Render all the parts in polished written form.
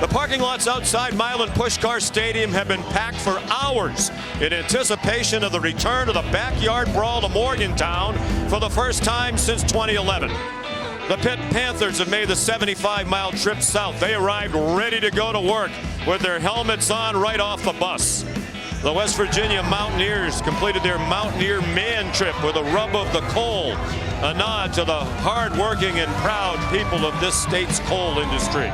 The parking lots outside Milan Puskar Stadium have been packed for hours in anticipation of the return of the backyard brawl to Morgantown for the first time since 2011. The Pitt Panthers have made the 75-mile trip south. They arrived ready to go to work with their helmets on right off the bus. The West Virginia Mountaineers completed their Mountaineer Man trip with a rub of the coal, a nod to the hard-working and proud people of this state's coal industry.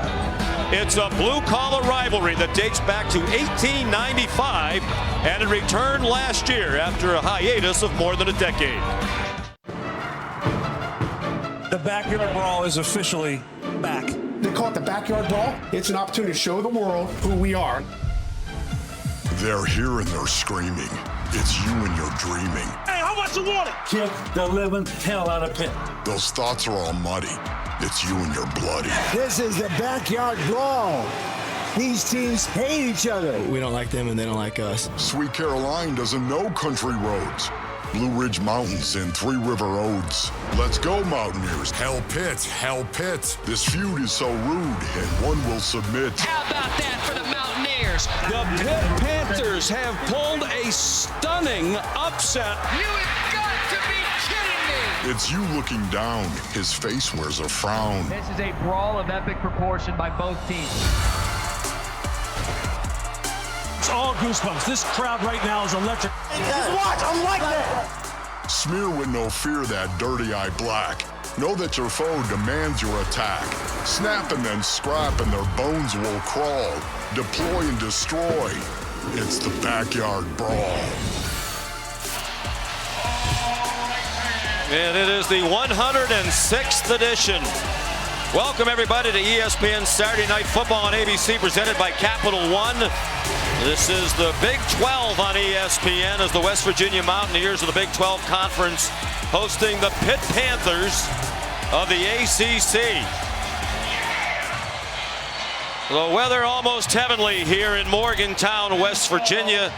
It's a blue-collar rivalry that dates back to 1895, and it returned last year after a hiatus of more than a decade. The backyard brawl is officially back. They call it the backyard brawl. It's an opportunity to show the world who we are. They're here and they're screaming. It's you and you're dreaming. Hey, how much you want it? Kick the living hell out of Pitt. Those thoughts are all muddy. It's you and you're bloody. This is the backyard brawl. These teams hate each other. We don't like them and they don't like us. Sweet Caroline doesn't know country roads. Blue Ridge Mountains and Three River Roads. Let's go, Mountaineers. Hell Pitt, hell Pitt. This feud is so rude, and one will submit. How about that for the Mountaineers? The Pitt Panthers have pulled a stunning upset. You have got to be kidding me! It's you looking down. His face wears a frown. This is a brawl of epic proportion by both teams. It's all goosebumps. This crowd right now is electric. Just watch, I'm like that. Smear with no fear that dirty eye black. Know that your foe demands your attack. Snap and then scrap and their bones will crawl. Deploy and destroy. It's the backyard brawl. And it is the 106th edition. Welcome everybody to ESPN Saturday Night Football on ABC, presented by Capital One. This is the Big 12 on ESPN as the West Virginia Mountaineers of the Big 12 Conference hosting the Pitt Panthers of the ACC. The weather almost heavenly here in Morgantown, West Virginia.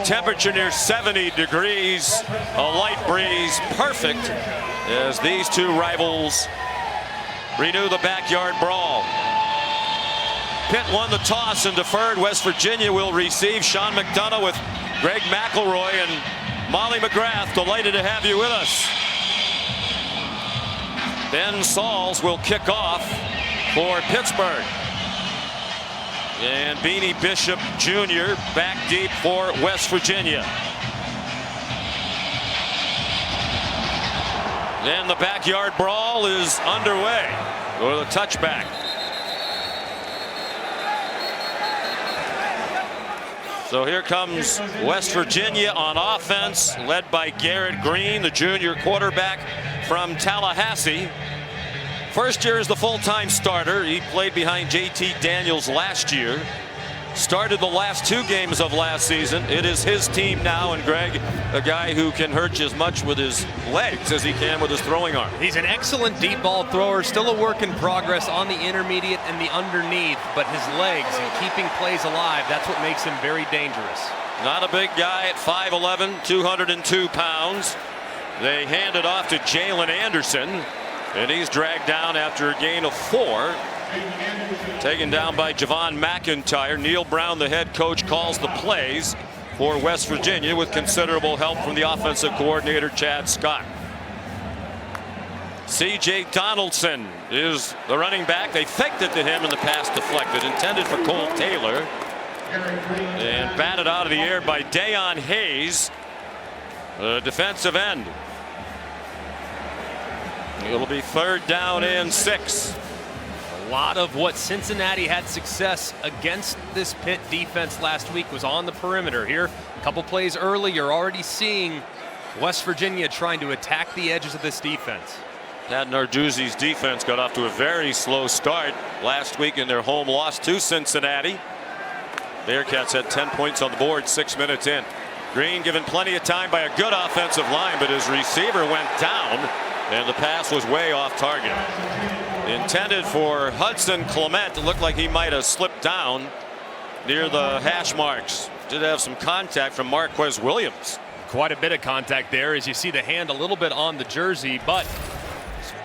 Temperature near 70 degrees, a light breeze, perfect as these two rivals renew the backyard brawl. Pitt won the toss and deferred. West Virginia will receive. Sean McDonough with Greg McElroy and Molly McGrath. Delighted to have you with us. Ben Sauls will kick off for Pittsburgh. And Beanie Bishop Jr. back deep for West Virginia. Then the backyard brawl is underway. Go to the touchback. So here comes West Virginia on offense, led by Garrett Green, the junior quarterback from Tallahassee. First year as the full-time starter. He played behind JT Daniels last year. Started the last two games of last season. It is his team now, and Greg, a guy who can hurt you as much with his legs as he can with his throwing arm. He's an excellent deep ball thrower, still a work in progress on the intermediate and the underneath, but his legs and keeping plays alive, that's what makes him very dangerous. Not a big guy at 5'11", 202 pounds. They hand it off to Jalen Anderson, and he's dragged down after a gain of 4. Taken down by Javon McIntyre. Neil Brown, the head coach, calls the plays for West Virginia with considerable help from the offensive coordinator, Chad Scott. C.J. Donaldson is the running back. They faked it to him, and the pass deflected, intended for Cole Taylor. And batted out of the air by Dayon Hayes, the defensive end. It'll be 3rd down and 6. A lot of what Cincinnati had success against this Pitt defense last week was on the perimeter. Here, a couple plays early, you're already seeing West Virginia trying to attack the edges of this defense. Pat Narduzzi's defense got off to a very slow start last week in their home loss to Cincinnati. Bearcats had 10 points on the board 6 minutes in. Green given plenty of time by a good offensive line, but his receiver went down and the pass was way off target. Intended for Hudson Clement. It looked like he might have slipped down near the hash marks. Did have some contact from Marquez Williams. Quite a bit of contact there as you see the hand a little bit on the jersey, but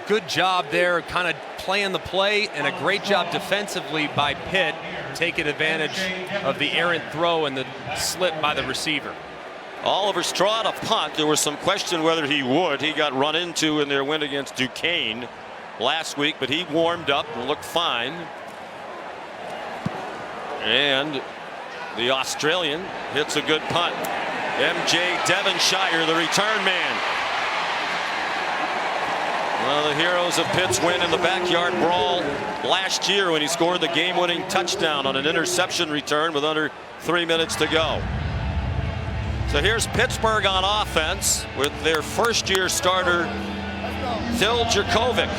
good job there, kind of playing the play, and a great job defensively by Pitt, taking advantage of the errant throw and the slip by the receiver. Oliver Straw to punt. There was some question whether he would. He got run into in their win against Duquesne last week, but he warmed up and looked fine. And the Australian hits a good punt. MJ Devonshire, the return man. One of the heroes of Pitt's win in the backyard brawl last year when he scored the game-winning touchdown on an interception return with under 3 minutes to go. So here's Pittsburgh on offense with their first-year starter, Phil Jerkovic.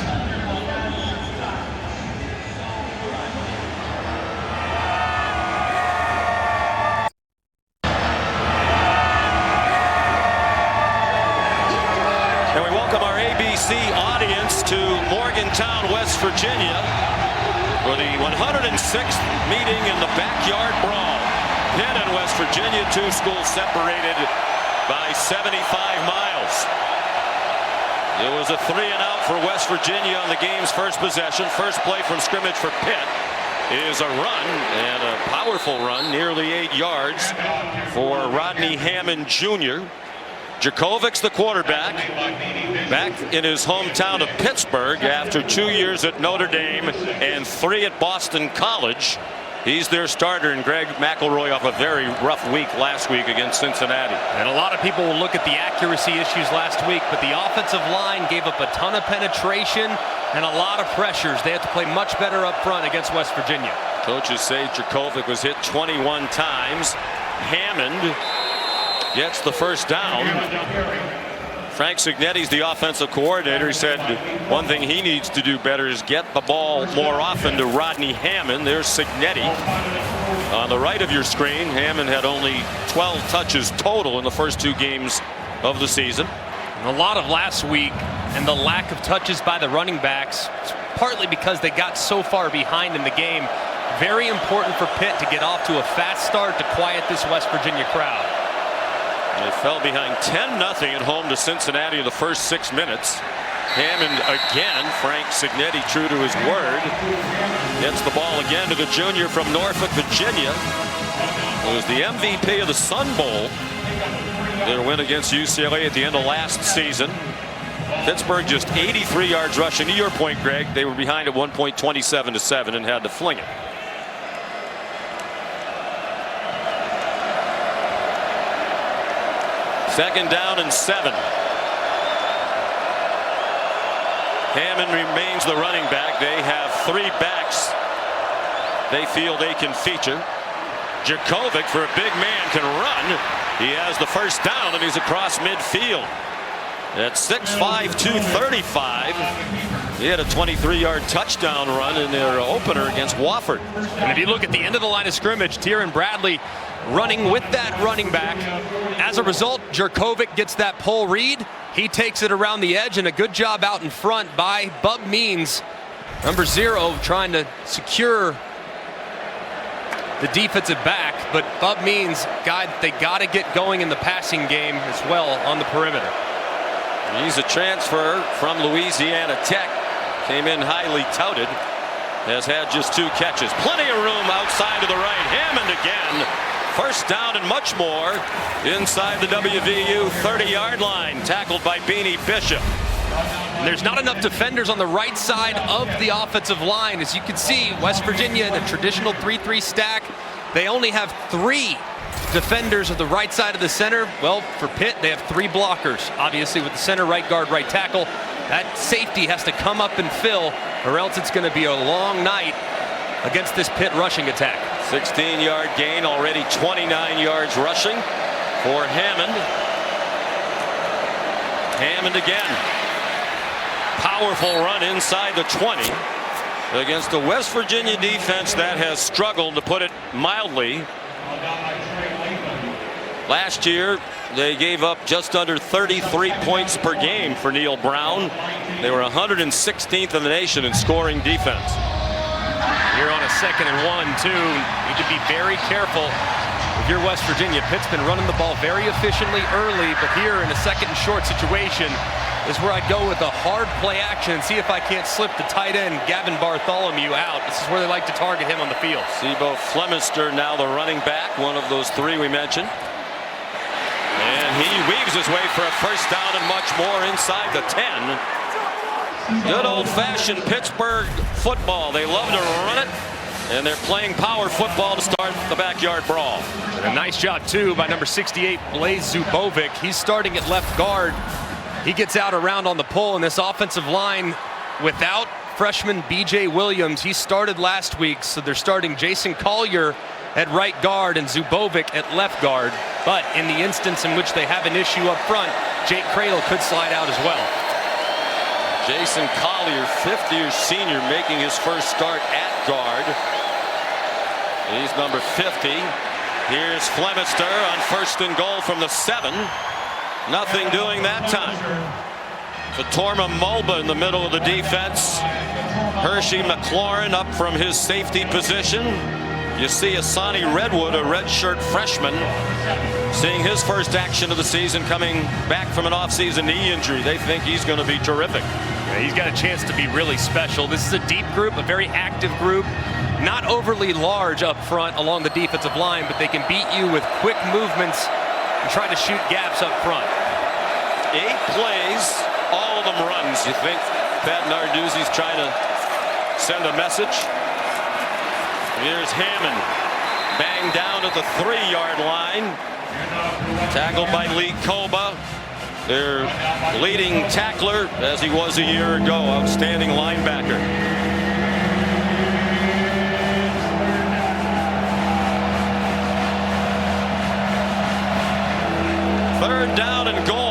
And we welcome our ABC audience to Morgantown, West Virginia for the 106th meeting in the backyard brawl. Pitt and West Virginia, two schools separated by 75 miles. It was a 3-and-out for West Virginia on the game's first possession. First play from scrimmage for Pitt is a run, and a powerful run, nearly 8 yards for Rodney Hammond Jr. Jerkovic's the quarterback, back in his hometown of Pittsburgh after 2 years at Notre Dame and 3 at Boston College. He's their starter, and Greg McElroy off a very rough week last week against Cincinnati. And a lot of people will look at the accuracy issues last week, but the offensive line gave up a ton of penetration and a lot of pressures. They have to play much better up front against West Virginia. Coaches say Jerkovic was hit 21 times. Hammond gets the first down. Frank Cignetti's the offensive coordinator. He said one thing he needs to do better is get the ball more often to Rodney Hammond. There's Cignetti on the right of your screen. Hammond had only 12 touches total in the first 2 games of the season. And a lot of last week and the lack of touches by the running backs, partly because they got so far behind in the game. Very important for Pitt to get off to a fast start to quiet this West Virginia crowd. They fell behind 10-0 at home to Cincinnati in the first 6 minutes. Hammond again. Frank Cignetti, true to his word, gets the ball again to the junior from Norfolk, Virginia, who was the MVP of the Sun Bowl, their win against UCLA at the end of last season. Pittsburgh just 83 yards rushing. To your point, Greg, they were behind at one point 27-7 and had to fling it. Second down and 7. Hammond remains the running back. They have 3 backs they feel they can feature. Jerkovic, for a big man, can run. He has the first down, and he's across midfield. At 6'5", 235. He had a 23-yard touchdown run in their opener against Wofford. And if you look at the end of the line of scrimmage, Tyron Bradley running with that running back. As a result, Jerkovic gets that pull read. He takes it around the edge, and a good job out in front by Bub Means, number 0, trying to secure the defensive back. But Bub Means, they got to get going in the passing game as well on the perimeter. He's a transfer from Louisiana Tech. Came in highly touted. Has had just 2 catches. Plenty of room outside to the right. Hammond again. First down and much more inside the WVU 30-yard line. Tackled by Beanie Bishop. There's not enough defenders on the right side of the offensive line. As you can see, West Virginia in a traditional 3-3 stack. They only have 3 defenders of the right side of the center. Well, for Pitt, they have 3 blockers. Obviously, with the center, right guard, right tackle, that safety has to come up and fill, or else it's going to be a long night against this Pitt rushing attack. 16-yard gain, already 29 yards rushing for Hammond. Hammond again. Powerful run inside the 20 against the West Virginia defense that has struggled, to put it mildly. Last year, they gave up just under 33 points per game for Neil Brown. They were 116th in the nation in scoring defense. Here on a 2nd and 1, too. Need to be very careful if you're West Virginia. Pitt's been running the ball very efficiently early, but here in a 2nd and short situation, is where I'd go with a hard play action and see if I can't slip the tight end Gavin Bartholomew out. This is where they like to target him on the field. Sebo Flemister now the running back, one of those three we mentioned. And he weaves his way for a first down and much more inside the 10. Good old-fashioned Pittsburgh football. They love to run it, and they're playing power football to start the backyard brawl. And a nice job, too, by number 68, Blaze Zubovic. He's starting at left guard. He gets out around on the pull in this offensive line without freshman B.J. Williams. He started last week, so they're starting Jason Collier at right guard and Zubovic at left guard. But in the instance in which they have an issue up front, Jake Cradle could slide out as well. Jason Collier, fifth-year senior, making his first start at guard. He's number 50. Here's Flemister on first and goal from the 7. Nothing doing that time. Fatorma Mulba in the middle of the defense. Hershey McLaurin up from his safety position. You see Asani Redwood, a redshirt freshman, seeing his first action of the season, coming back from an offseason knee injury. They think he's going to be terrific. Yeah, he's got a chance to be really special. This is a deep group, a very active group. Not overly large up front along the defensive line, but they can beat you with quick movements and try to shoot gaps up front. 8 plays, all of them runs. You think Pat Narduzzi's trying to send a message? Here's Hammond, banged down at the 3-yard line. Tackled by Lee Koba, their leading tackler, as he was a year ago. Outstanding linebacker. Third down and goal.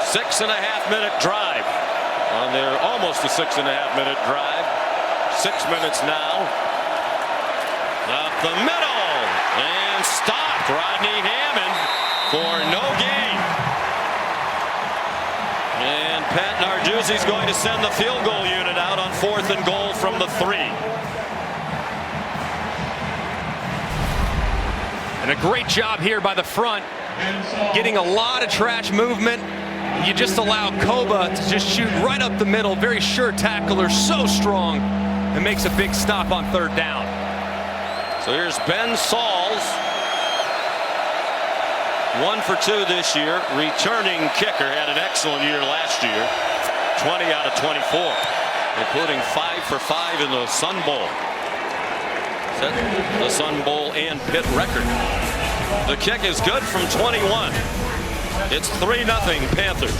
6.5-minute drive on their almost a 6.5-minute drive. 6 minutes now. Up the middle and stopped. Rodney Hammond for no gain. And Pat Narduzzi's going to send the field goal unit out on 4th and goal from the 3. And a great job here by the front, getting a lot of trash movement. You just allow Koba to just shoot right up the middle. Very sure tackler, so strong, and makes a big stop on 3rd down. So here's Ben Sauls, 1 for 2 this year. Returning kicker, had an excellent year last year. 20 out of 24, including 5 for 5 in the Sun Bowl. Set the Sun Bowl and Pitt record. The kick is good from 21. It's 3-0 Panthers.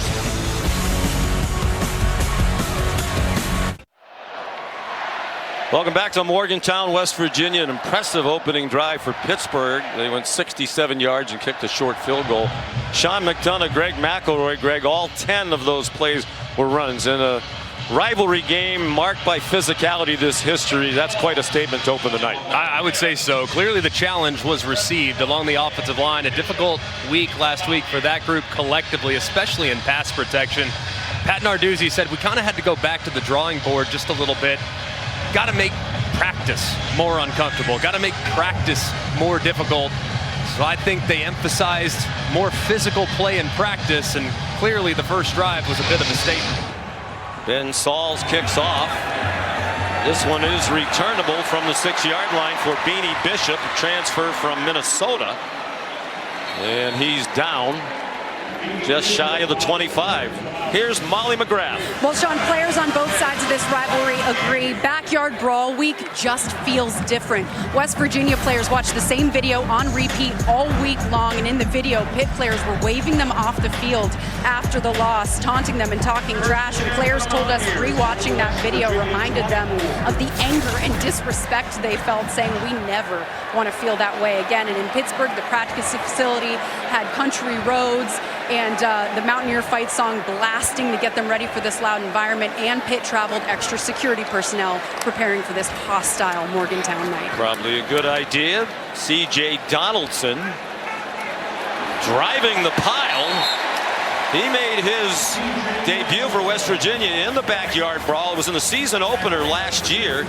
Welcome back to Morgantown, West Virginia. An impressive opening drive for Pittsburgh. They went 67 yards and kicked a short field goal. Sean McDonough, Greg McElroy, Greg, all 10 of those plays were runs. In a rivalry game marked by physicality, this history, that's quite a statement to open the night. I would say so. Clearly the challenge was received along the offensive line. A difficult week last week for that group collectively, especially in pass protection. Pat Narduzzi said we kind of had to go back to the drawing board just a little bit. Got to make practice more uncomfortable. Got to make practice more difficult. So I think they emphasized more physical play in practice, and clearly the first drive was a bit of a statement. Ben Sauls kicks off. This one is returnable from the 6-yard line for Beanie Bishop, transfer from Minnesota. And he's down just shy of the 25. Here's Molly McGrath. Well, Sean, players on both sides of this rivalry agree. Backyard brawl week just feels different. West Virginia players watched the same video on repeat all week long, and in the video, Pitt players were waving them off the field after the loss, taunting them and talking trash. And players told us rewatching that video reminded them of the anger and disrespect they felt, saying we never want to feel that way again. And in Pittsburgh, the practice facility had Country Roads and the Mountaineer fight song blasting to get them ready for this loud environment, and Pitt traveled extra security personnel preparing for this hostile Morgantown night. Probably a good idea. C.J. Donaldson driving the pile, He made his debut for West Virginia in the backyard brawl. It was in the season opener last year,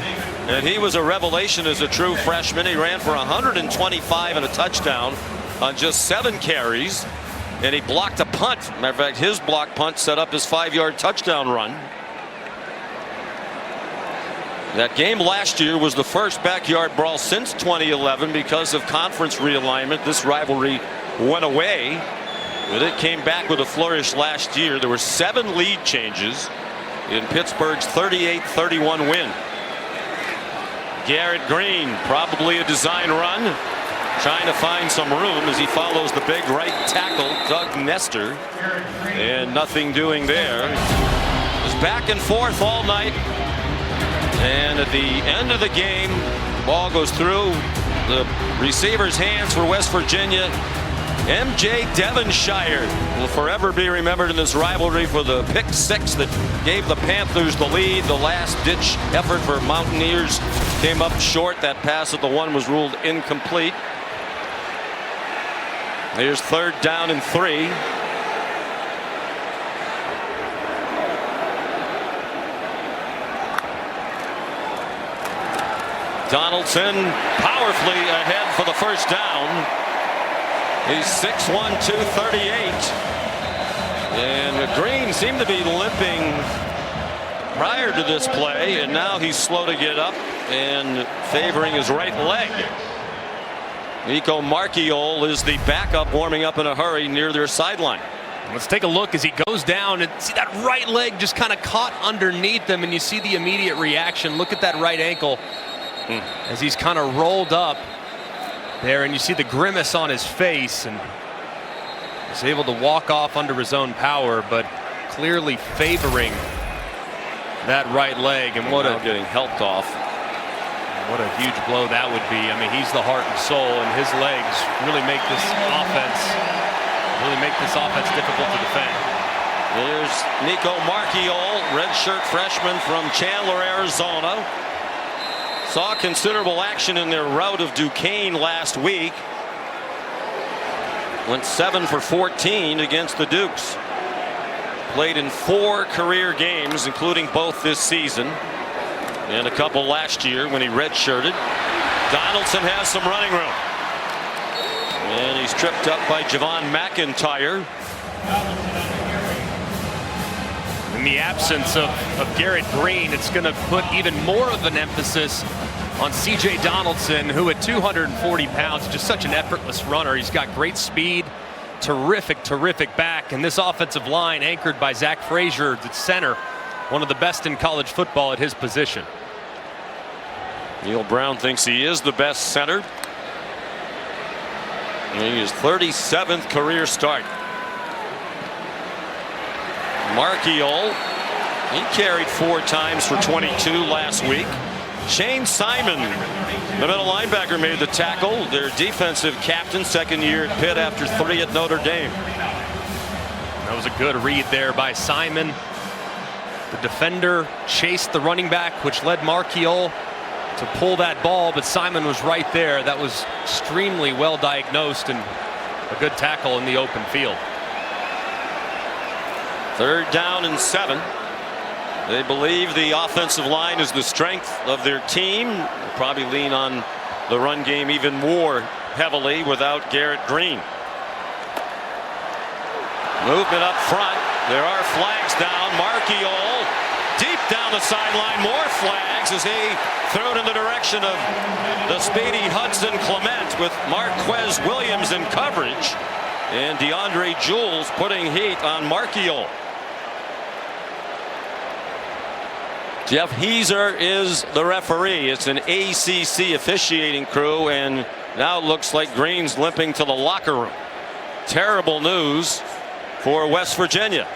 and he was a revelation as a true freshman. He ran for 125 and a touchdown on just 7 carries, and he blocked a punt. Matter of fact, his block punt set up his 5-yard touchdown run. That game last year was the first backyard brawl since 2011 because of conference realignment. This rivalry went away, but it came back with a flourish last year. There were 7 lead changes in Pittsburgh's 38-31 win. Garrett Green, probably a design run, trying to find some room as he follows the big right tackle, Doug Nestor, and nothing doing there. It was back and forth all night. And at the end of the game, the ball goes through the receiver's hands for West Virginia. M.J. Devonshire will forever be remembered in this rivalry for the pick 6 that gave the Panthers the lead. The last-ditch effort for Mountaineers came up short. That pass at the 1 was ruled incomplete. Here's 3rd down and 3. Donaldson powerfully ahead for the first down. He's 6'1", 238. And Green seemed to be limping prior to this play, and now he's slow to get up and favoring his right leg. Nico Marchiol is the backup, warming up in a hurry near their sideline. Let's take a look as he goes down and see that right leg just kind of caught underneath him, and you see the immediate reaction. Look at that right ankle as he's kind of rolled up there, and you see the grimace on his face, and he's able to walk off under his own power, but clearly favoring that right leg. And what a getting helped off. What a huge blow that would be. I mean, he's the heart and soul, and his legs really make this offense difficult to defend. There's Nico Marchiol, redshirt freshman from Chandler, Arizona. Saw considerable action in their rout of Duquesne last week. Went 7 for 14 against the Dukes. Played in 4 career games, including both this season and a couple last year when he redshirted. Donaldson has some running room, and he's tripped up by Javon McIntyre. In the absence of Garrett Green, it's going to put even more of an emphasis on C.J. Donaldson, who at 240 pounds, just such an effortless runner. He's got great speed, terrific back, and this offensive line anchored by Zach Frazier at center, one of the best in college football at his position. Neil Brown thinks he is the best center. And his 37th career start. Marchiol, he carried 4 times for 22 last week. Shane Simon, the middle linebacker, made the tackle. Their defensive captain, 2nd year at Pitt after 3 at Notre Dame. That was a good read there by Simon. The defender chased the running back, which led Marchiol to pull that ball, but Simon was right there. That was extremely well diagnosed and a good tackle in the open field. 3rd down and 7. They believe the offensive line is the strength of their team. They'll probably lean on the run game even more heavily without Garrett Green. Movement up front. There are flags down. Marchiol deep down the sideline. More flags as he threw it in the direction of the speedy Hudson Clement with Marquez Williams in coverage. And DeAndre Jules putting heat on Marchiol. Jeff Heiser is the referee. It's an ACC officiating crew, and now it looks like Green's limping to the locker room. Terrible news for West Virginia.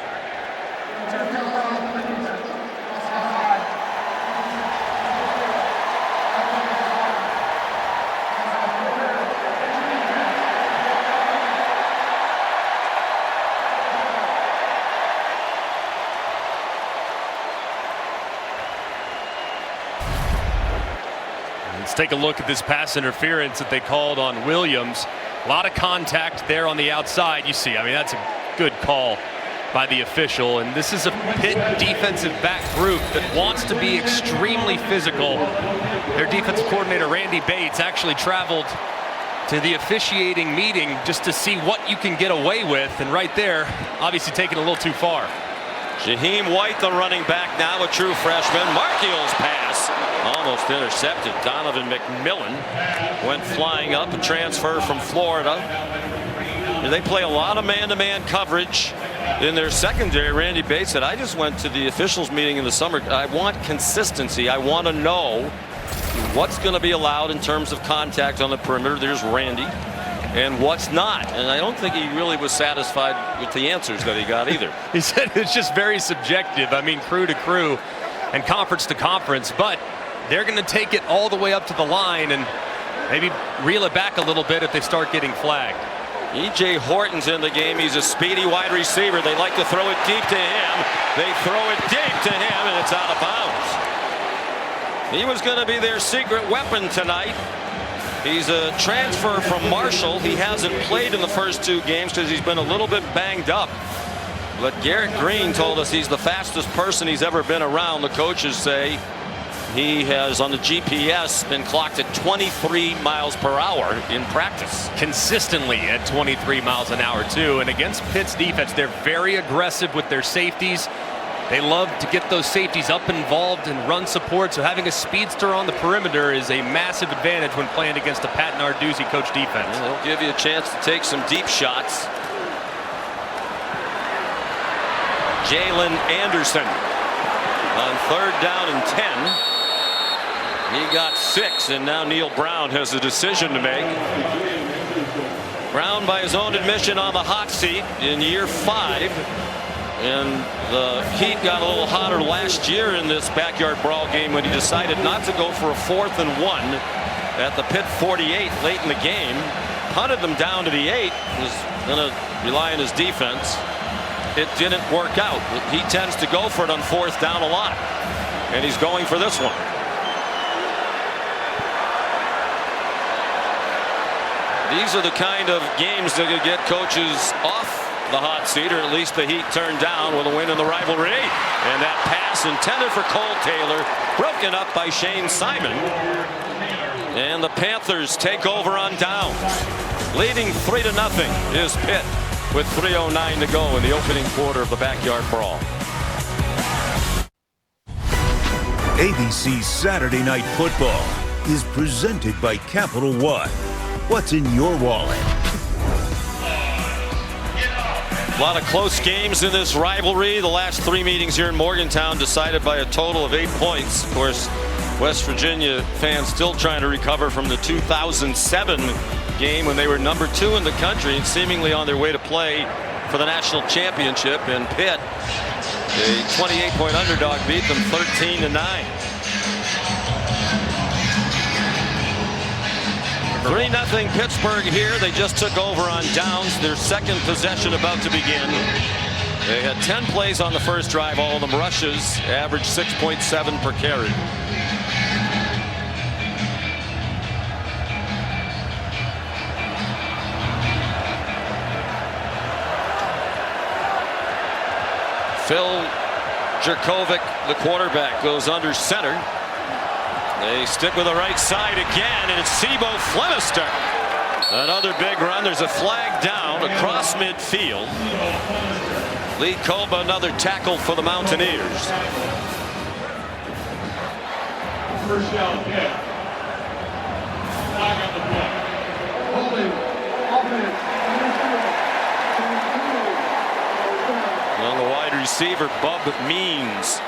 Let's take a look at this pass interference that they called on Williams. A lot of contact there on the outside. You see, I mean, that's a good call by the official. And this is a Pitt defensive back group that wants to be extremely physical. Their defensive coordinator, Randy Bates, actually traveled to the officiating meeting just to see what you can get away with. And right there, obviously taking a little too far. Shaheem White, the running back, now a true freshman. Markio's pass almost intercepted. Donovan McMillan went flying up, a transfer from Florida. They play a lot of man-to-man coverage in their secondary. Randy Bates said, I just went to the officials meeting in the summer. I want consistency. I want to know what's going to be allowed in terms of contact on the perimeter. There's Randy. And what's not. And I don't think he really was satisfied with the answers that he got either. He said it's just very subjective. I mean, crew to crew and conference to conference. But they're going to take it all the way up to the line and maybe reel it back a little bit if they start getting flagged. E.J. Horton's in the game. He's a speedy wide receiver. They like to throw it deep to him. They throw it deep to him, and it's out of bounds. He was going to be their secret weapon tonight. He's a transfer from Marshall. He hasn't played in the first 2 games because he's been a little bit banged up. But Garrett Green told us he's the fastest person he's ever been around. The coaches say he has, on the GPS, been clocked at 23 miles per hour in practice. Consistently at 23 miles an hour, too. And against Pitt's defense, they're very aggressive with their safeties. They love to get those safeties up involved and run support. So having a speedster on the perimeter is a massive advantage when playing against a Pat Narduzzi coach defense. And they'll give you a chance to take some deep shots. Jalen Anderson on 3rd down and 10. He got 6, and now Neil Brown has a decision to make. Brown, by his own admission, on the hot seat in year 5. And the heat got a little hotter last year in this backyard brawl game when he decided not to go for a 4th and 1 at the Pitt 48 late in the game. Punted them down to the 8. Was going to rely on his defense. It didn't work out. He tends to go for it on 4th down a lot. And he's going for this one. These are the kind of games that could get coaches off the hot seat, or at least the heat turned down with a win in the rivalry. And that pass intended for Cole Taylor, broken up by Shane Simon. And the Panthers take over on downs. Leading 3-0 is Pitt with 3:09 to go in the opening quarter of the backyard brawl. ABC's Saturday Night Football is presented by Capital One. What's in your wallet? A lot of close games in this rivalry. The last 3 meetings here in Morgantown decided by a total of 8 points. Of course, West Virginia fans still trying to recover from the 2007 game when they were number 2 in the country and seemingly on their way to play for the national championship. And Pitt, a 28-point underdog, beat them 13-9. 3-0 Pittsburgh here. They just took over on downs. Their second possession about to begin. They had 10 plays on the first drive, all of them rushes, average 6.7 per carry. Phil Jerkovic, the quarterback, goes under center. They stick with the right side again, and it's Sebo Flemister. Another big run. There's a flag down across midfield. Lee Koba, another tackle for the Mountaineers. First down, Pitt. Flag on the play. Holding offense. On the wide receiver, Bub Means.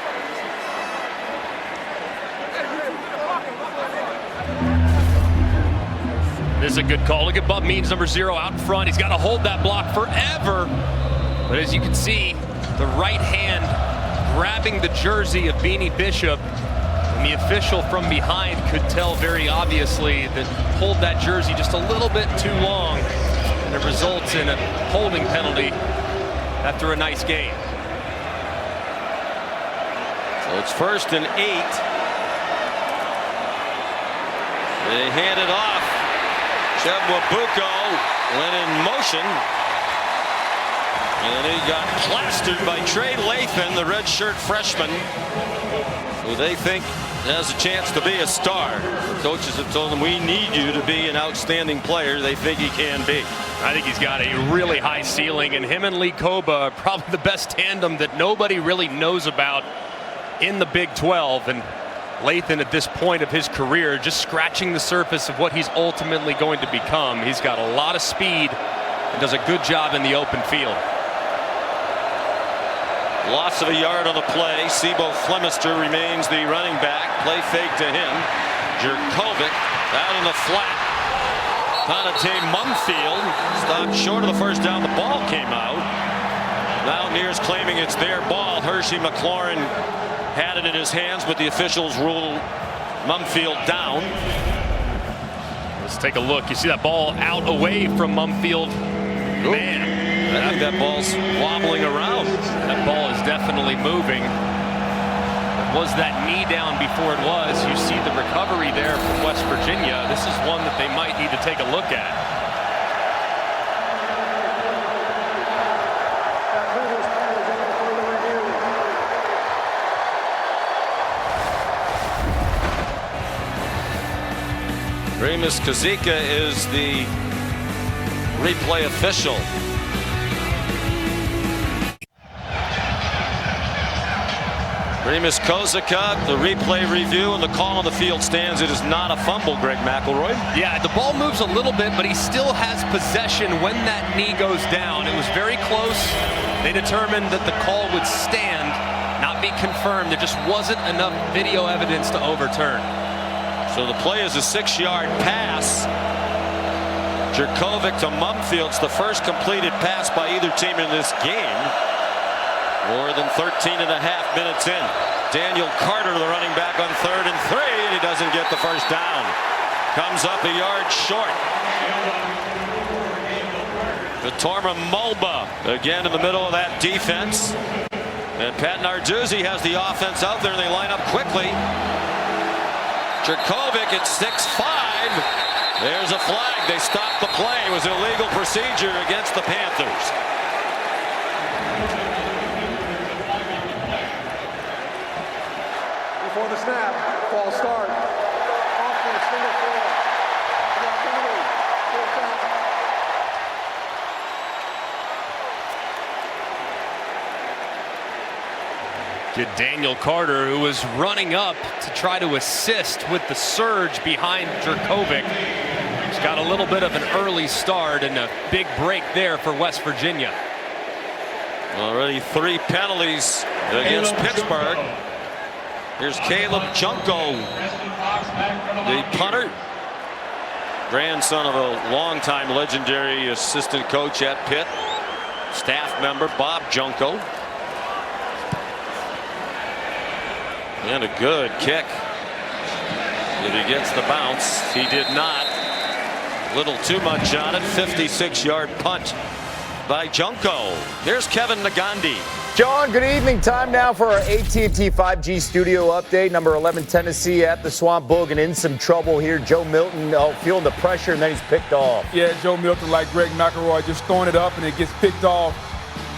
This is a good call. Look at Bub Means, number 0, out in front. He's got to hold that block forever. But as you can see, the right hand grabbing the jersey of Beanie Bishop. And the official from behind could tell very obviously that pulled that jersey just a little bit too long. And it results in a holding penalty after a nice game. So it's 1st and 8. They hand it off. Chebwabuko went in motion. And he got plastered by Trey Lathan, the redshirt freshman, who they think has a chance to be a star. The coaches have told him, we need you to be an outstanding player. They think he can be. I think he's got a really high ceiling, and him and Lee Koba are probably the best tandem that nobody really knows about in the Big 12. And Lathan, at this point of his career, just scratching the surface of what he's ultimately going to become. He's got a lot of speed and does a good job in the open field. Loss of a yard on the play. Sebo Flemister remains the running back. Play fake to him. Jurkovic out in the flat. Donate Mumfield stopped short of the first down. The ball came out. Mountaineers claiming it's their ball. Hershey McLaurin had it in his hands, but the officials ruled Mumfield down. Let's take a look. You see that ball out away from Mumfield. Man. I think that ball's wobbling around. That ball is definitely moving. Was that knee down before it was? You see the recovery there from West Virginia. This is one that they might need to take a look at. Remus Kazika is the replay official. Remus Kazika, the replay review, and the call on the field stands. It is not a fumble, Greg McElroy. Yeah, the ball moves a little bit, but he still has possession when that knee goes down. It was very close. They determined that the call would stand, not be confirmed. There just wasn't enough video evidence to overturn. So the play is a 6-yard pass. Jurkovic to Mumfield. It's the first completed pass by either team in this game. More than 13 and a half minutes in. Daniel Carter, the running back, on 3rd and 3, and he doesn't get the first down. Comes up a yard short. Vitorma Mulba again in the middle of that defense. And Pat Narduzzi has the offense out there, and they line up quickly. Jurkovic at 6'5". There's a flag. They stopped the play. It was an illegal procedure against the Panthers. Before the snap, false start. Offense, single four. Did Daniel Carter, who was running up to try to assist with the surge behind Jurkovic. He's got a little bit of an early start and a big break there for West Virginia. Already 3 penalties against Pittsburgh. Here's Caleb Junko, the punter, grandson of a longtime legendary assistant coach at Pitt, staff member Bob Junko. And a good kick. If he gets the bounce, he did not. Little too much on it. 56-yard punt by Junko. There's Kevin Nagandi. John, good evening. Time now for our AT&T 5G studio update. Number 11 Tennessee at the Swamp Book and in some trouble here. Joe Milton feeling the pressure, and then he's picked off. Yeah, Joe Milton, like Greg McElroy, just throwing it up and it gets picked off.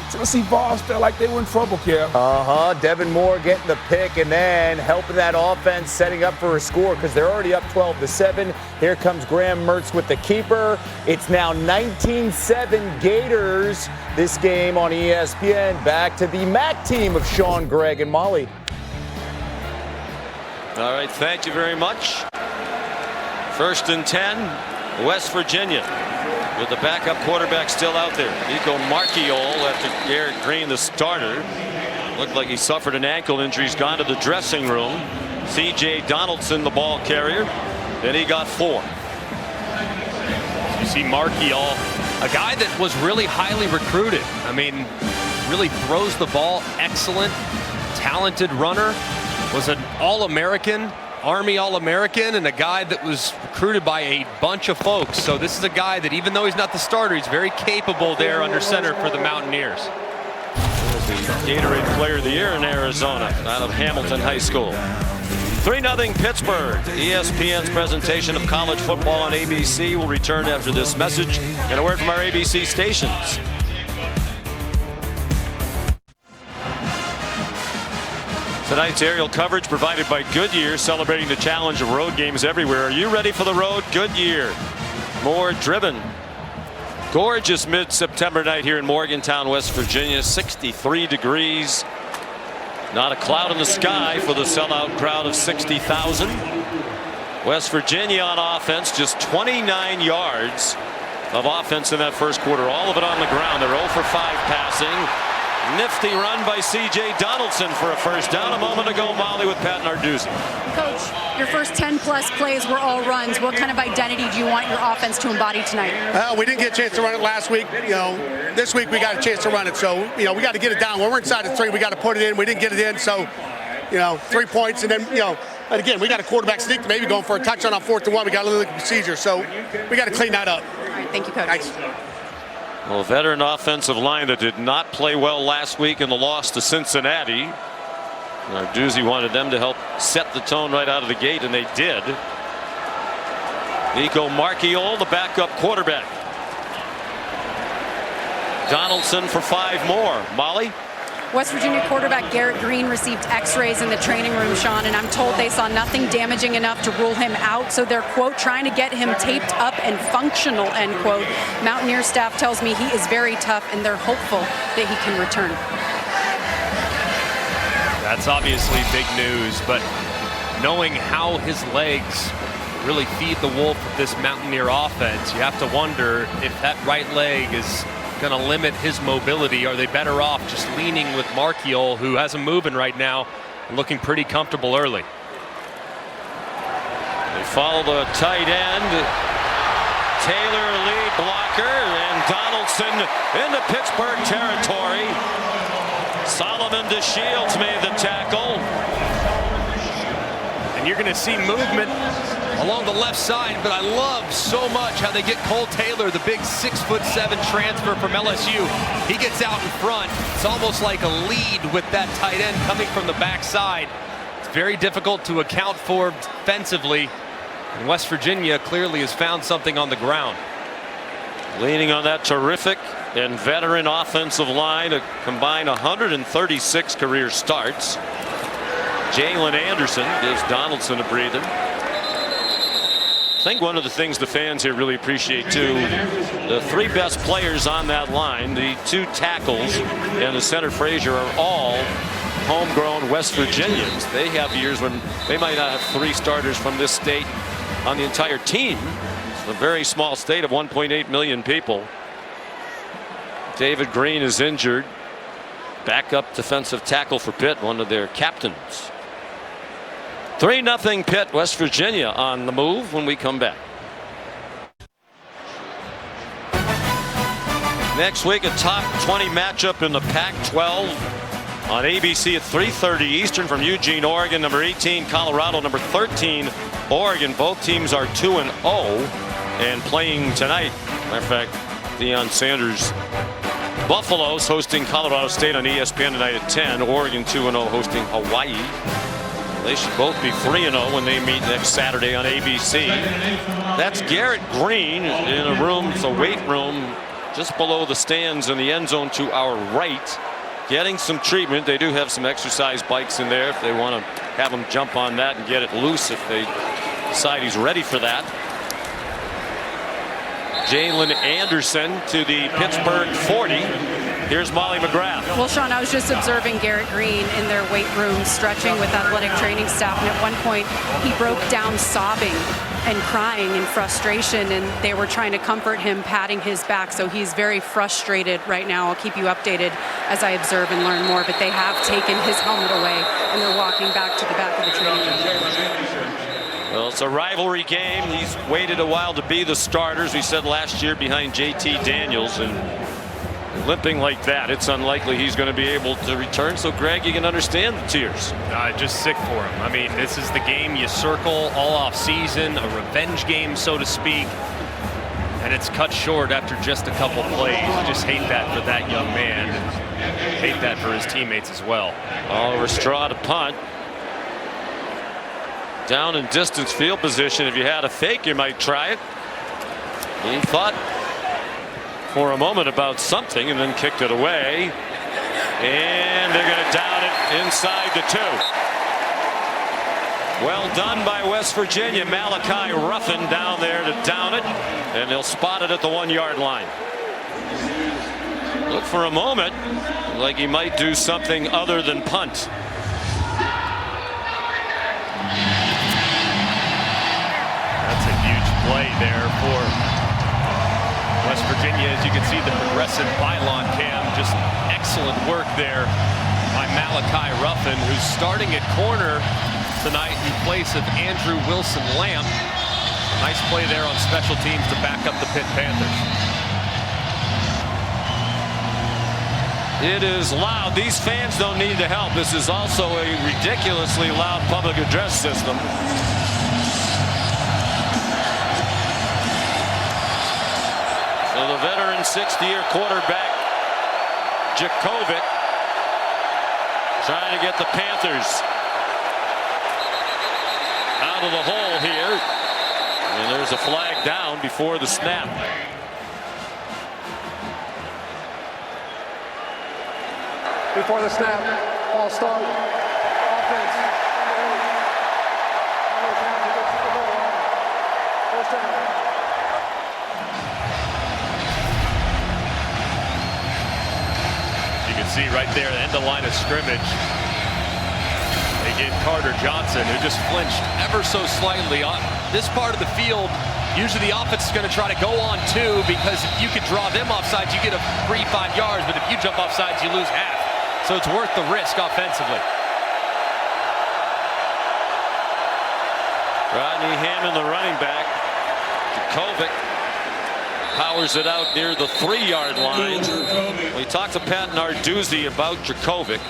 Tennessee Vols felt like they were in trouble, Kev. Devin Moore getting the pick and then helping that offense, setting up for a score because they're already up 12-7. Here comes Graham Mertz with the keeper. It's now 19-7 Gators. This game on ESPN. Back to the MAC team of Sean, Greg, and Molly. All right, thank you very much. 1st and 10, West Virginia. With the backup quarterback still out there. Nico Marchiol after Garrett Green, the starter. Looked like he suffered an ankle injury. He's gone to the dressing room. C.J. Donaldson, the ball carrier. Then he got 4. You see Marchiol, a guy that was really highly recruited. I mean, really throws the ball, excellent, talented runner. Was an All-American. Army All-American, and a guy that was recruited by a bunch of folks. So this is a guy that, even though he's not the starter, he's very capable there under center for the Mountaineers. The Gatorade Player of the Year in Arizona out of Hamilton High School. 3-0 Pittsburgh. ESPN's presentation of college football on ABC will return after this message and a word from our ABC stations. Tonight's aerial coverage provided by Goodyear, celebrating the challenge of road games everywhere. Are you ready for the road? Goodyear. More driven. Gorgeous mid-September night here in Morgantown, West Virginia. 63 degrees. Not a cloud in the sky for the sellout crowd of 60,000. West Virginia on offense, just 29 yards of offense in that first quarter. All of it on the ground. They're 0 for 5 passing. Nifty run by C.J. Donaldson for a first down. A moment ago, Molly, with Pat Narduzzi. Coach, your first 10-plus plays were all runs. What kind of identity do you want your offense to embody tonight? We didn't get a chance to run it last week. This week we got a chance to run it. So, we got to get it down. When we're inside the 3, we got to put it in. We didn't get it in. So, 3 points. And then, and again, we got a quarterback sneak, maybe going for a touchdown on 4th and 1. We got a little procedure. So, we got to clean that up. All right, thank you, Coach. Thanks. Well, veteran offensive line that did not play well last week in the loss to Cincinnati. Narduzzi wanted them to help set the tone right out of the gate, and they did. Nico Marchiol, the backup quarterback. Donaldson for 5 more. Molly? West Virginia quarterback Garrett Green received x-rays in the training room, Sean, and I'm told they saw nothing damaging enough to rule him out, so they're, quote, trying to get him taped up and functional, end quote. Mountaineer staff tells me he is very tough, and they're hopeful that he can return. That's obviously big news, but knowing how his legs really feed the wolf of this Mountaineer offense, you have to wonder if that right leg is going to limit his mobility. Are they better off just leaning with Marchiol, who has him moving right now and looking pretty comfortable early? They follow the tight end. Taylor lead blocker, and Donaldson into Pittsburgh territory. Solomon DeShields made the tackle. And you're going to see movement along the left side, but I love so much how they get Cole Taylor, the big 6'7" transfer from LSU. He gets out in front. It's almost like a lead with that tight end coming from the backside. It's very difficult to account for defensively, and West Virginia clearly has found something on the ground. Leaning on that terrific and veteran offensive line, a combined 136 career starts. Jalen Anderson gives Donaldson a breather. I think one of the things the fans here really appreciate too, the 3 best players on that line, the 2 tackles and the center Frazier, are all homegrown West Virginians. They have years when they might not have 3 starters from this state on the entire team. It's a very small state of 1.8 million people. David Green is injured. Backup defensive tackle for Pitt, one of their captains. 3-0 Pitt. West Virginia on the move when we come back. Next week, a top 20 matchup in the Pac-12 on ABC at 3:30 Eastern from Eugene, Oregon. Number 18 Colorado, number 13 Oregon. Both teams are 2-0 and playing tonight. Matter of fact, Deion Sanders Buffalo's hosting Colorado State on ESPN tonight at 10. Oregon 2-0 hosting Hawaii. They should both be 3-0 when they meet next Saturday on ABC. That's Garrett Green in a room, it's a weight room just below the stands in the end zone to our right, getting some treatment. They do have some exercise bikes in there if they want to have him jump on that and get it loose if they decide he's ready for that. Jalen Anderson to the Pittsburgh 40. Here's Molly McGrath. Well, Sean, I was just observing Garrett Green in their weight room stretching with athletic training staff, and at one point he broke down sobbing and crying in frustration, and they were trying to comfort him, patting his back. So he's very frustrated right now. I'll keep you updated as I observe and learn more, but they have taken his helmet away and they're walking back to the back of the training room. Well, it's a rivalry game. He's waited a while to be the starters. We said last year behind JT Daniels, and limping like that, it's unlikely he's going to be able to return. So, Greg, you can understand the tears. Just sick for him. I mean, this is the game you circle all off season, a revenge game, so to speak. And it's cut short after just a couple plays. You just hate that for that young man. And hate that for his teammates as well. Oliver Straw to punt. Down in distance field position. If you had a fake, you might try it. He thought for a moment about something and then kicked it away. And they're going to down it inside the 2. Well done by West Virginia. Malachi Ruffin down there to down it, and they'll spot it at the 1-yard line. Look for a moment like he might do something other than punt. That's a huge play there for West Virginia. As you can see, the progressive pylon cam, just excellent work there by Malachi Ruffin, who's starting at corner tonight in place of Andrew Wilson-Lamp. Nice play there on special teams to back up the Pitt Panthers. It is loud. These fans don't need the help. This is also a ridiculously loud public address system. So the veteran 60-year quarterback Djokovic trying to get the Panthers out of the hole here. And there's a flag down before the snap. Before the snap, ball start. Offense. First down. You can see right there, the end of line of scrimmage. They get Carter Johnson, who just flinched ever so slightly on this part of the field. Usually the offense is going to try to go on 2 because if you could draw them offsides, you get a free 5 yards. But if you jump offsides, you lose half. So it's worth the risk offensively. Rodney Hammond, the running back. Djokovic powers it out near the 3-yard line. We talked to Pat Narduzzi about Djokovic,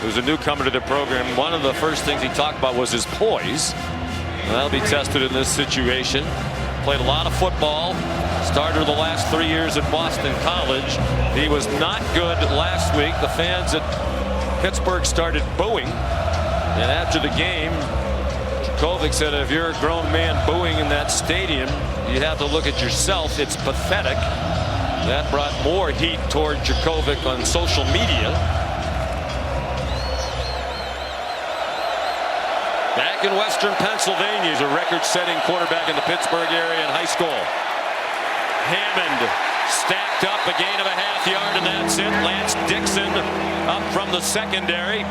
who's a newcomer to the program. One of the first things he talked about was his poise. And that'll be tested in this situation. Played a lot of football. Starter the last 3 years at Boston College. He was not good last week. The fans at Pittsburgh started booing. And after the game, Djokovic said, if you're a grown man booing in that stadium, you have to look at yourself. It's pathetic. That brought more heat toward Djokovic on social media. Back in Western Pennsylvania, he's a record-setting quarterback in the Pittsburgh area in high school. Hammond stacked up, a gain of a half yard, and that's it. Lance Dixon up from the secondary.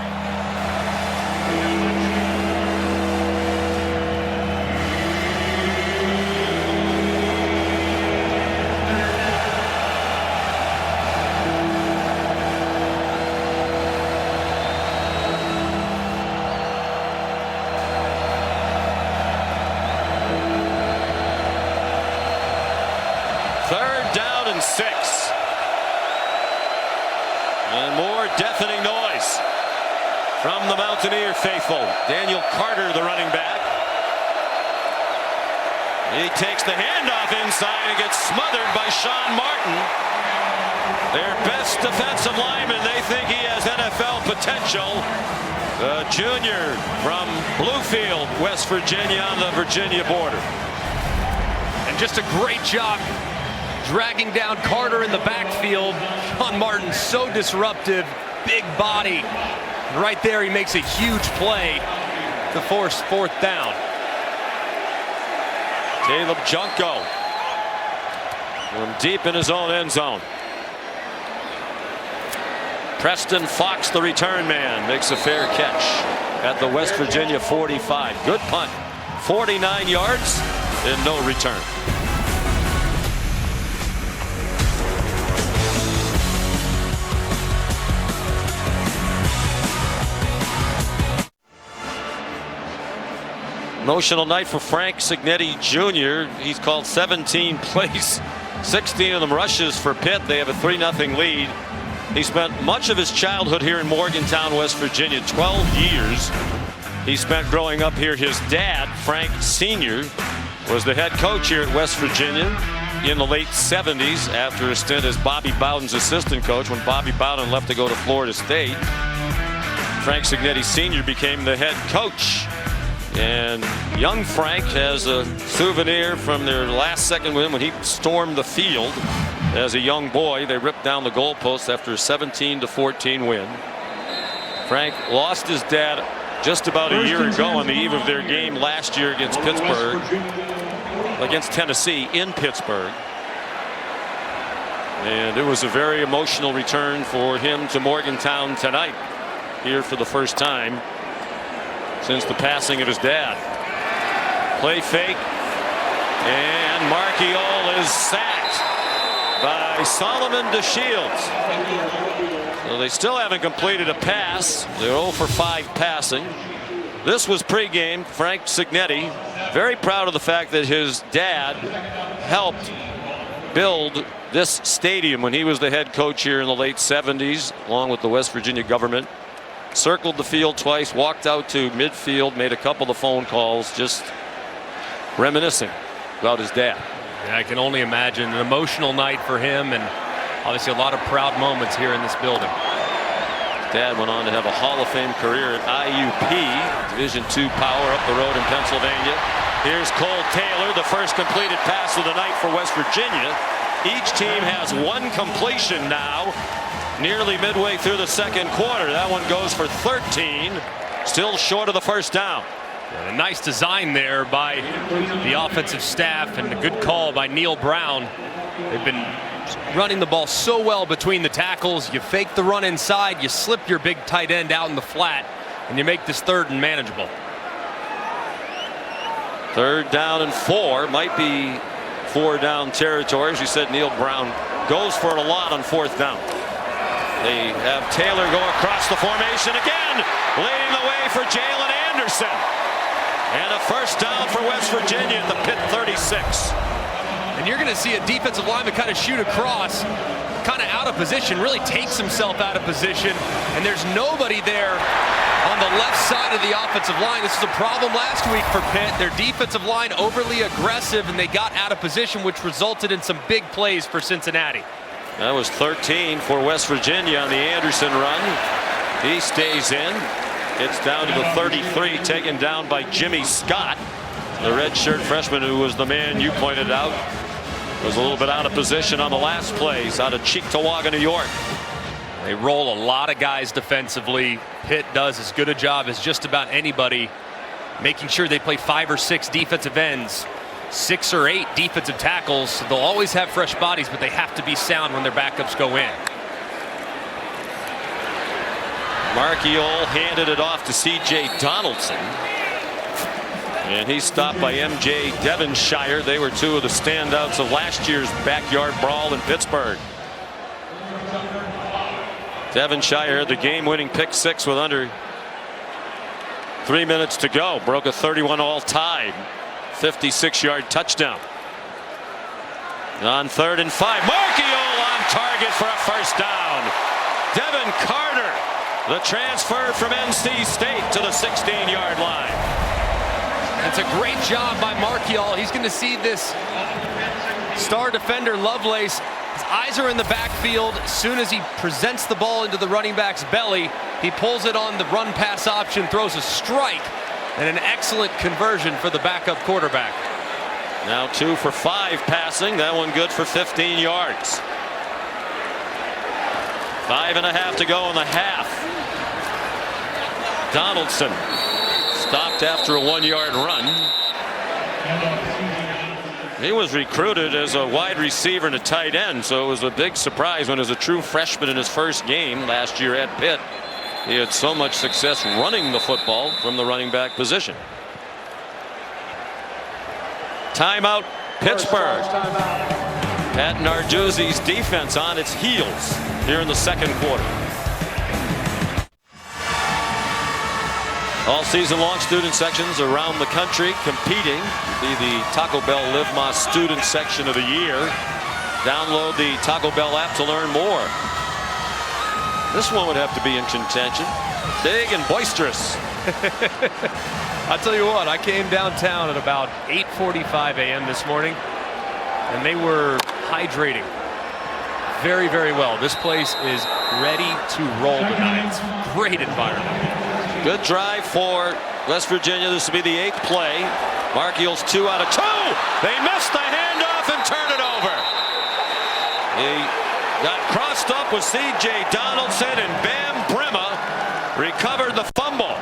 Third down and 6. And more deafening noise from the Mountaineer faithful. Daniel Carter, the running back. He takes the handoff inside and gets smothered by Sean Martin. Their best defensive lineman. They think he has NFL potential. The junior from Bluefield, West Virginia, on the Virginia border. And just a great job dragging down Carter in the backfield. Sean Martin so disruptive, big body. Right there, he makes a huge play to force 4th down. Caleb Junko from deep in his own end zone. Preston Fox, the return man, makes a fair catch at the West Virginia 45. Good punt. 49 yards and no return. Emotional night for Frank Signetti Jr. He's called 17 plays, 16 of them rushes for Pitt. They have a 3-0 lead. He spent much of his childhood here in Morgantown, West Virginia, 12 years. He spent growing up here. His dad, Frank Sr., was the head coach here at West Virginia in the late 70s after a stint as Bobby Bowden's assistant coach. When Bobby Bowden left to go to Florida State, Frank Signetti Sr. became the head coach. And young Frank has a souvenir from their last second win when he stormed the field As a young boy, they ripped down the goalposts after a 17-14 win. Frank lost his dad just about a year ago on the eve of their game last year against Pittsburgh, against Tennessee in Pittsburgh. And it was a very emotional return for him to Morgantown tonight, here for the first time since the passing of his dad. Play fake, and Marchiol is sacked by Solomon DeShields. So they still haven't completed a pass. They're 0 for 5 passing. This was pregame. Frank Signetti very proud of the fact that his dad helped build this stadium when he was the head coach here in the late 70s, along with the West Virginia government. Circled the field twice, walked out to midfield, made a couple of phone calls, just reminiscing about his dad. Yeah, I can only imagine an emotional night for him, and obviously a lot of proud moments here in this building. Dad went on to have a Hall of Fame career at IUP, Division II Power up the road in Pennsylvania. Here's Cole Taylor, the first completed pass of the night for West Virginia. Each team has one completion now, nearly midway through the second quarter. That one goes for 13, still short of the first down. A nice design there by the offensive staff, and a good call by Neil Brown. They've been running the ball so well between the tackles. You fake the run inside, you slip your big tight end out in the flat, and you make this 3rd and manageable. 3rd down and 4, might be 4 down territory. As you said, Neil Brown goes for it a lot on 4th down. They have Taylor go across the formation again, leading the way for Jalen Anderson. And a first down for West Virginia at the Pitt 36. And you're going to see a defensive lineman kind of shoot across, kind of out of position, really takes himself out of position, and there's nobody there on the left side of the offensive line. This was a problem last week for Pitt. Their defensive line overly aggressive, and they got out of position, which resulted in some big plays for Cincinnati. That was 13 for West Virginia on the Anderson run. He stays in. It's down to the 33, taken down by Jimmy Scott, the redshirt freshman who was the man you pointed out was a little bit out of position on the last plays out of Cheektowaga, New York. They roll a lot of guys defensively. Pitt does as good a job as just about anybody, making sure they play 5 or 6 defensive ends, 6 or 8 defensive tackles. They'll always have fresh bodies, but they have to be sound when their backups go in. Marchiol handed it off to C.J. Donaldson. And he's stopped by M.J. Devonshire. They were 2 of the standouts of last year's backyard brawl in Pittsburgh. Devonshire, the game-winning pick 6 with under 3 minutes to go. Broke a 31 all-time 56-yard touchdown. On 3rd and 5, Marchiol on target for a first down. Devin Carter, the transfer from NC State, to the 16-yard line. It's a great job by Marchiol. He's going to see this star defender Lovelace. His eyes are in the backfield. As soon as he presents the ball into the running back's belly, he pulls it on the run pass option, throws a strike, and an excellent conversion for the backup quarterback. Now 2 for 5 passing. That one good for 15 yards. 5.5 to go in the half. Donaldson stopped after a 1-yard run. He was recruited as a wide receiver and a tight end, so it was a big surprise when as a true freshman in his first game last year at Pitt, he had so much success running the football from the running back position. Timeout, Pittsburgh. Pat Narduzzi's defense on its heels here in the second quarter. All season long, student sections around the country competing to be the Taco Bell Live Más Student Section of the Year. Download the Taco Bell app to learn more. This one would have to be in contention. Big and boisterous. I'll tell you what, I came downtown at about 8:45 a.m. this morning, and they were hydrating very, very well. This place is ready to roll tonight. It's a great environment. Good drive for West Virginia. This will be the 8th play. Marchiol's 2 out of 2. They missed the handoff and turn it over. got crossed up with C.J. Donaldson, and Bam Brima recovered the fumble.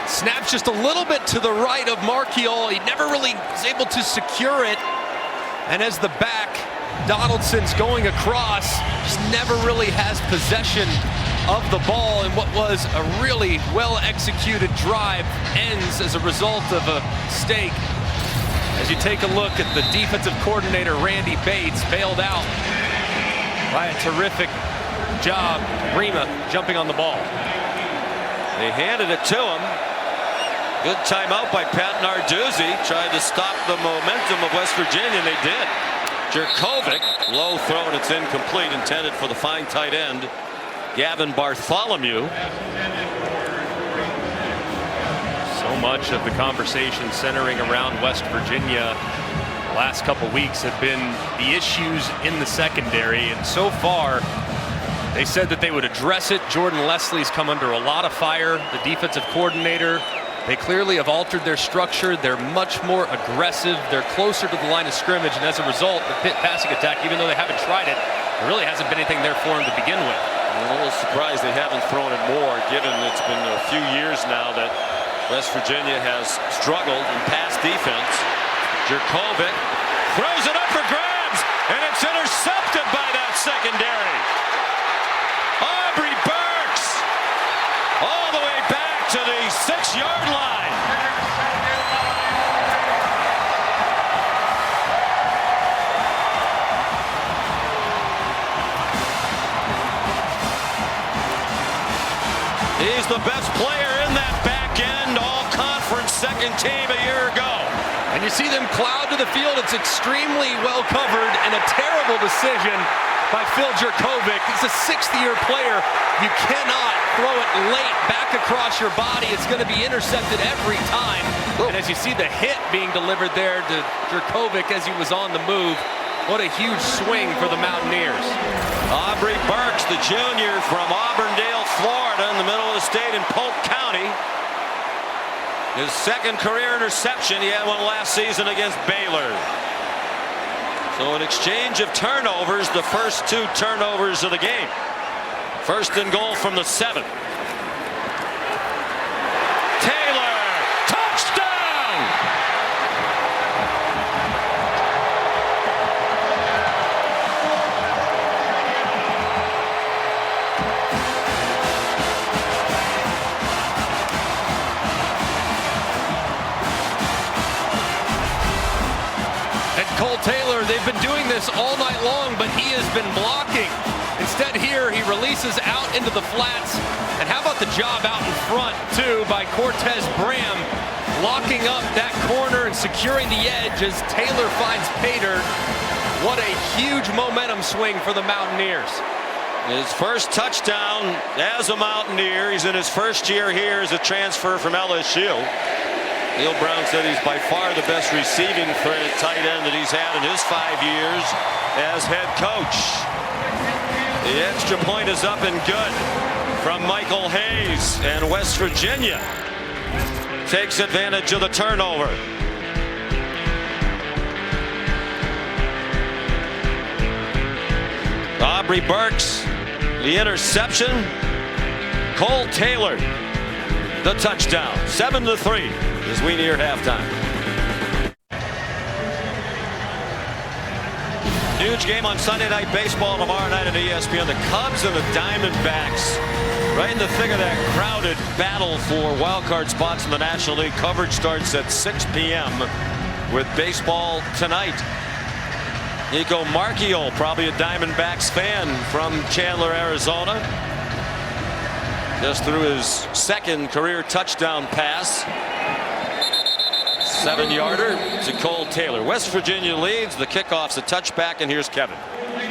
Snaps just a little bit to the right of Marchiol. He never really was able to secure it. And as the back, Donaldson's going across, just never really has possession of the ball, and what was a really well-executed drive ends as a result of a mistake. As you take a look at the defensive coordinator, Randy Bates, bailed out by a terrific job. Brima jumping on the ball. They handed it to him. Good timeout by Pat Narduzzi. Tried to stop the momentum of West Virginia, and they did. Jurkovec, low throw, and it's incomplete, intended for the fine tight end, Gavin Bartholomew. So much of the conversation centering around West Virginia the last couple weeks have been the issues in the secondary, and so far they said that they would address it. Jordan Leslie's come under a lot of fire, the defensive coordinator. They clearly have altered their structure. They're much more aggressive. They're closer to the line of scrimmage, and as a result, the Pitt passing attack, even though they haven't tried it, there really hasn't been anything there for them to begin with. I'm a little surprised they haven't thrown it more, given it's been a few years now that West Virginia has struggled in pass defense. Jurkovec throws it up for grabs, and it's intercepted by that secondary. Aubrey Burks all the way back to the 6-yard line. He's the best player in that back end, all-conference second team a year ago. And you see them cloud to the field. It's extremely well covered, and a terrible decision by Phil Jurkovec. He's a 6th-year player. You cannot throw it late back across your body. It's going to be intercepted every time. And as you see the hit being delivered there to Jurkovec as he was on the move, what a huge swing for the Mountaineers. Aubrey Burks, the junior from Auburndale, Florida, in the middle of the state in Polk County. His second career interception. He had one last season against Baylor. So an exchange of turnovers, the first 2 turnovers of the game. First and goal from the 7. Taylor, touchdown! Cole Taylor, they've been doing this all night long, but he has been blocking. Instead here, he releases out into the flats. And how about the job out in front, too, by Cortez Bram, locking up that corner and securing the edge as Taylor finds Pater. What a huge momentum swing for the Mountaineers. His first touchdown as a Mountaineer. He's in his first year here as a transfer from LSU. Neil Brown said he's by far the best receiving threat at tight end that he's had in his 5 years as head coach. The extra point is up and good from Michael Hayes, and West Virginia takes advantage of the turnover. Aubrey Burks, the interception. Cole Taylor, the touchdown. 7-3 as we near halftime. Huge game on Sunday Night Baseball tomorrow night on ESPN. The Cubs and the Diamondbacks right in the thick of that crowded battle for wild card spots in the National League. Coverage starts at 6 p.m. with baseball tonight. Nico Marchiol, probably a Diamondbacks fan from Chandler, Arizona. Just threw his second career touchdown pass. 7-yarder to Cole Taylor. West Virginia leads. The kickoff's a touchback, and here's Kevin.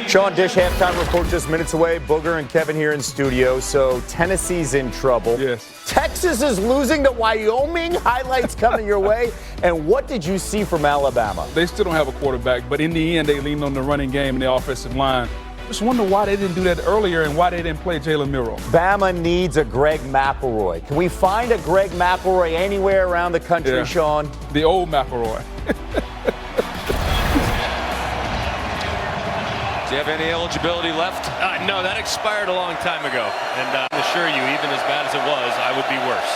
Sean Dish, halftime report just minutes away. Booger and Kevin here in studio. So Tennessee's in trouble. Yes. Texas is losing to Wyoming. Highlights coming your way. And what did you see from Alabama? They still don't have a quarterback, but in the end, they leaned on the running game and the offensive line. Just wonder why they didn't do that earlier and why they didn't play Jalen Milroe. Bama needs a Greg McElroy. Can we find a Greg McElroy anywhere around the country, Sean? The old McElroy. Do you have any eligibility left? No, that expired a long time ago. And I assure you, even as bad as it was, I would be worse.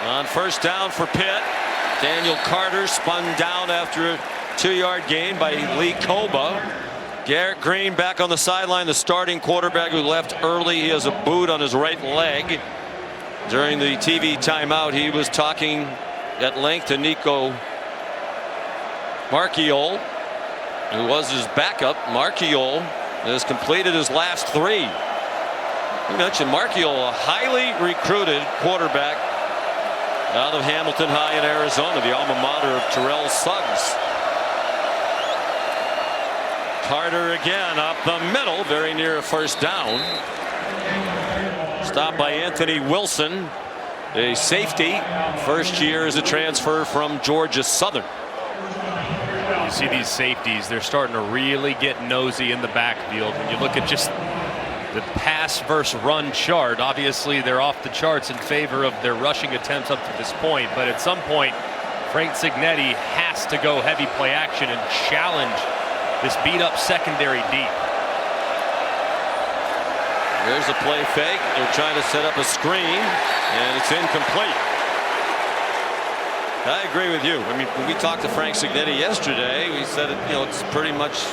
On first down for Pitt, Daniel Carter spun down after a 2-yard gain by Lee Koba. Garrett Green back on the sideline, the starting quarterback who left early. He has a boot on his right leg. During the TV timeout, he was talking at length to Nico Marchiol, who was his backup. Marchiol has completed his last 3. You mentioned Marchiol, a highly recruited quarterback out of Hamilton High in Arizona, the alma mater of Terrell Suggs. Carter again up the middle, very near a first down. Stopped by Anthony Wilson, a safety, first year as a transfer from Georgia Southern. You see these safeties, they're starting to really get nosy in the backfield. When you look at just the pass versus run chart, obviously they're off the charts in favor of their rushing attempts up to this point. But at some point, Frank Cignetti has to go heavy play action and challenge this beat up secondary deep. There's a play fake. They're trying to set up a screen, and it's incomplete. I agree with you. I mean, when we talked to Frank Cignetti yesterday, we said, it's pretty much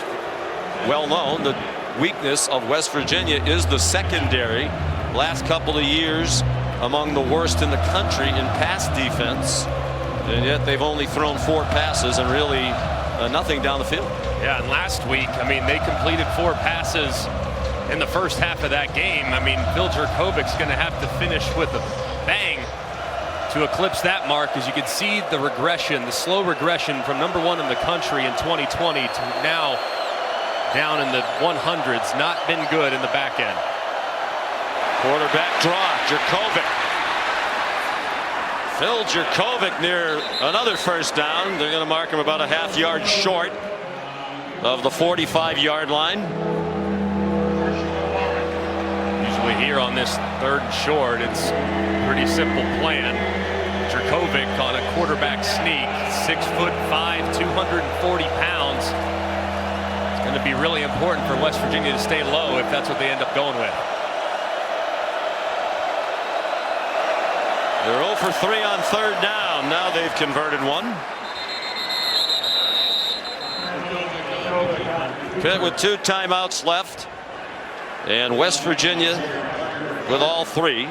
well known that weakness of West Virginia is the secondary. Last couple of years among the worst in the country in pass defense, and yet they've only thrown 4 passes and really nothing down the field. Yeah, and last week, I mean, they completed 4 passes in the first half of that game. I mean, Phil Jurkovic's going to have to finish with a bang to eclipse that mark, as you can see the regression, the slow regression from #1 in the country in 2020 to now down in the 100s. Not been good in the back end. Quarterback draw, Jurkovic. Phil Jurkovic near another first down. They're going to mark him about a half yard short of the 45-yard line. Usually here on this 3rd and short, it's a pretty simple plan. Jurkovic on a quarterback sneak, 6'5", 240 pounds. It's going to be really important for West Virginia to stay low if that's what they end up going with. They're 0 for 3 on 3rd down. Now they've converted 1. Pitt with 2 timeouts left, and West Virginia with all 3.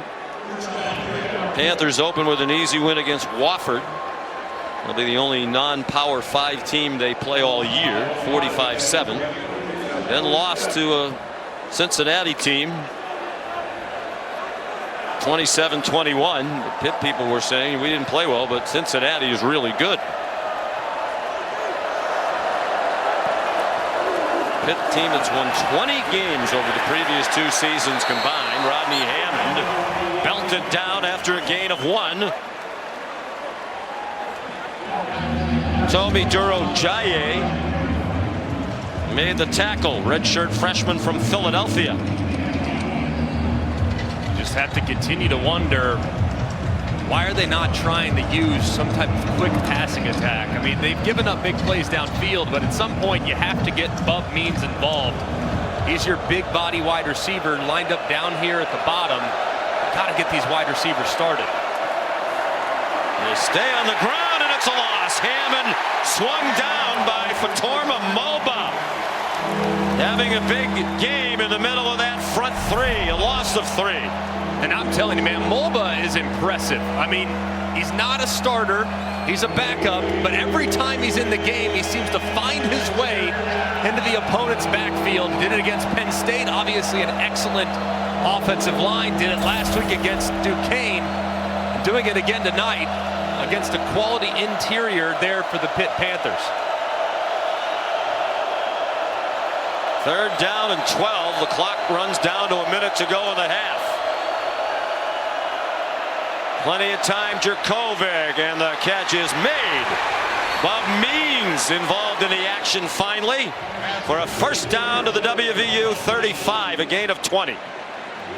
Panthers open with an easy win against Wofford. They'll be the only non-Power 5 team they play all year, 45-7. Then lost to a Cincinnati team, 27-21. The Pitt people were saying we didn't play well, but Cincinnati is really good. Pitt team that's won 20 games over the previous 2 seasons combined. Rodney Hammond belted down after a gain of 1. Tomi Durojaye made the tackle. Redshirt freshman from Philadelphia. Just have to continue to wonder, why are they not trying to use some type of quick passing attack? I mean, they've given up big plays downfield, but at some point you have to get Bub Means involved. He's your big body wide receiver lined up down here at the bottom. Got to get these wide receivers started. They stay on the ground, and it's a loss. Hammond swung down by Fatorma Moba. Having a big game in the middle of that front 3, a loss of 3. And I'm telling you, man, Moba is impressive. I mean, he's not a starter, he's a backup, but every time he's in the game, he seems to find his way into the opponent's backfield. Did it against Penn State, obviously an excellent offensive line. Did it last week against Duquesne. Doing it again tonight against a quality interior there for the Pitt Panthers. 3rd down and 12. The clock runs down to a minute to go in the half. Plenty of time, Jurkovic, and the catch is made. Bob Means involved in the action finally for a first down to the WVU 35, a gain of 20.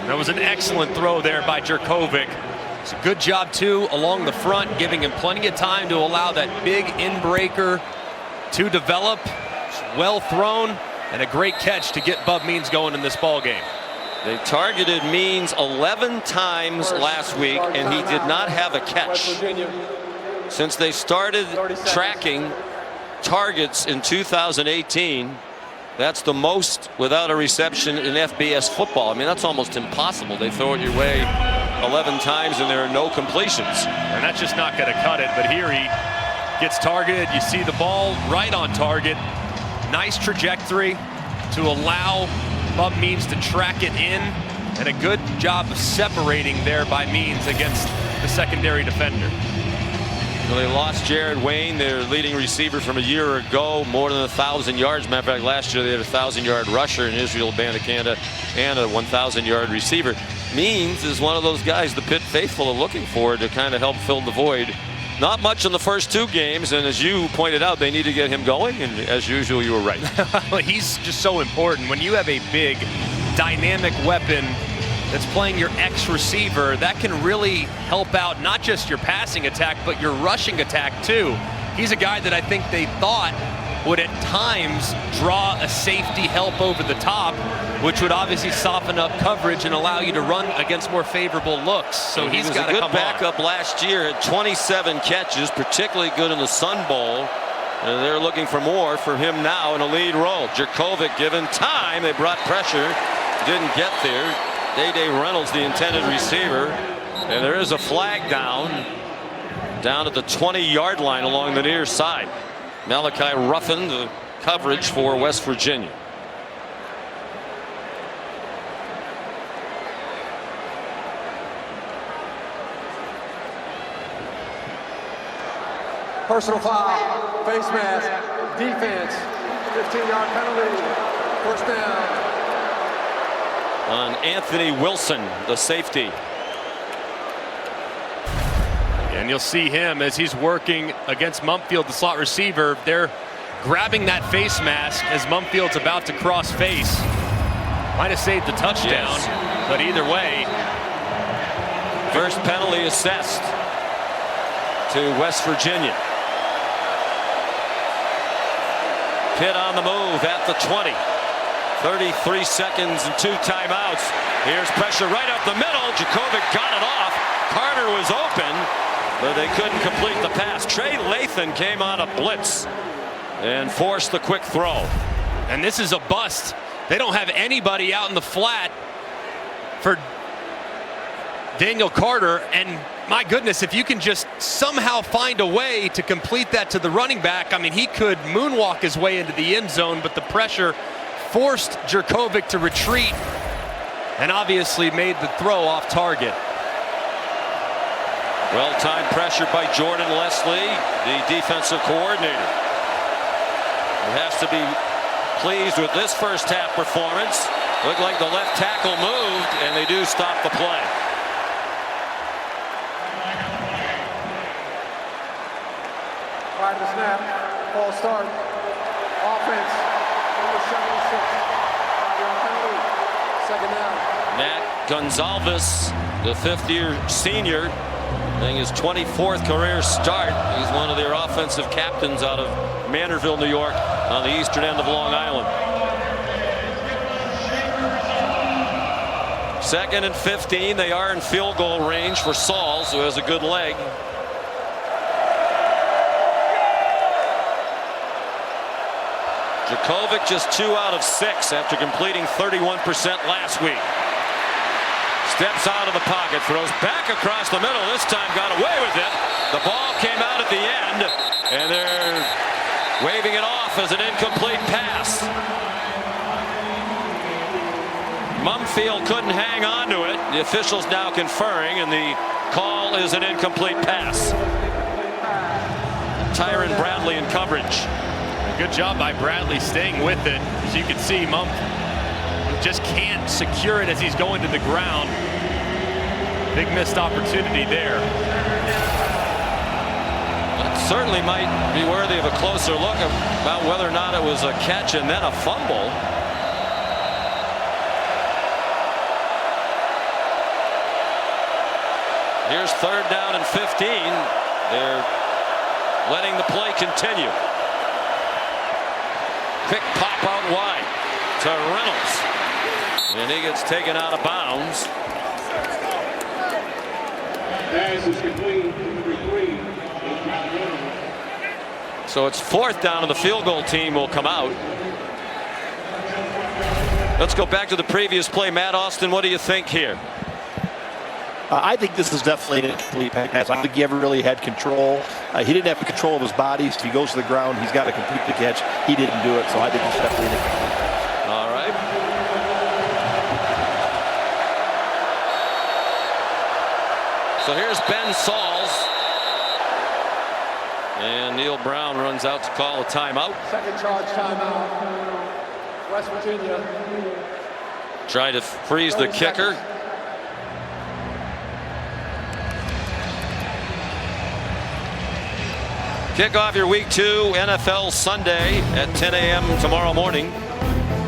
That was an excellent throw there by Jurkovic. It's a good job, too, along the front, giving him plenty of time to allow that big in-breaker to develop. Well thrown. and a great catch to get Bub Means going in this ball game. They targeted Means 11 times last week, and he did not have a catch. Since they started tracking targets in 2018, that's the most without a reception in FBS football. I mean, that's almost impossible. They throw it your way 11 times and there are no completions. And that's just not going to cut it. But here he gets targeted. You see the ball right on target. Nice trajectory to allow Bub Means to track it in, and a good job of separating there by Means against the secondary defender. Well, they lost Jared Wayne, their leading receiver from a year ago, more than 1,000 yards. Matter of fact, last year they had a 1,000-yard rusher in Israel Bandakanda and a 1,000-yard receiver. Means is one of those guys the Pitt faithful are looking for to kind of help fill the void. Not much in the first 2 games, and as you pointed out, they need to get him going, and as usual, you were right. He's just so important. When you have a big, dynamic weapon that's playing your X receiver, that can really help out not just your passing attack, but your rushing attack too. He's a guy that I think they thought would at times draw a safety help over the top, which would obviously soften up coverage and allow you to run against more favorable looks. So he's got to come on. He was a good backup last year at 27 catches, particularly good in the Sun Bowl. And they're looking for more from him now in a lead role. Jerkovic given time. They brought pressure. Didn't get there. Day-Day Reynolds, the intended receiver. And there is a flag down at the 20-yard line along the near side. Malachi roughened the coverage for West Virginia. Personal foul, face mask, defense, 15-yard penalty, first down. On Anthony Wilson, the safety. And you'll see him as he's working against Mumpfield, the slot receiver. They're grabbing that face mask as Mumpfield's about to cross face. Might have saved the touchdown, but either way. First penalty assessed to West Virginia. Pitt on the move at the 20. 33 seconds and 2 timeouts. Here's pressure right up the middle. Jerkovic got it off. Carter was open, but they couldn't complete the pass. Trey Lathan came on a blitz and forced the quick throw. And this is a bust. They don't have anybody out in the flat for Daniel Carter, and my goodness, if you can just somehow find a way to complete that to the running back, I mean, he could moonwalk his way into the end zone, but the pressure forced Jerkovic to retreat and obviously made the throw off target. Well-timed pressure by Jordan Leslie, the defensive coordinator. He has to be pleased with this first half performance. Looked like the left tackle moved, and they do stop the play. Prior to the snap, false start, offense, number 76, 5-yard penalty, second down. Matt Gonzalez, the fifth-year senior, getting his 24th career start. He's one of their offensive captains out of Manorville, New York, on the eastern end of Long Island. 2nd and 15. They are in field goal range for Sauls, who has a good leg. Jerkovic just 2 out of 6 after completing 31% last week. Steps out of the pocket, throws back across the middle. This time got away with it. The ball came out at the end, and they're waving it off as an incomplete pass. Mumfield couldn't hang on to it. The officials now conferring, and the call is an incomplete pass. Tyron Bradley in coverage. Good job by Bradley staying with it. As you can see, Mump just can't secure it as he's going to the ground. Big missed opportunity there. That certainly might be worthy of a closer look about whether or not it was a catch and then a fumble. Here's 3rd down and 15. They're letting the play continue. Quick pop out wide. to Reynolds. And he gets taken out of bounds. So it's 4th down, and the field goal team will come out. Let's go back to the previous play. Matt Austin, what do you think here? I think this is definitely a complete pass. I don't think he ever really had control. He didn't have control of his body. So if he goes to the ground, he's got to complete the catch. He didn't do it, so I think it's definitely a complete pass. All right. So here's Ben Sauls. And Neil Brown runs out to call a timeout. Second charge timeout. West Virginia. Try to freeze the kicker. Kick off your Week 2 NFL Sunday at 10 a.m. tomorrow morning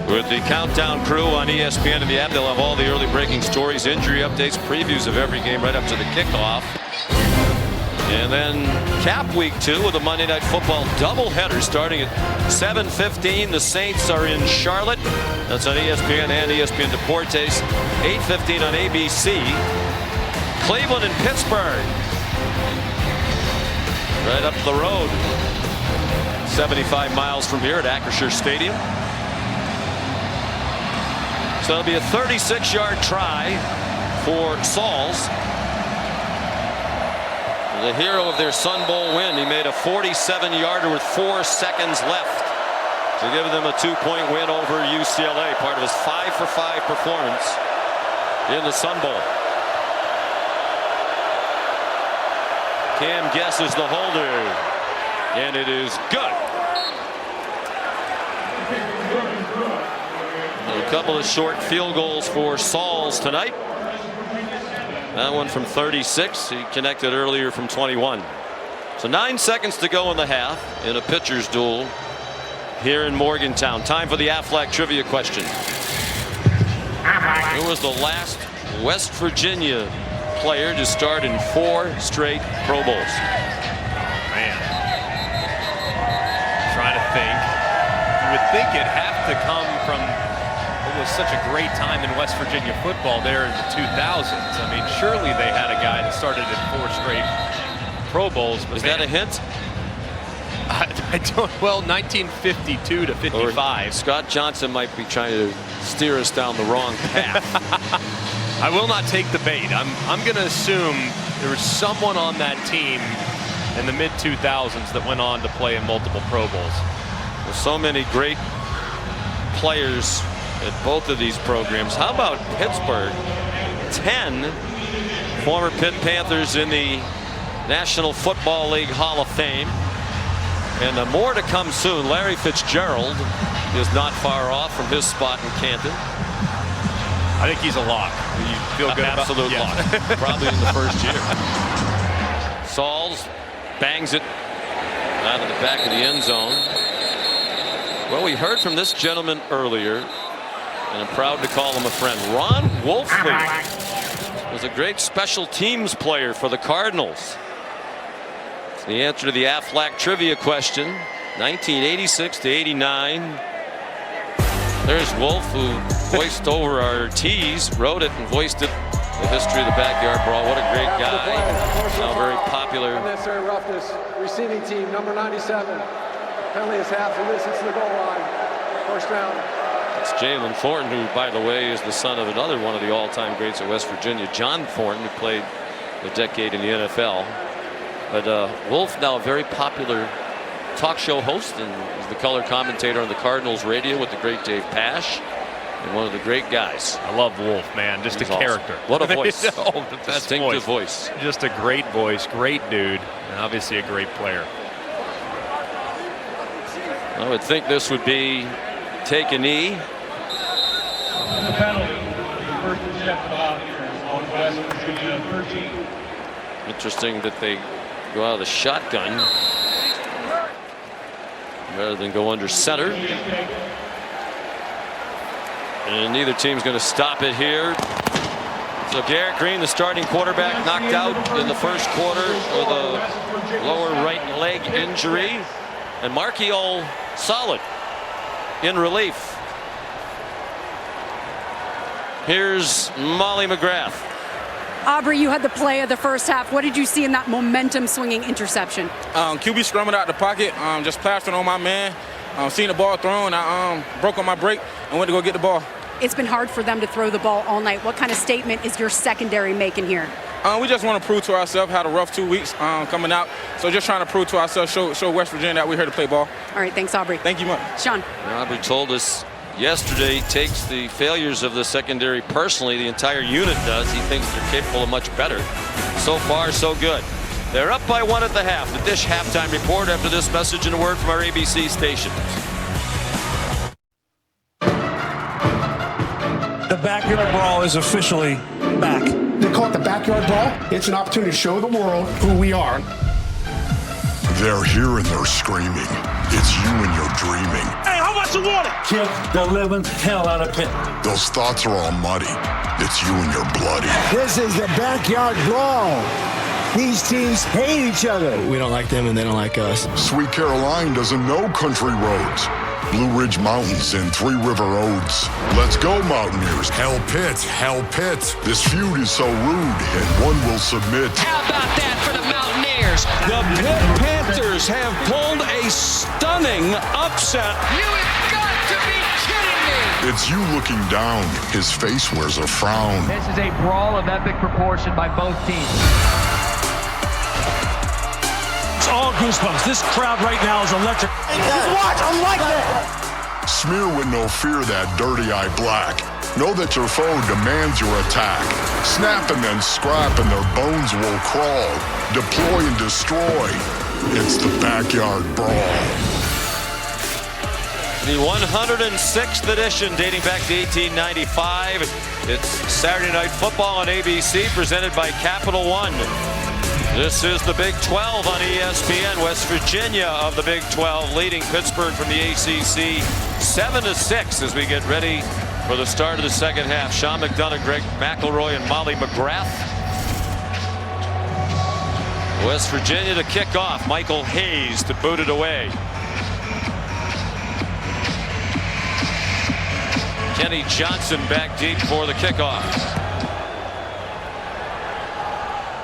with the Countdown crew on ESPN and the app. They'll have all the early breaking stories, injury updates, previews of every game right up to the kickoff. And then cap Week 2 with a Monday Night Football doubleheader starting at 7:15. The Saints are in Charlotte. That's on ESPN and ESPN Deportes. 8:15 on ABC. Cleveland and Pittsburgh. Right up the road. 75 miles from here at Acrisure Stadium. So it'll be a 36-yard try for Sauls. The hero of their Sun Bowl win. He made a 47-yarder with 4 seconds left to give them a 2-point win over UCLA, part of his 5-for-5 performance in the Sun Bowl. Cam guesses the holder, and it is good. A couple of short field goals for Sauls tonight. That one from 36. He connected earlier from 21. So 9 seconds to go in the half in a pitcher's duel here in Morgantown. Time for the Aflac trivia question. Who was the last West Virginia player to start in 4 straight Pro Bowls? Man. Trying to think. You would think it'd have to come from what was such a great time in West Virginia football there in the 2000s. I mean, surely they had a guy that started in 4 straight Pro Bowls. But is that a hint? I don't. Well, 1952 to 55. Or Scott Johnson might be trying to steer us down the wrong path. I will not take the bait. I'm going to assume there was someone on that team in the mid-2000s that went on to play in multiple Pro Bowls. There's so many great players at both of these programs. How about Pittsburgh? 10 former Pitt Panthers in the National Football League Hall of Fame. And more to come soon. Larry Fitzgerald is not far off from his spot in Canton. I think he's a lock. You feel good about absolute lock. Probably in the first year. Sauls bangs it out of the back of the end zone. Well, we heard from this gentleman earlier, and I'm proud to call him a friend. Ron Wolfley was a great special teams player for the Cardinals. It's the answer to the Aflac trivia question. 1986 to 89. There's Wolf, who voiced over our tees, wrote it and voiced it. The history of the backyard brawl. What a great guy. Now very popular. Unnecessary roughness. Receiving team number 97. Penalty is half. He misses the goal line. First down. It's Jalen Thornton, who, by the way, is the son of another one of the all-time greats at West Virginia, John Thornton, who played a decade in the NFL. But Wolf, now a very popular talk show host, and is the color commentator on the Cardinals radio with the great Dave Pasch, and one of the great guys. I love Wolf, man. Just He's a character. Awesome. What a voice. The Distinctive voice. Just a great voice, great dude, and obviously a great player. I would think this would be take a knee. The penalty, first and 10 on West Virginia 13. Interesting that they go out of the shotgun rather than go under center. And neither team's going to stop it here. So Garrett Green, the starting quarterback, knocked out in the first quarter with a lower right leg injury. And Marchiol solid in relief. Here's Molly McGrath. Aubrey, you had the play of the first half. What did you see in that momentum-swinging interception? QB scrambled out the pocket, just plastered on my man. Seen the ball thrown, I broke on my break and went to go get the ball. It's been hard for them to throw the ball all night. What kind of statement is your secondary making here? We just want to prove to ourselves, had a rough 2 weeks coming out. So just trying to prove to ourselves, show West Virginia that we're here to play ball. All right, thanks, Aubrey. Thank you much. Sean. Aubrey told us yesterday takes the failures of the secondary personally. The entire unit does. He thinks they're capable of much better. So far, so good. They're up by 1 at the half. The Dish halftime report after this message and a word from our ABC station. The backyard brawl is officially back. They call it the backyard brawl. It's an opportunity to show the world who we are. They're here and they're screaming. It's you and you're dreaming. Hey, how much you want it? Kick the living hell out of Pitt. Those thoughts are all muddy. It's you and you're bloody. This is the backyard brawl. These teams hate each other. We don't like them and they don't like us. Sweet Caroline doesn't know country roads. Blue Ridge Mountains and Three River Roads. Let's go, Mountaineers. Hell Pitt, hell Pitt. This feud is so rude, and one will submit. How about that for the Mountaineers? The Pitt Panthers have pulled a stunning upset. You have got to be kidding me! It's you looking down. His face wears a frown. This is a brawl of epic proportion by both teams. It's all goosebumps. This crowd right now is electric. Just watch, I'm like that. Smear with no fear that dirty eye black. Know that your foe demands your attack. Snap and then scrap and their bones will crawl. Deploy and destroy. It's the backyard brawl. The 106th edition dating back to 1895. It's Saturday Night Football on ABC presented by Capital One. This is the Big 12 on ESPN. West Virginia of the Big 12 leading Pittsburgh from the ACC 7-6 as we get ready for the start of the second half. Sean McDonough, Greg McElroy, and Molly McGrath. West Virginia to kick off. Michael Hayes to boot it away. Kenny Johnson back deep for the kickoff.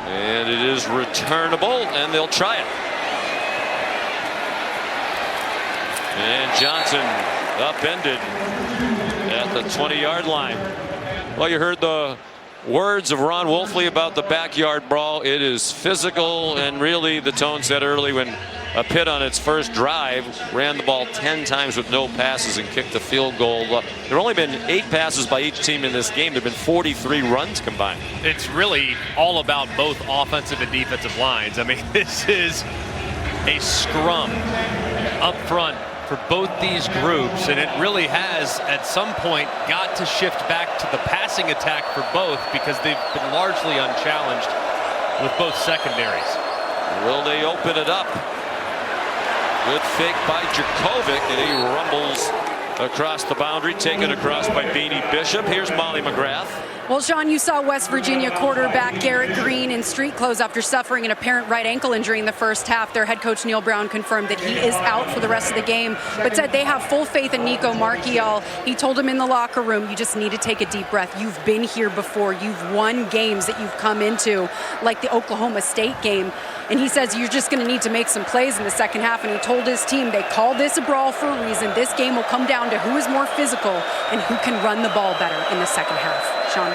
And it is returnable, and they'll try it. And Johnson upended at the 20-yard line. Well, you heard the words of Ron Wolfley about the backyard brawl. It is physical, and really the tone set early when Pitt on its first drive ran the ball 10 times with no passes and kicked a field goal. There have only been 8 passes by each team in this game. There have been 43 runs combined. It's really all about both offensive and defensive lines. I mean, this is a scrum up front for both these groups, and it really has at some point got to shift back to the passing attack for both because they've been largely unchallenged with both secondaries. Will they open it up? Good fake by Jurkovec, and he rumbles across the boundary, taken across by Beanie Bishop. Here's Molly McGrath. Well, Sean, you saw West Virginia quarterback Garrett Green in street clothes after suffering an apparent right ankle injury in the first half. Their head coach Neil Brown confirmed that he is out for the rest of the game, but said they have full faith in Nico Marchiol. He told him in the locker room, you just need to take a deep breath. You've been here before. You've won games that you've come into, like the Oklahoma State game. And he says you're just going to need to make some plays in the second half. And he told his team they call this a brawl for a reason. This game will come down to who is more physical and who can run the ball better in the second half. Sean.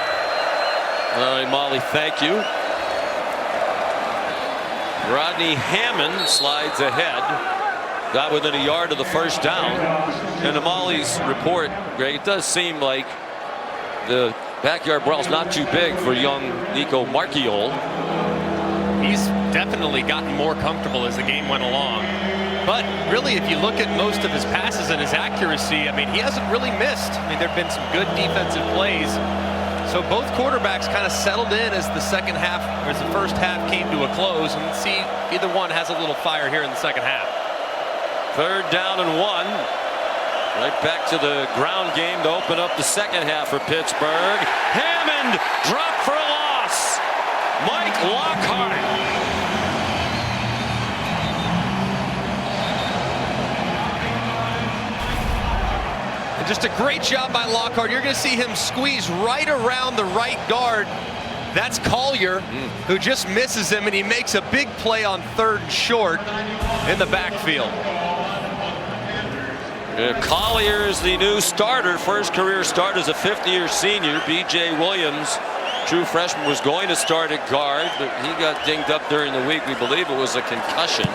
All right, Molly, thank you. Rodney Hammond slides ahead. Got within a yard of the first down. And to Molly's report, Greg, it does seem like the backyard brawl is not too big for young Nico Marchiol. He's definitely gotten more comfortable as the game went along. But really, if you look at most of his passes and his accuracy, I mean, he hasn't really missed. I mean, there have been some good defensive plays. So both quarterbacks kind of settled in as the second half, or as the first half came to a close, and see either one has a little fire here in the second half. 3rd down and 1. Right back to the ground game to open up the second half for Pittsburgh. Hammond dropped for a loss. Mike Lockhart. just a great job by Lockhart. You're going to see him squeeze right around the right guard. That's Collier, who just misses him, and he makes a big play on 3rd and short in the backfield. Collier is the new starter, first career start as a 5th-year senior. B.J. Williams, true freshman, was going to start at guard, but he got dinged up during the week. We believe it was a concussion.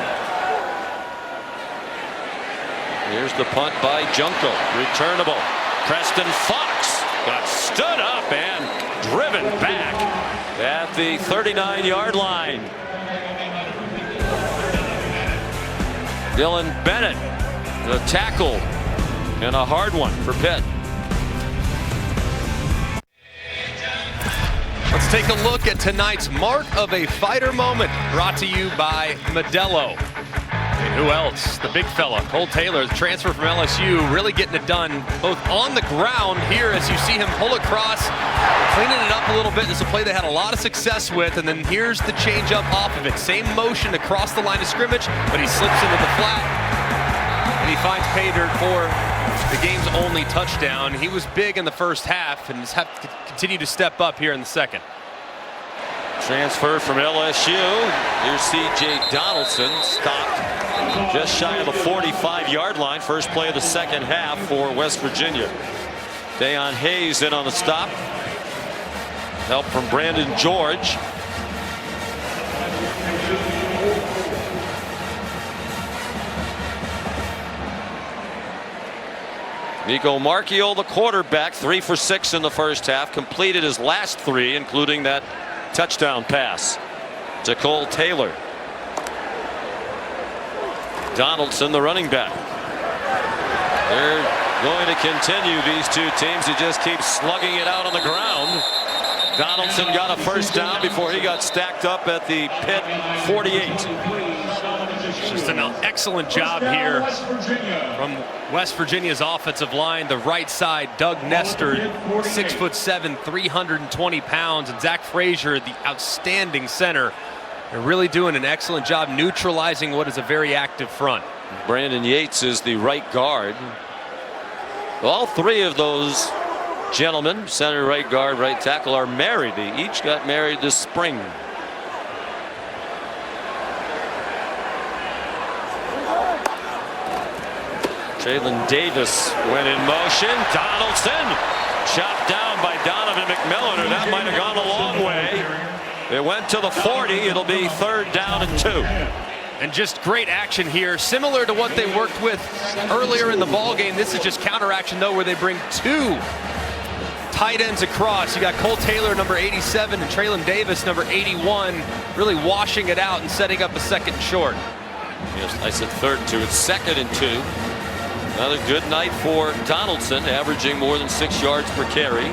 Here's the punt by Junko. Returnable. Preston Fox got stood up and driven back at the 39-yard line. Dylan Bennett, the tackle, and a hard one for Pitt. Let's take a look at tonight's Mark of a Fighter moment, brought to you by Modelo. And who else? The big fella, Cole Taylor, the transfer from LSU, really getting it done both on the ground here as you see him pull across, cleaning it up a little bit. This is a play they had a lot of success with, and then here's the change up off of it. Same motion across the line of scrimmage, but he slips into the flat, and he finds pay dirt for the game's only touchdown. He was big in the first half and has had to continue to step up here in the second. Transfer from LSU. Here's C.J. Donaldson, stopped just shy of the 45-yard line. First play of the second half for West Virginia. Dayon Hayes in on the stop. Help from Brandon George. Nico Marchiol, the quarterback, 3 for 6 in the first half. Completed his last 3, including that touchdown pass to Cole Taylor. Donaldson, the running back. They're going to continue, these two teams, to just keep slugging it out on the ground. Donaldson got a first down before he got stacked up at the Pitt 48. Just an excellent job here from West Virginia's offensive line. The right side, Doug Nestor, 6'7", 320 pounds, and Zach Frazier, the outstanding center. They're really doing an excellent job neutralizing what is a very active front. Brandon Yates is the right guard. All 3 of those gentlemen, center, right guard, right tackle, are married. They each got married this spring. Jalen Davis went in motion. Donaldson chopped down by Donovan McMillan, or that might have gone a long way. It went to the 40. It'll be 3rd down and 2. And just great action here, similar to what they worked with earlier in the ball game. This is just counter action, though, where they bring 2 tight ends across. You got Cole Taylor, number 87, and Traylon Davis, number 81, really washing it out and setting up a 2nd and short. Yes, I said 3rd and 2. It's 2nd and 2. Another good night for Donaldson, averaging more than 6 yards per carry.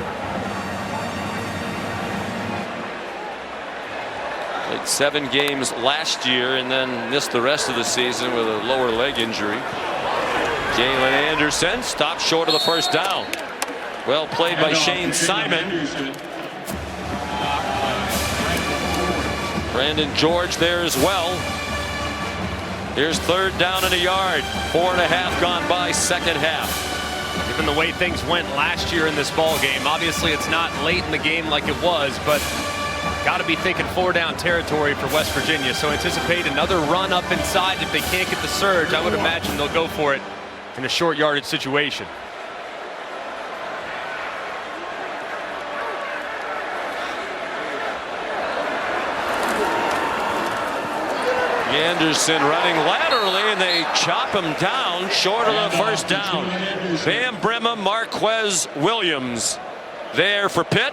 Played 7 games last year and then missed the rest of the season with a lower leg injury. Jalen Anderson stopped short of the first down. Well played by Shane Simon. Brandon George there as well. Here's 3rd down and a yard. 4.5 gone by, second half. Given the way things went last year in this ball game, obviously it's not late in the game like it was, but got to be thinking 4-down territory for West Virginia. So anticipate another run up inside. If they can't get the surge, I would imagine they'll go for it in a short yardage situation. Anderson running laterally, and they chop him down short of the first down. Van Brimma, Marquez Williams there for Pitt,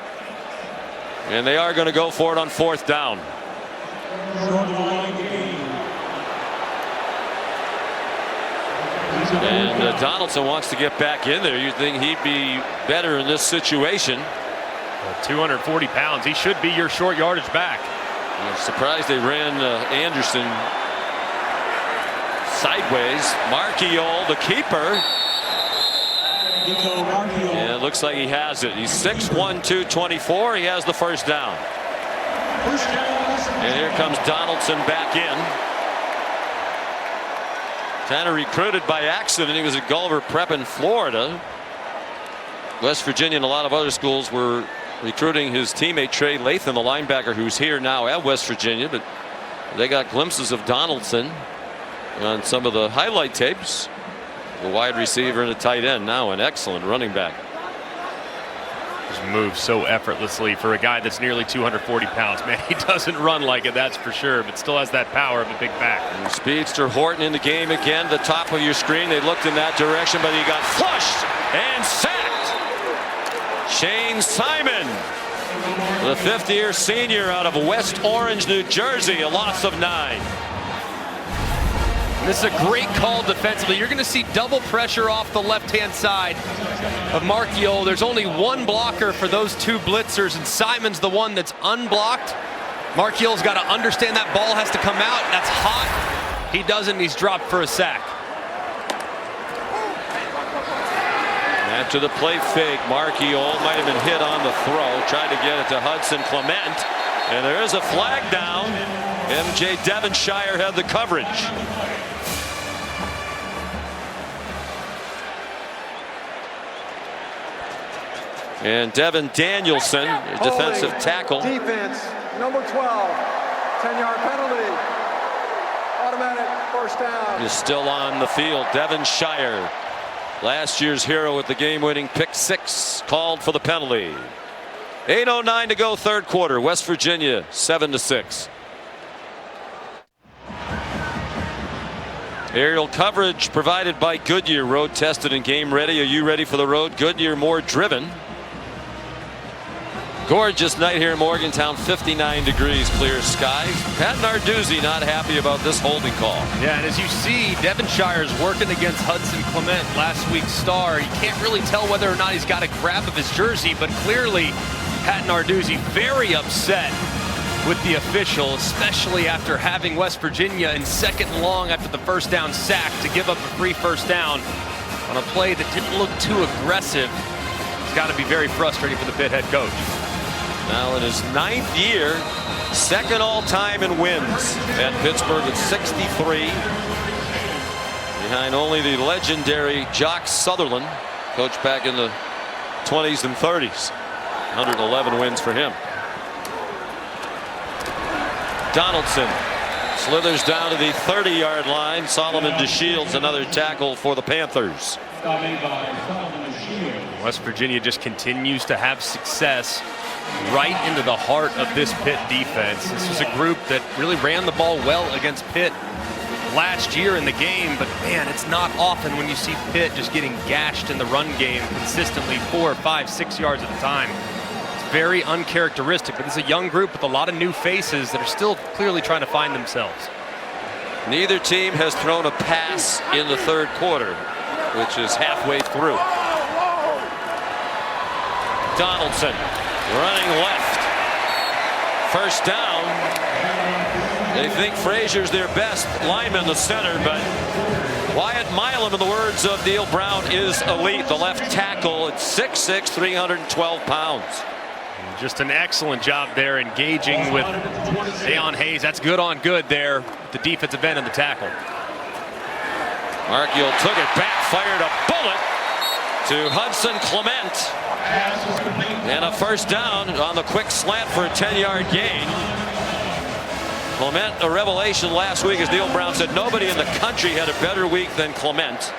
and they are going to go for it on 4th down. And Donaldson wants to get back in there. You'd think he'd be better in this situation. 240 pounds. He should be your short yardage back. I'm surprised they ran Anderson sideways. Marchiol, the keeper. And it looks like he has it. He's 6'1", 224. He has the first down. And here comes Donaldson back in. Kind of recruited by accident. He was at Gulliver Prep in Florida. West Virginia and a lot of other schools were recruiting his teammate Trey Latham, the linebacker who's here now at West Virginia, but they got glimpses of Donaldson on some of the highlight tapes. The wide receiver and a tight end, now an excellent running back. Just moves so effortlessly for a guy that's nearly 240 pounds. Man, he doesn't run like it, that's for sure, but still has that power of a big back. And speedster Horton in the game again. The top of your screen, they looked in that direction, but he got flushed and sacked. Shane Simon, the fifth-year senior out of West Orange, New Jersey, a loss of 9. This is a great call defensively. You're going to see double pressure off the left-hand side of Marchiol. There's only one blocker for those two blitzers, and Simon's the one that's unblocked. Marchiol's got to understand that ball has to come out. That's hot. He doesn't. He's dropped for a sack. After the play fake, Marchiol might have been hit on the throw. Tried to get it to Hudson Clement, and there is a flag down. MJ Devonshire had the coverage. And Devin Danielson, defensive tackle. Defense, number 12, 10-yard penalty. Automatic first down. Is still on the field. Devonshire, last year's hero with the game-winning pick 6, called for the penalty. 8:09 to go, third quarter. West Virginia 7-6. Aerial coverage provided by Goodyear, road tested and game ready. Are you ready for the road? Goodyear, more driven. Gorgeous night here in Morgantown, 59 degrees, clear skies. Pat Narduzzi not happy about this holding call. Yeah, and as you see, Devonshire's working against Hudson Clement, last week's star. You can't really tell whether or not he's got a grab of his jersey, but clearly Pat Narduzzi very upset with the official, especially after having West Virginia in second and long after the first down sack to give up a free first down on a play that didn't look too aggressive. It's got to be very frustrating for the Pitt head coach. Now in his 9th year, second all-time in wins at Pittsburgh at 63. Behind only the legendary Jock Sutherland, coached back in the 20s and 30s. 111 wins for him. Donaldson slithers down to the 30-yard line. Solomon DeShields, another tackle for the Panthers. West Virginia just continues to have success right into the heart of this Pitt defense. This was a group that really ran the ball well against Pitt last year in the game, but man, it's not often when you see Pitt just getting gashed in the run game consistently 4, 5, 6 yards at a time. It's very uncharacteristic, but it's a young group with a lot of new faces that are still clearly trying to find themselves. Neither team has thrown a pass in the third quarter, which is halfway through. Donaldson running left. First down. They think Frazier's their best lineman, the center, but Wyatt Milam, in the words of Neil Brown, is elite. The left tackle at 6'6", 312 pounds. Just an excellent job there engaging with Deion Hayes. That's good on good there, the defensive end and the tackle. Marchiol took it back, fired a bullet to Hudson Clement. And a first down on the quick slant for a 10-yard gain. Clement, a revelation last week, as Neil Brown said. Nobody in the country had a better week than Clement.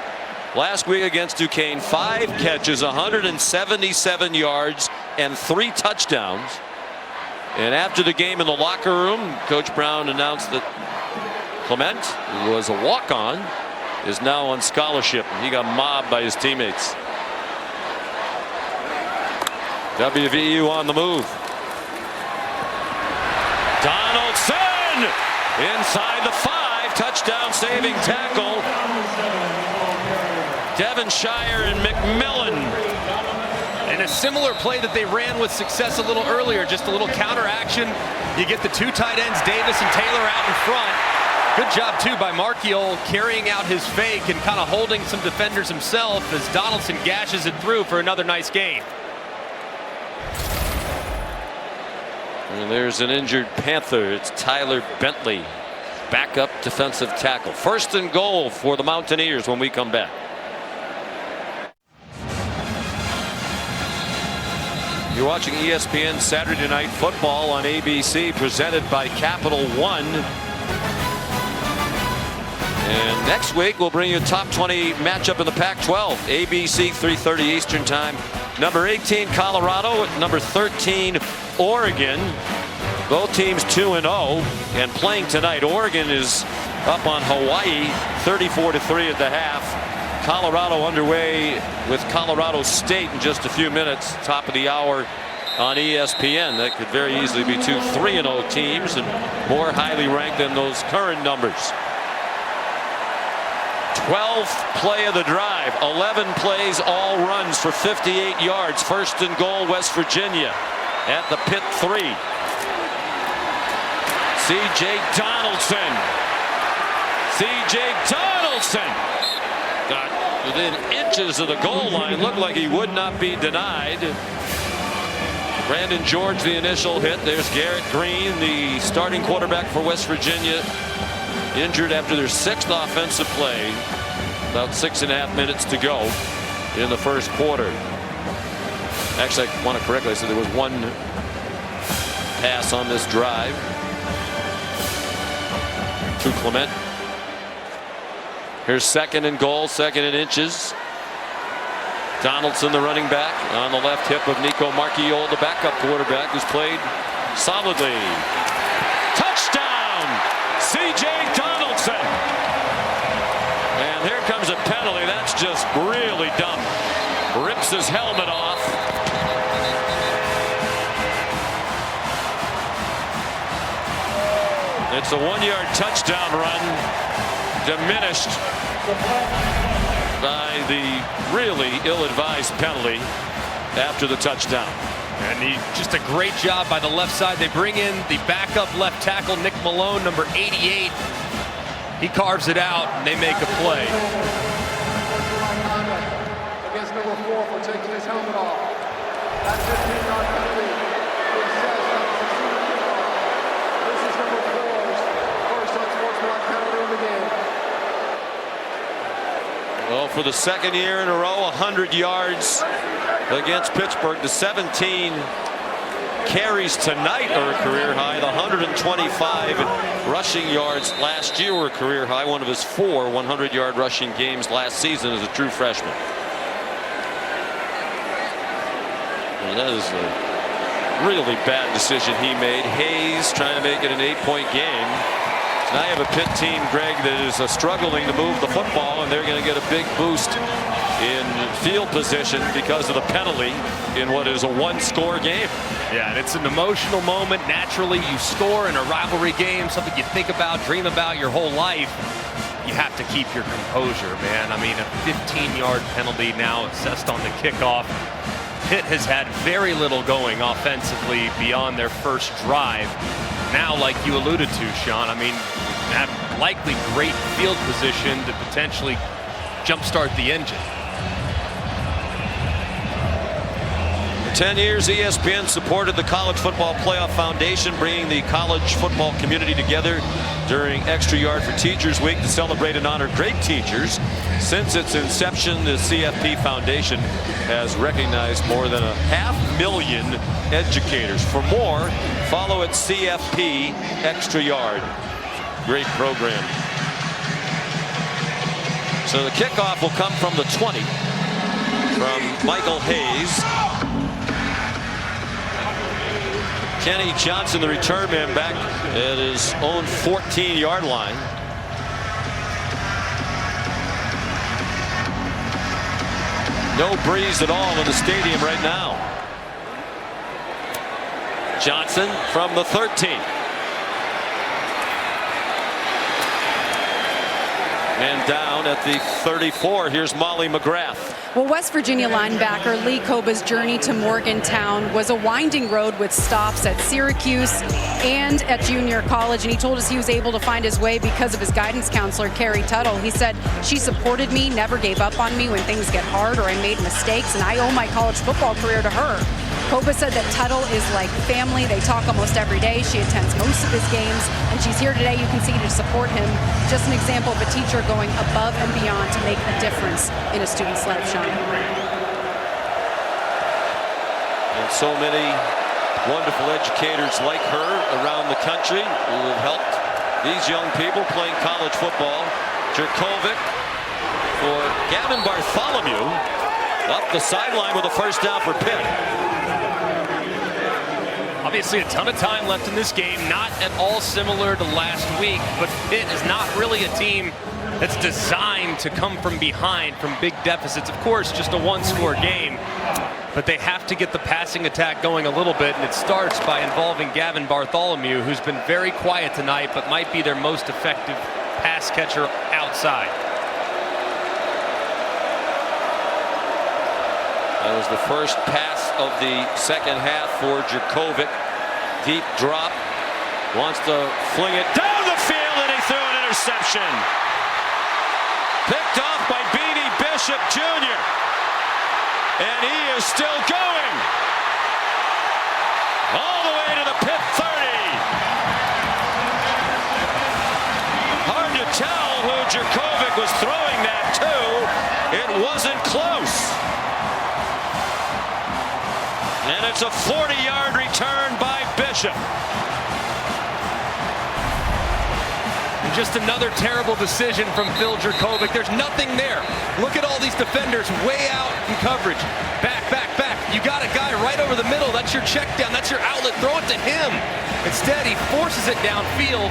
Last week against Duquesne, 5 catches, 177 yards, and 3 touchdowns. And after the game in the locker room, Coach Brown announced that Clement, who was a walk-on, is now on scholarship. He got mobbed by his teammates. WVU on the move. Donaldson inside the 5, touchdown saving tackle. Devonshire and McMillan. And a similar play that they ran with success a little earlier, just a little counter action. You get the 2 tight ends, Davis and Taylor, out in front. Good job too by Marchiol carrying out his fake and kind of holding some defenders himself as Donaldson gashes it through for another nice gain. And there's an injured Panther. It's Tyler Bentley, backup defensive tackle. First and goal for the Mountaineers when we come back. You're watching ESPN Saturday Night Football on ABC, presented by Capital One. And next week we'll bring you a top 20 matchup in the Pac-12. ABC 3:30 Eastern Time. Number 18 Colorado at number 13 Oregon. Both teams 2-0 and playing tonight. Oregon is up on Hawaii 34-3 at the half. Colorado underway with Colorado State in just a few minutes. Top of the hour on ESPN. That could very easily be two 3-0 teams and more highly ranked than those current numbers. 12th play of the drive. 11 plays, all runs for 58 yards. First and goal, West Virginia at the Pitt 3. C.J. Donaldson. C.J. Donaldson got within inches of the goal line. Looked like he would not be denied. Brandon George, the initial hit. There's Garrett Green, the starting quarterback for West Virginia, injured after their 6th offensive play. About 6.5 minutes to go in the first quarter. Actually, I want to correctly say there was one pass on this drive to Clement. Here's 2nd and goal, 2nd and inches. Donaldson, the running back, on the left hip of Nico Marchiol, the backup quarterback, who's played solidly. Touchdown! C.J. Donaldson. And here comes a penalty. That's just really dumb. Rips his helmet off. It's a 1-yard touchdown run, diminished by the really ill-advised penalty after the touchdown. And just a great job by the left side. They bring in the backup left tackle, Nick Malone, number 88. He carves it out, and they make a play. Against number 4 for taking his helmet off. That's 15-yard penalty. This is number 4's first unsportsmanlike penalty in the game. Well, for the 2nd year in a row, 100 yards against Pittsburgh. The 17 carries tonight are a career high. The 125 rushing yards last year were a career high. One of his 4 100-yard rushing games last season as a true freshman. Well, that is a really bad decision he made. Hayes trying to make it an 8-point game. Now you have a Pitt team, Greg, that is struggling to move the football, and they're going to get a big boost in field position because of the penalty in what is a 1-score game. Yeah, and it's an emotional moment. Naturally, you score in a rivalry game, something you think about, dream about your whole life. You have to keep your composure, man. I mean, a 15-yard penalty now assessed on the kickoff. Pitt has had very little going offensively beyond their first drive. Now, like you alluded to, Sean, I mean, that likely great field position to potentially jumpstart the engine. For 10 years, ESPN supported the College Football Playoff Foundation, bringing the college football community together during Extra Yard for Teachers Week to celebrate and honor great teachers. Since its inception, the CFP Foundation has recognized more than 500,000 educators. For more, follow at CFP Extra Yard. Great program. So the kickoff will come from the 20 from Michael Hayes. Kenny Johnson, the return man, back at his own 14-yard line. No breeze at all in the stadium right now. Johnson from the 13. And down at the 34, here's Molly McGrath. Well, West Virginia linebacker Lee Koba's journey to Morgantown was a winding road with stops at Syracuse and at junior college, and he told us he was able to find his way because of his guidance counselor, Carrie Tuttle. He said, "She supported me, never gave up on me when things get hard or I made mistakes, and I owe my college football career to her." Koba said that Tuttle is like family. They talk almost every day. She attends most of his games, and she's here today, you can see, to support him. Just an example of a teacher going above and beyond to make a difference in a student's life, Sean. And so many wonderful educators like her around the country who have helped these young people playing college football. Jurkovec for Gavin Bartholomew up the sideline with a first down for Pitt. Obviously a ton of time left in this game, not at all similar to last week, but Pitt is not really a team that's designed to come from behind from big deficits. Of course, just a one-score game, but they have to get the passing attack going a little bit, and it starts by involving Gavin Bartholomew, who's been very quiet tonight, but might be their most effective pass catcher outside. That was the first pass of the second half for Jurkovec. Deep drop. Wants to fling it down the field, and he threw an interception. Picked off by Beanie Bishop Jr. And he is still going. All the way to the Pitt 30. Hard to tell who Jurkovec was throwing that to. It wasn't close. And it's a 40-yard return by Bishop. And just another terrible decision from Phil Jurkovec. There's nothing there. Look at all these defenders way out in coverage. Back, back, back. You got a guy right over the middle. That's your check down. That's your outlet. Throw it to him. Instead, he forces it downfield.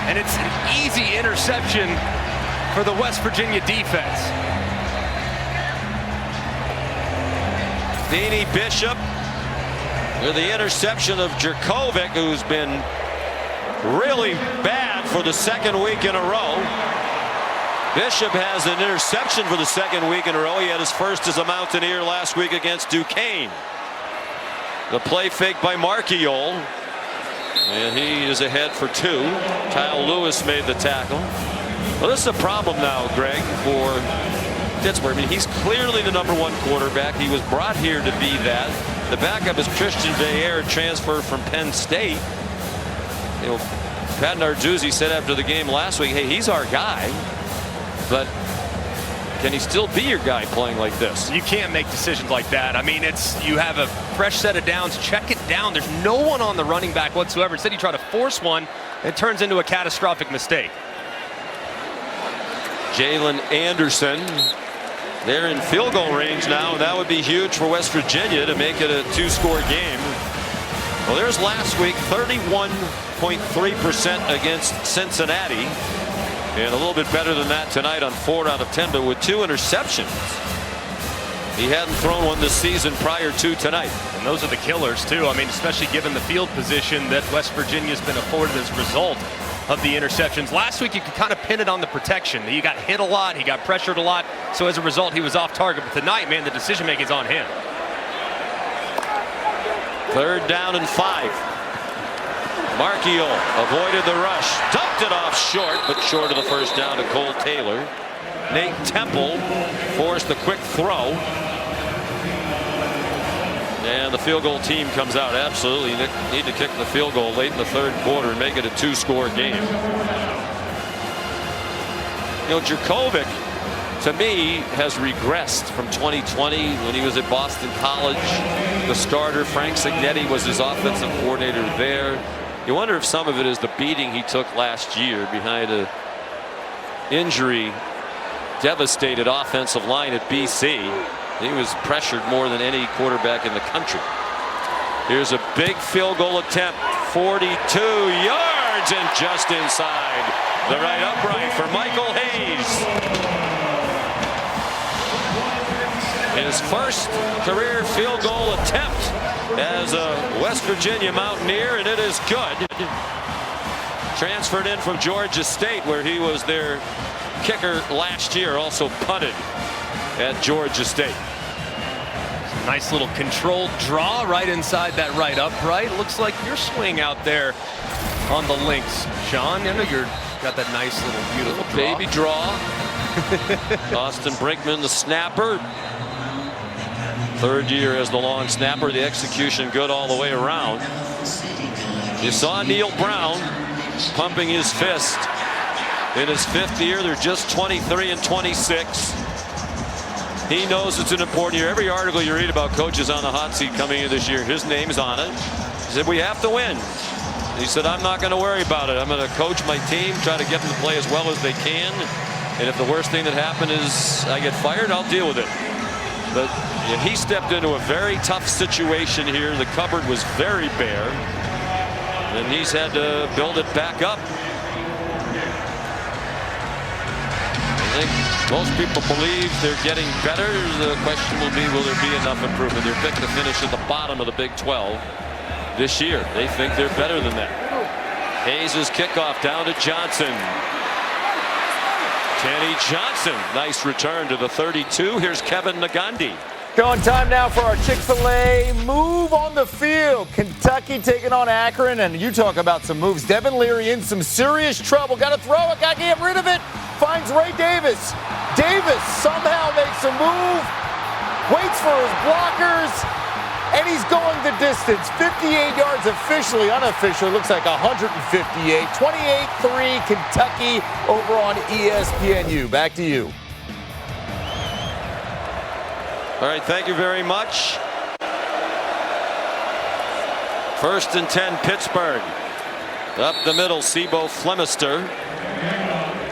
And it's an easy interception for the West Virginia defense. Beanie Bishop with the interception of Jurkovec, who's been really bad for the second week in a row. Bishop has an interception for the second week in a row. He had his first as a Mountaineer last week against Duquesne. The play fake by Marchiol, and he is ahead for two. Kyle Lewis made the tackle. Well, this is a problem now, Greg, for Pittsburgh. I mean, he's clearly the #1 quarterback. He was brought here to be that. The backup is Christian Beyer, transfer from Penn State. You know, Pat Narduzzi said after the game last week, hey, he's our guy, but can he still be your guy playing like this? You can't make decisions like that. I mean, you have a fresh set of downs. Check it down. There's no one on the running back whatsoever. Instead, you try to force one. It turns into a catastrophic mistake. Jalen Anderson. They're in field goal range now, and that would be huge for West Virginia to make it a two-score game. Well, there's last week, 31.3% against Cincinnati, and a little bit better than that tonight on 4 out of 10, but with 2 interceptions. He hadn't thrown one this season prior to tonight. And those are the killers, too. I mean, especially given the field position that West Virginia's been afforded as a result of the interceptions. Last week, you could kind of pin it on the protection. He got hit a lot. He got pressured a lot. So as a result, he was off target. But tonight, man, the decision-making is on him. 3rd down and 5. Marchiol avoided the rush. Dumped it off short, but short of the first down to Cole Taylor. Nate Temple forced the quick throw. And the field goal team comes out. Absolutely need to kick the field goal late in the 3rd quarter and make it a 2-score game. You know, Jurkovec, to me, has regressed from 2020 when he was at Boston College. The starter, Frank Signetti, was his offensive coordinator there. You wonder if some of it is the beating he took last year behind a injury devastated offensive line at BC. He was pressured more than any quarterback in the country. Here's a big field goal attempt, 42 yards and just inside the right upright for Michael Hayes. His first career field goal attempt as a West Virginia Mountaineer, and it is good. Transferred in from Georgia State, where he was their kicker last year, also punted at Georgia State. Nice little controlled draw right inside that right upright. Looks like your swing out there on the links, Sean. I know you've got that nice little beautiful draw. Baby draw. Austin Brinkman, the snapper. 3rd year as the long snapper. The execution good all the way around. You saw Neil Brown pumping his fist. In his 5th year, they're just 23 and 26. He knows it's an important year. Every article you read about coaches on the hot seat coming in this year, his name is on it. He said, we have to win. He said, I'm not going to worry about it. I'm going to coach my team, try to get them to play as well as they can. And if the worst thing that happened is I get fired, I'll deal with it. But he stepped into a very tough situation here. The cupboard was very bare. And he's had to build it back up. I think most people believe they're getting better. The question will be, will there be enough improvement? They're picked to finish at the bottom of the Big 12 this year. They think they're better than that. Hayes' kickoff down to Johnson. Kenny Johnson, nice return to the 32. Here's Kevin Nagandi. Going time now for our Chick-fil-A move on the field. Kentucky taking on Akron, and you talk about some moves. Devin Leary in some serious trouble. Got to throw it, got to get rid of it. Finds Ray Davis. Davis somehow makes a move, waits for his blockers, and he's going the distance. 58 yards officially, unofficially, looks like 158. 28-3 Kentucky over on ESPNU. Back to you. All right, thank you very much. 1st and 10, Pittsburgh. Up the middle, Sebo Flemister.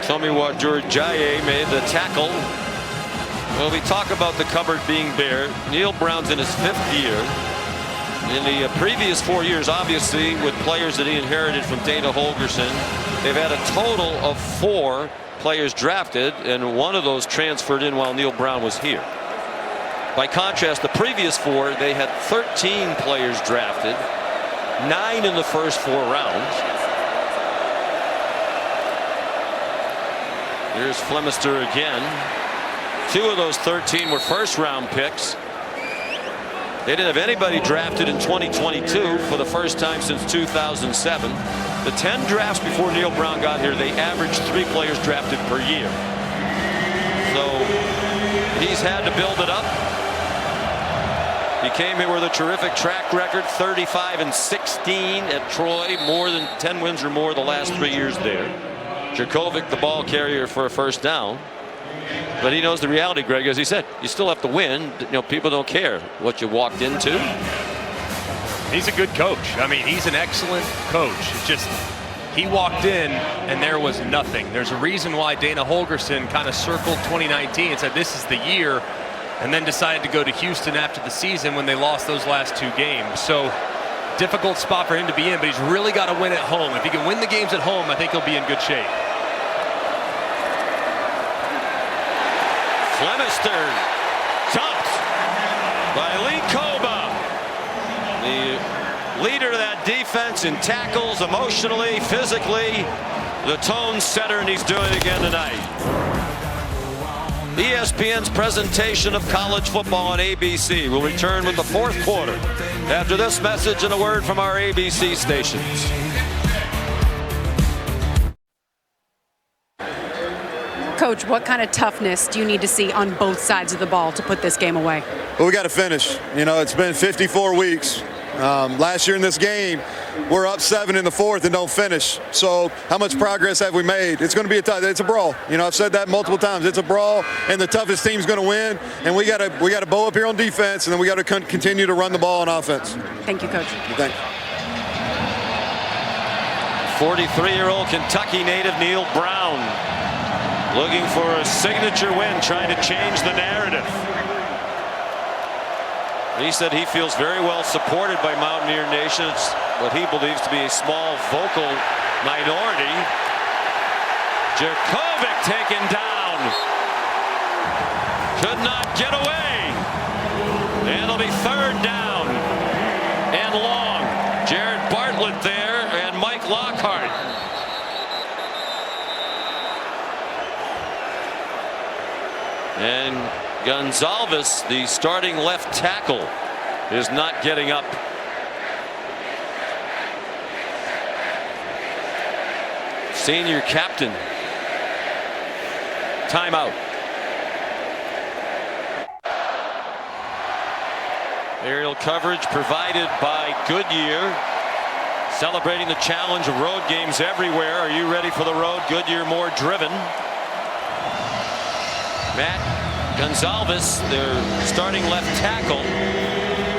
Tomiwa Georgiaye made the tackle. Well, we talk about the cupboard being bare. Neil Brown's in his 5th year. In the previous 4 years, obviously, with players that he inherited from Dana Holgorsen, they've had a total of 4 players drafted, and one of those transferred in while Neil Brown was here. By contrast, the previous 4, they had 13 players drafted, 9 in the first 4 rounds. Here's Flemister again. 2 of those 13 were first-round picks. They didn't have anybody drafted in 2022 for the first time since 2007. The 10 drafts before Neil Brown got here, they averaged 3 players drafted per year. So he's had to build it up. He came here with a terrific track record, 35-16 at Troy, more than 10 wins or more the last 3 years there. Djokovic, the ball carrier for a first down. But he knows the reality, Greg, as he said, you still have to win. You know, people don't care what you walked into. He's a good coach. I mean, he's an excellent coach. It's just, he walked in and there was nothing. There's a reason why Dana Holgorsen kind of circled 2019 and said this is the year, and then decided to go to Houston after the season when they lost those last 2 games. So difficult spot for him to be in, but he's really got to win at home. If he can win the games at home, I think he'll be in good shape. Flemister jumped by Lee Koba, the leader of that defense in tackles, emotionally, physically, the tone setter, and he's doing it again tonight. ESPN's presentation of college football on ABC will return with the 4th quarter after this message and a word from our ABC stations. Coach, what kind of toughness do you need to see on both sides of the ball to put this game away? Well, we got to finish. You know, it's been 54 weeks. Last year in this game, we're up 7 in the 4th and don't finish. So how much progress have we made? It's going to be it's a brawl. You know, I've said that multiple times. It's a brawl, and the toughest team's going to win. And we got to bow up here on defense, and then we got to continue to run the ball on offense. Thank you, Coach. Thanks. 43-year-old Kentucky native Neil Brown looking for a signature win, trying to change the narrative. He said he feels very well supported by Mountaineer Nation. It's what he believes to be a small vocal minority. Djokovic taken down. Could not get away. And it'll be 3rd down and long. Jared Bartlett there and Mike Lockhart. And Gonzalez, the starting left tackle, is not getting up. Senior captain. Timeout. Aerial coverage provided by Goodyear. Celebrating the challenge of road games everywhere. Are you ready for the road? Goodyear more driven. Matt Gonzalez, their starting left tackle,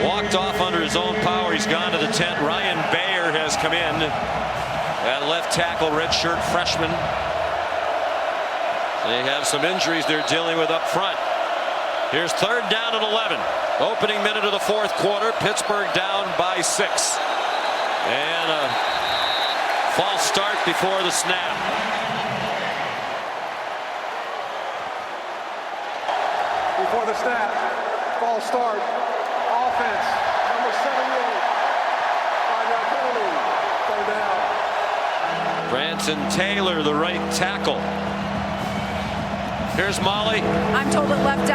walked off under his own power. He's gone to the tent. Ryan Bayer has come in at left tackle, redshirt freshman. They have some injuries they're dealing with up front. Here's 3rd down and 11. Opening minute of the 4th quarter. Pittsburgh down by 6. And a false start before the snap. Before the snap, false start, offense, number 78, 5-yard penalty, 3rd down. Branson Taylor, the right tackle. Here's Molly. I'm told that left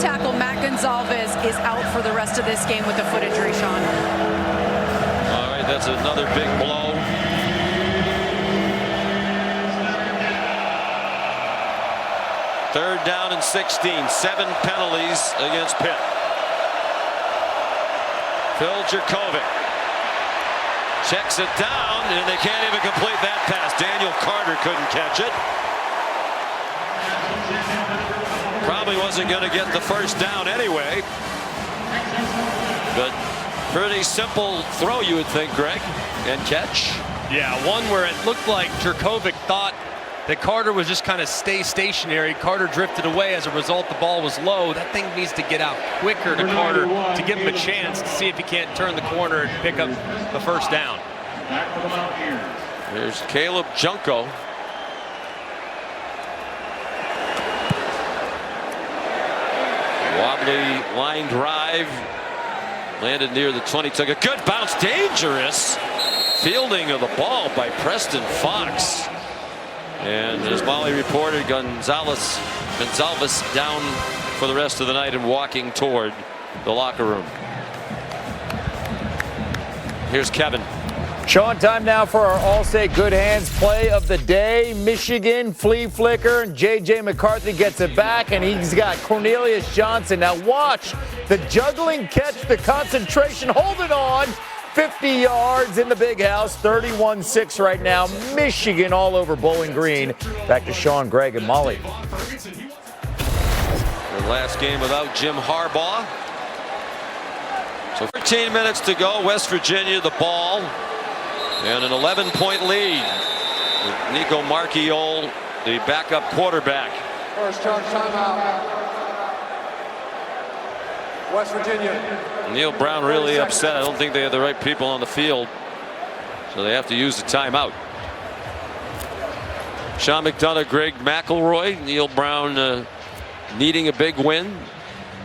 tackle Matt Gonzalez is out for the rest of this game with a foot injury, Sean. All right, that's another big blow. Third down and 16. 7 penalties against Pitt. Phil Jurkovec checks it down, and they can't even complete that pass. Daniel Carter couldn't catch it. Probably wasn't going to get the first down anyway. But pretty simple throw, you would think, Greg, and catch. Yeah, one where it looked like Jurkovec thought that Carter was just kind of stay stationary. Carter drifted away. As a result, the ball was low. That thing needs to get out quicker to Carter to give him a chance to see if he can't turn the corner and pick up the first down. There's Caleb Junko. Wobbly line drive. Landed near the 20. Took a good bounce. Dangerous fielding of the ball by Preston Fox. And as Molly reported, Gonzalez down for the rest of the night and walking toward the locker room. Here's Kevin. Sean, time now for our Allstate Good Hands play of the day. Michigan, flea flicker, and J.J. McCarthy gets it back, and he's got Cornelius Johnson. Now watch the juggling catch, the concentration, hold it on. 50 yards in the big house, 31-6 right now. Michigan all over Bowling Green. Back to Sean, Greg, and Molly. The last game without Jim Harbaugh. So 13 minutes to go. West Virginia the ball. And an 11-point lead with Nico Marchiol, the backup quarterback. First charge timeout. West Virginia. Neil Brown really upset. I don't think they have the right people on the field, so they have to use the timeout. Sean McDonough, Greg McElroy, Neil Brown needing a big win.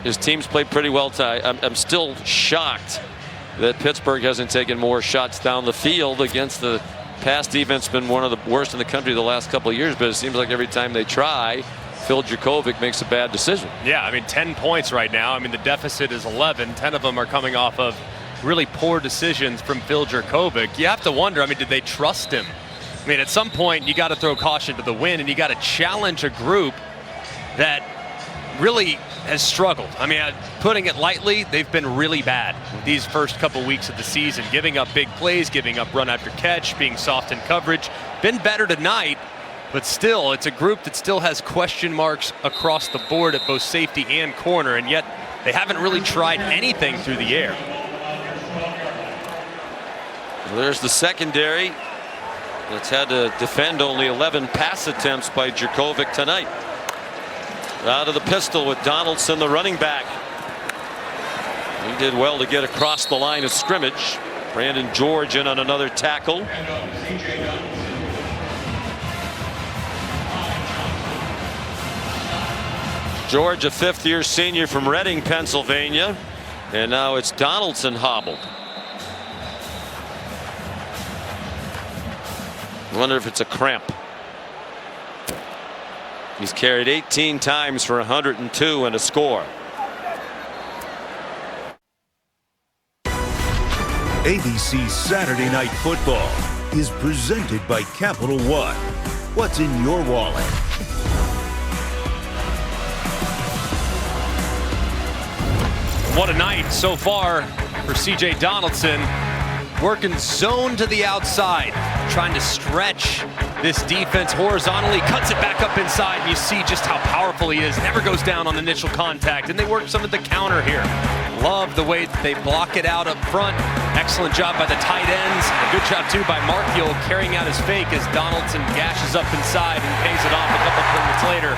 His team's played pretty well tonight. I'm still shocked that Pittsburgh hasn't taken more shots down the field against the pass defense. Been one of the worst in the country the last couple of years, but it seems like every time they try, Phil Jurkovec makes a bad decision. Yeah, I mean, 10 points right now. I mean, the deficit is 11. 10 of them are coming off of really poor decisions from Phil Jurkovec. You have to wonder, I mean, did they trust him? I mean, at some point, you got to throw caution to the wind, and you got to challenge a group that really has struggled. I mean, putting it lightly, they've been really bad these first couple weeks of the season, giving up big plays, giving up run after catch, being soft in coverage. Been better tonight, but still, it's a group that still has question marks across the board at both safety and corner, and yet they haven't really tried anything through the air. Well, there's the secondary that's had to defend only 11 pass attempts by Jurkovec tonight. Out of the pistol with Donaldson, the running back. He did well to get across the line of scrimmage. Brandon George in on another tackle. George, a fifth-year senior from Reading, Pennsylvania. And now it's Donaldson hobbled. I wonder if it's a cramp. He's carried 18 times for 102 and a score. ABC Saturday Night Football is presented by Capital One. What's in your wallet? What a night so far for C.J. Donaldson. working zone to the outside, trying to stretch this defense horizontally, cuts it back up inside, and you see just how powerful he is. Never goes down on initial contact, and they work some of the counter here. Love the way that they block it out up front. Excellent job by the tight ends. A good job, too, by Markiel carrying out his fake as Donaldson gashes up inside and pays it off a couple minutes later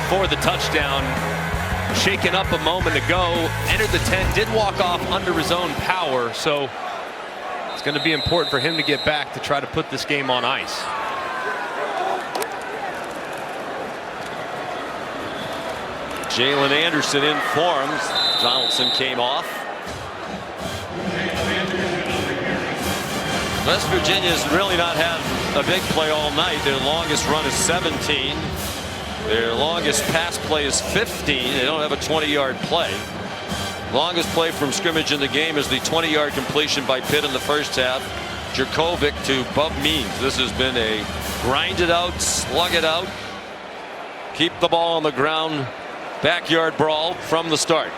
for the touchdown. Shaken up a moment ago, entered the 10, did walk off under his own power, so it's going to be important for him to get back to try to put this game on ice. Jalen Anderson informs. Donaldson came off. West Virginia's really not had a big play all night. Their longest run is 17. Their longest pass play is 15. They don't have a 20-yard play. Longest play from scrimmage in the game is the 20-yard completion by Pitt in the first half. Jerkovic to Bub Means. This has been a grind it out, slug it out, keep the ball on the ground, backyard brawl from the start.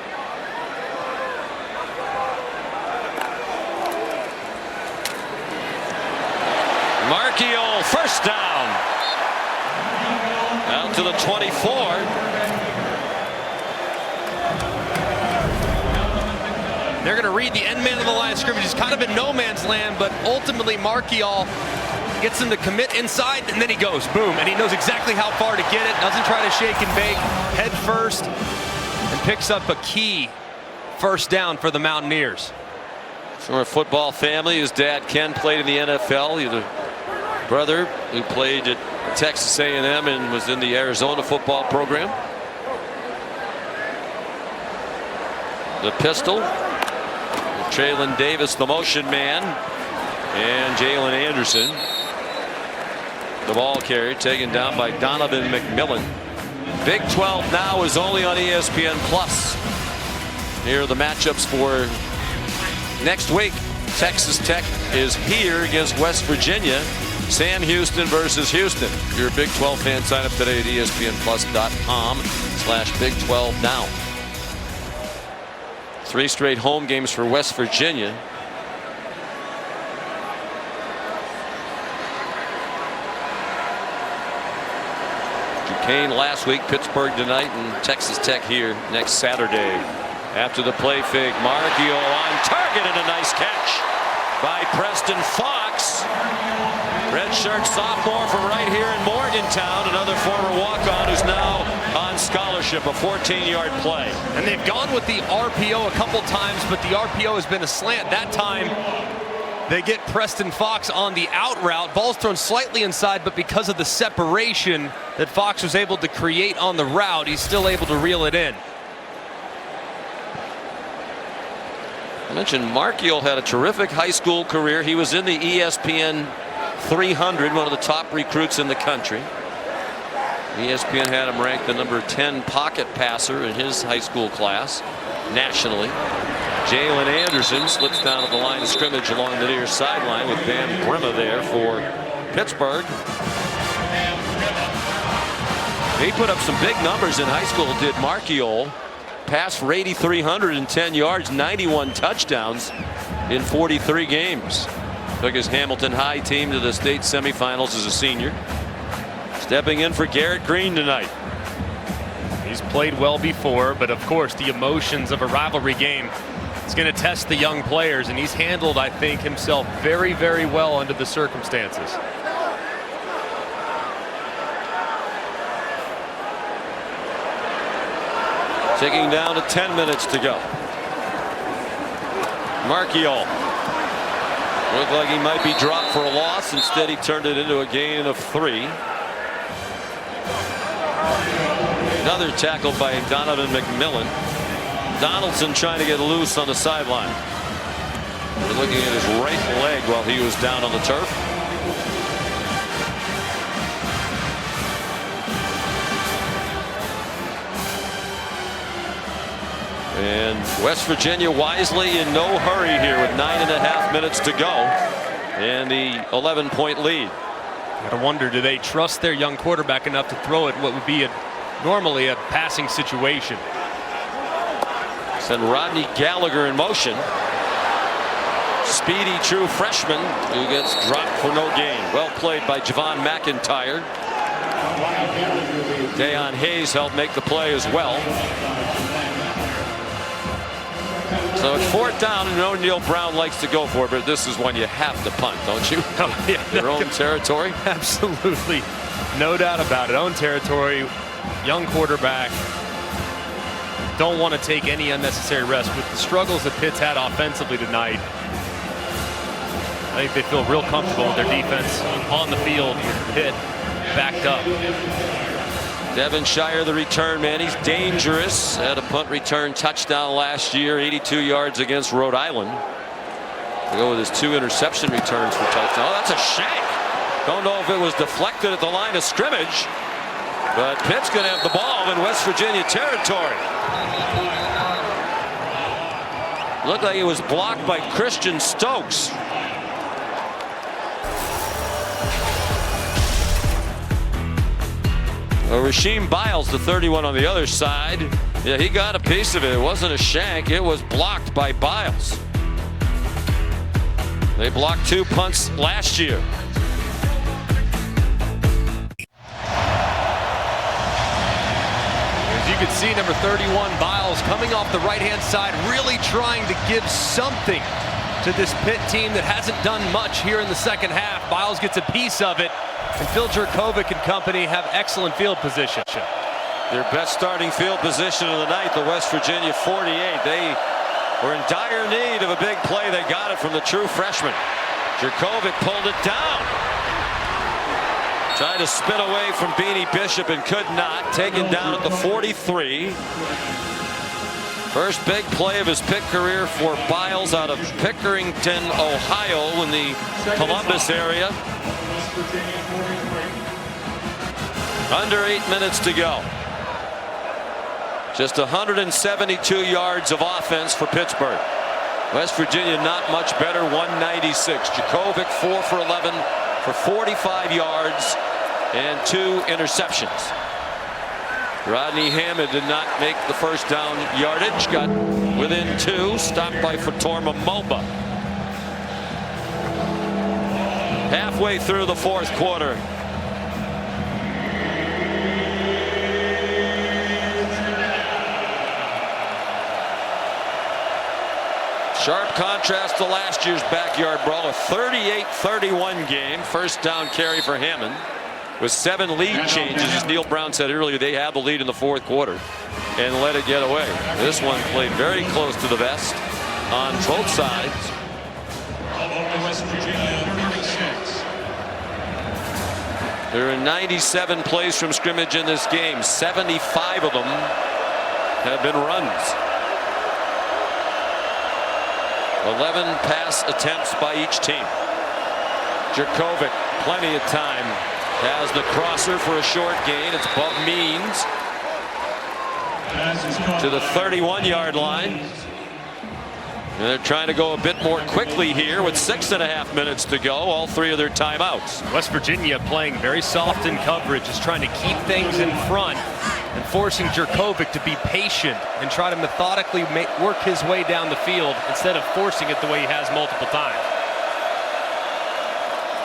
Markiel, first down. Out to the 24. They're going to read the end man of the line of scrimmage. He's kind of in no man's land, but ultimately Markiel gets him to commit inside, and then he goes, boom, and he knows exactly how far to get it. Doesn't try to shake and bake, head first, and picks up a key first down for the Mountaineers. From a football family, his dad Ken played in the NFL. He's a brother who played at Texas A&M and was in the Arizona football program. The pistol, Traylon Davis, the motion man, and Jalen Anderson. The ball carried, taken down by Donovan McMillan. Big 12 now is only on ESPN Plus. Here are the matchups for next week. Texas Tech is here against West Virginia. Sam Houston versus Houston. If you're a Big 12 fan, sign up today at ESPNplus.com/Big 12 now. 3 straight home games for West Virginia. Duquesne last week, Pittsburgh tonight, and Texas Tech here next Saturday. After the play fake, Markiel on target and a nice catch by Preston Fox. Redshirt sophomore from right here in Morgantown, another former walk-on who's now on scholarship, a 14-yard play. And they've gone with the RPO a couple times, but the RPO has been a slant. That time they get Preston Fox on the out route. Ball's thrown slightly inside, but because of the separation that Fox was able to create on the route, he's still able to reel it in. I mentioned Markiel had a terrific high school career. He was in the ESPN 300, one of the top recruits in the country. ESPN had him ranked the number 10 pocket passer in his high school class nationally. Jalen Anderson slips down at the line of scrimmage along the near sideline with Van Brimma there for Pittsburgh. He put up some big numbers in high school, did Markiel. Passed for 8,310 yards, 91 touchdowns in 43 games. Took his Hamilton High team to the state semifinals as a senior. Stepping in for Garrett Green tonight. He's played well before, but of course the emotions of a rivalry game, it's going to test the young players, and he's handled, I think, himself very, very well under the circumstances. Ticking down to 10 minutes to go. Markiel looked like he might be dropped for a loss. Instead, he turned it into a gain of 3. Another tackle by Donovan McMillan. Donaldson trying to get loose on the sideline. We're looking at his right leg while he was down on the turf. And West Virginia wisely in no hurry here with 9.5 minutes to go and the 11-point lead. Gotta wonder, do they trust their young quarterback enough to throw it what would be normally a passing situation? Send Rodney Gallagher in motion. speedy true freshman who gets dropped for no gain. Well played by Javon McIntyre. Deion Hayes helped make the play as well. So it's 4th down, and O'Neal Brown likes to go for it, but this is one you have to punt, don't you? Oh, yeah, Your own territory? Absolutely. No doubt about it. Own territory, young quarterback. Don't want to take any unnecessary rest. With the struggles that Pitt's had offensively tonight, I think they feel real comfortable with their defense on the field with Pitt backed up. Devonshire, the return man, he's dangerous. Had a punt return touchdown last year, 82 yards against Rhode Island. We'll go with his 2 interception returns for touchdown. Oh, that's a shank. Don't know if it was deflected at the line of scrimmage, but Pitt's going to have the ball in West Virginia territory. Looked like it was blocked by Christian Stokes. Rasheem Biles, the 31 on the other side. Yeah, he got a piece of it. It wasn't a shank. It was blocked by Biles. They blocked 2 punts last year. As you can see, number 31, Biles, coming off the right-hand side, really trying to give something to this Pitt team that hasn't done much here in the second half. Biles gets a piece of it. And Phil Jerkovic and company have excellent field position. Their best starting field position of the night, the West Virginia 48. They were in dire need of a big play. They got it from the true freshman. Jerkovic pulled it down. Tried to spin away from Beanie Bishop and could not. Taken down at the 43. First big play of his Pitt career for Biles out of Pickerington, Ohio, in the Columbus area. Under 8 minutes to go. Just 172 yards of offense for Pittsburgh. West Virginia not much better, 196. Jerkovic 4 for 11 for 45 yards and 2 interceptions. Rodney Hammond did not make the first down yardage. Got within 2, stopped by Fatorma Moba. Halfway through the 4th quarter. Sharp contrast to last year's backyard brawl, a 38-31 game. First down carry for Hammond with 7 lead changes. As Neil Brown said earlier, they had the lead in the 4th quarter and let it get away. This one played very close to the vest on both sides. West Virginia 36. There are 97 plays from scrimmage in this game. 75 of them have been runs. 11 pass attempts by each team. Jerkovic, plenty of time. Has the crosser for a short gain. It's above Means to the 31-yard line. And they're trying to go a bit more quickly here with 6.5 minutes to go. All 3 of their timeouts. West Virginia playing very soft in coverage, is trying to keep things in front and forcing Jerkovic to be patient and try to methodically work his way down the field instead of forcing it the way he has multiple times.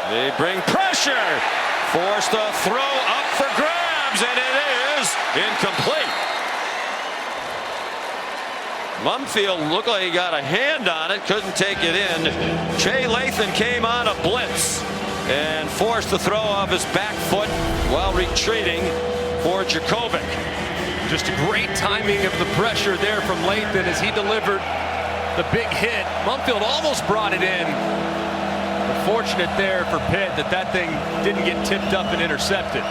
They bring pressure. Forced a throw up for grabs, and it is incomplete. Mumfield looked like he got a hand on it, couldn't take it in. Jay Lathan came on a blitz and forced the throw off his back foot while retreating for Jerkovic. Just a great timing of the pressure there from Lathan as he delivered the big hit. Mumfield almost brought it in. But fortunate there for Pitt that thing didn't get tipped up and intercepted.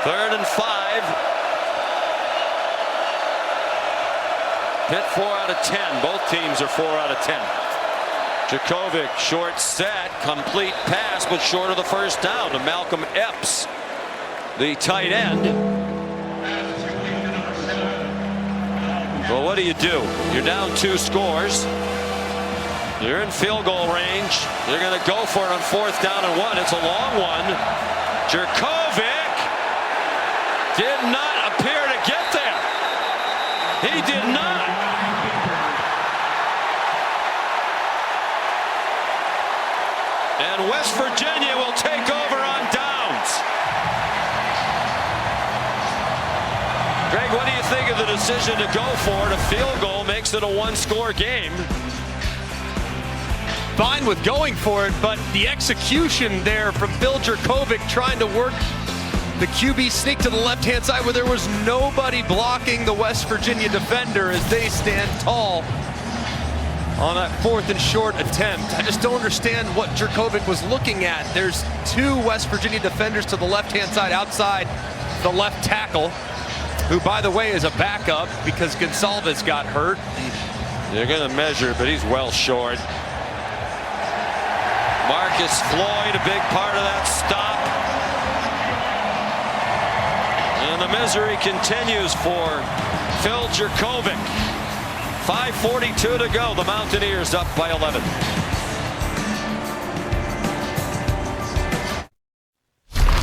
3rd and 5. Pitt 4 out of 10. Both teams are 4 out of 10. Jerkovic, short set, complete pass, but short of the first down to Malcolm Epps, the tight end. Well, what do? You're down 2 scores. You're in field goal range. They're going to go for it on 4th down and 1. It's a long one. Jerkovic did not appear to get there. He did not. and West Virginia will take over on downs. Greg, what do you think of the decision to go for it? A field goal makes it a one-score game. Fine with going for it, but the execution there from Phil Jurkovec trying to work the QB sneak to the left-hand side where there was nobody blocking the West Virginia defender as they stand tall on that 4th and short attempt. I just don't understand what Jurkovec was looking at. There's 2 West Virginia defenders to the left-hand side outside the left tackle, who, by the way, is a backup because Gonsalves got hurt. They're going to measure, but he's well short. Marcus Floyd, a big part of that stop. And the misery continues for Phil Jurkovec. 5:42 to go. The Mountaineers up by 11.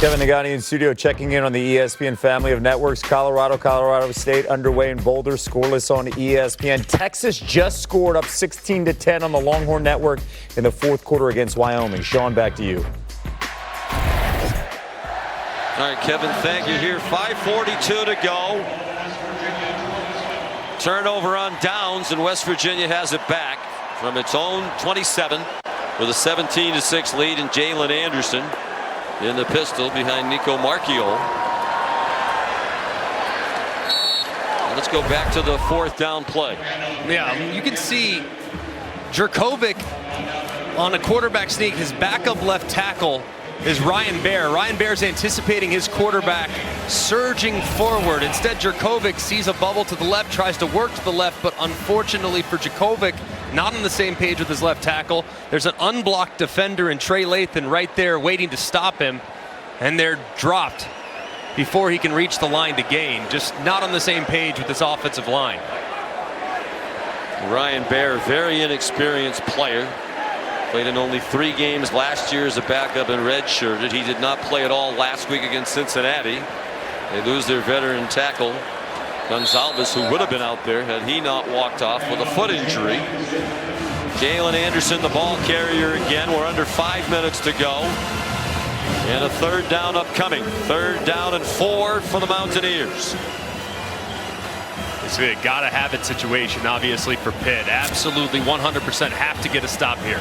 Kevin Nagani in studio checking in on the ESPN family of networks. Colorado State underway in Boulder, scoreless on ESPN. Texas just scored up 16-10 on the Longhorn Network in the 4th quarter against Wyoming. Sean, back to you. All right, Kevin, thank you here. 5:42 to go. Turnover on downs, and West Virginia has it back from its own 27 with a 17-6 lead, and Jalen Anderson in the pistol behind Nico Marchiol. Let's go back to the 4th down play. Yeah, you can see Jurkovec on a quarterback sneak. His backup left tackle is Ryan Baer. Ryan Baer's anticipating his quarterback surging forward. Instead, Jurkovec sees a bubble to the left, tries to work to the left, but unfortunately for Jurkovec, not on the same page with his left tackle. There's an unblocked defender in Trey Lathan right there waiting to stop him, and they're dropped before he can reach the line to gain. Just not on the same page with this offensive line. Ryan Baer, very inexperienced player. Played in only 3 games last year as a backup and redshirted. He did not play at all last week against Cincinnati. They lose their veteran tackle, Gonsalves, who would have been out there had he not walked off with a foot injury. Jalen Anderson, the ball carrier again. We're under 5 minutes to go. And a 3rd down upcoming. 3rd down and 4 for the Mountaineers. It's a gotta have it situation, obviously, for Pitt. Absolutely 100% have to get a stop here.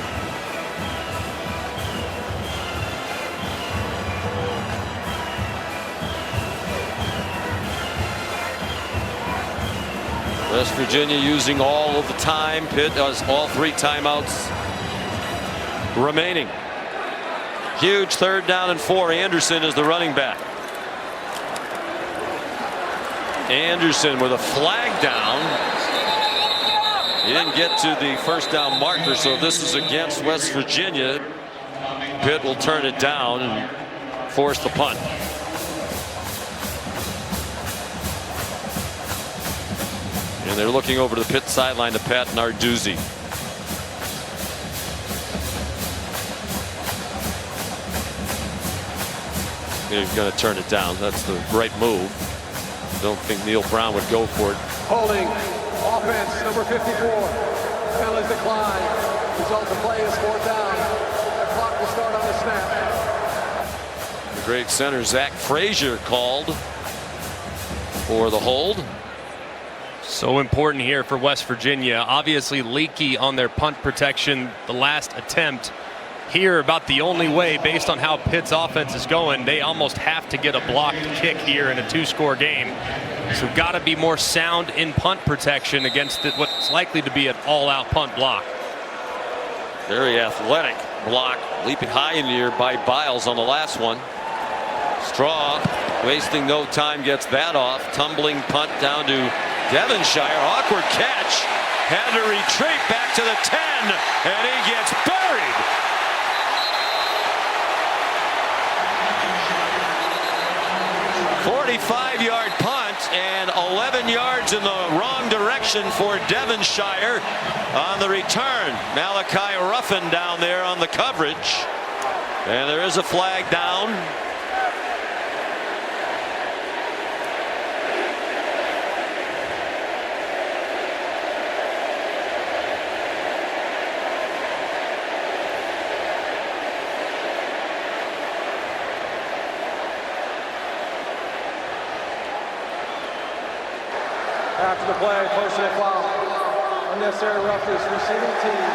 West Virginia using all of the time. Pitt has all 3 timeouts remaining. Huge 3rd down and 4. Anderson is the running back. Anderson with a flag down. He didn't get to the 1st down marker, so this is against West Virginia. Pitt will turn it down and force the punt. And they're looking over to the Pitt sideline to Pat Narduzzi. He's going to turn it down. That's the right move. Don't think Neil Brown would go for it. Holding, offense, number 54. Penalties decline. Result of play is 4th down. The clock will start on the snap. The great center Zach Frazier called for the hold. So important here for West Virginia. Obviously leaky on their punt protection the last attempt. Here about the only way, based on how Pitt's offense is going, they almost have to get a blocked kick here in a 2-score game. So got to be more sound in punt protection against what's likely to be an all-out punt block. Very athletic block, leaping high in the air by Biles on the last one. Straw, wasting no time, gets that off. Tumbling punt down to Devonshire. Awkward catch. Had to retreat back to the 10, and he gets buried. "45-yard punt and 11 yards in the wrong direction for Devonshire on the return. Malachi Ruffin down there on the coverage. And there is a flag down. play, personal foul. Unnecessary roughness, receiving team.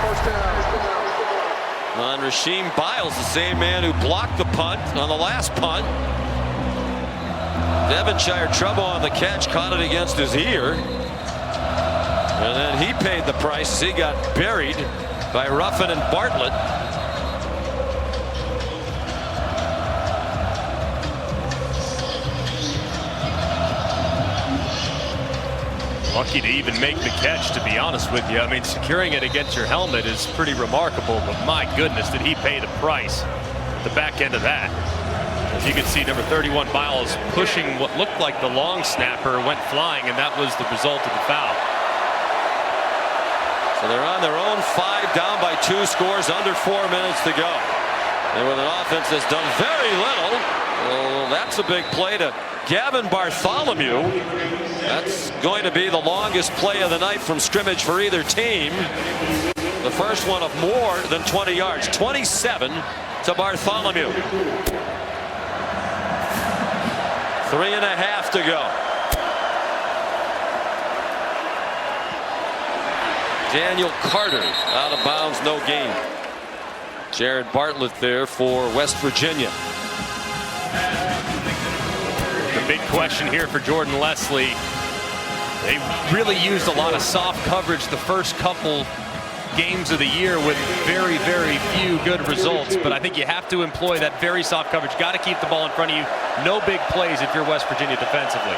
First down. On Rasheem Biles, the same man who blocked the punt on the last punt. Devonshire trouble on the catch, caught it against his ear. And then he paid the price as he got buried by Ruffin and Bartlett. Lucky to even make the catch, to be honest with you. I mean, securing it against your helmet is pretty remarkable, but my goodness, did he pay the price at the back end of that. As you can see, number 31 Biles pushing what looked like the long snapper, went flying, and that was the result of the foul. So they're on their own 5, down by 2 scores, under 4 minutes to go. And with an offense that's done very little, well, that's a big play to Gavin Bartholomew. That's going to be the longest play of the night from scrimmage for either team. The first one of more than 20 yards, 27 to Bartholomew. 3.5 to go. Daniel Carter out of bounds, no gain. Jared Bartlett there for West Virginia. The big question here for Jordan Leslie. They really used a lot of soft coverage the first couple games of the year with very, very few good results. But I think you have to employ that very soft coverage. Got to keep the ball in front of you. No big plays if you're West Virginia defensively.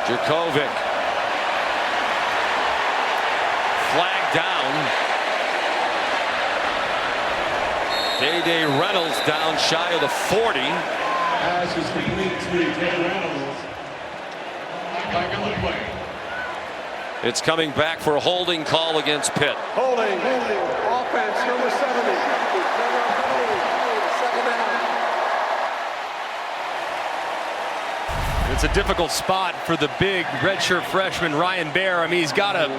Jurkovic. Flag down. Day Reynolds down shy of the 40. Pass is complete to Day Reynolds. Back on the play. It's coming back for a holding call against Pitt. Holding. Offense, number 70. Second down. It's a difficult spot for the big redshirt freshman Ryan Baer. I mean, he's got to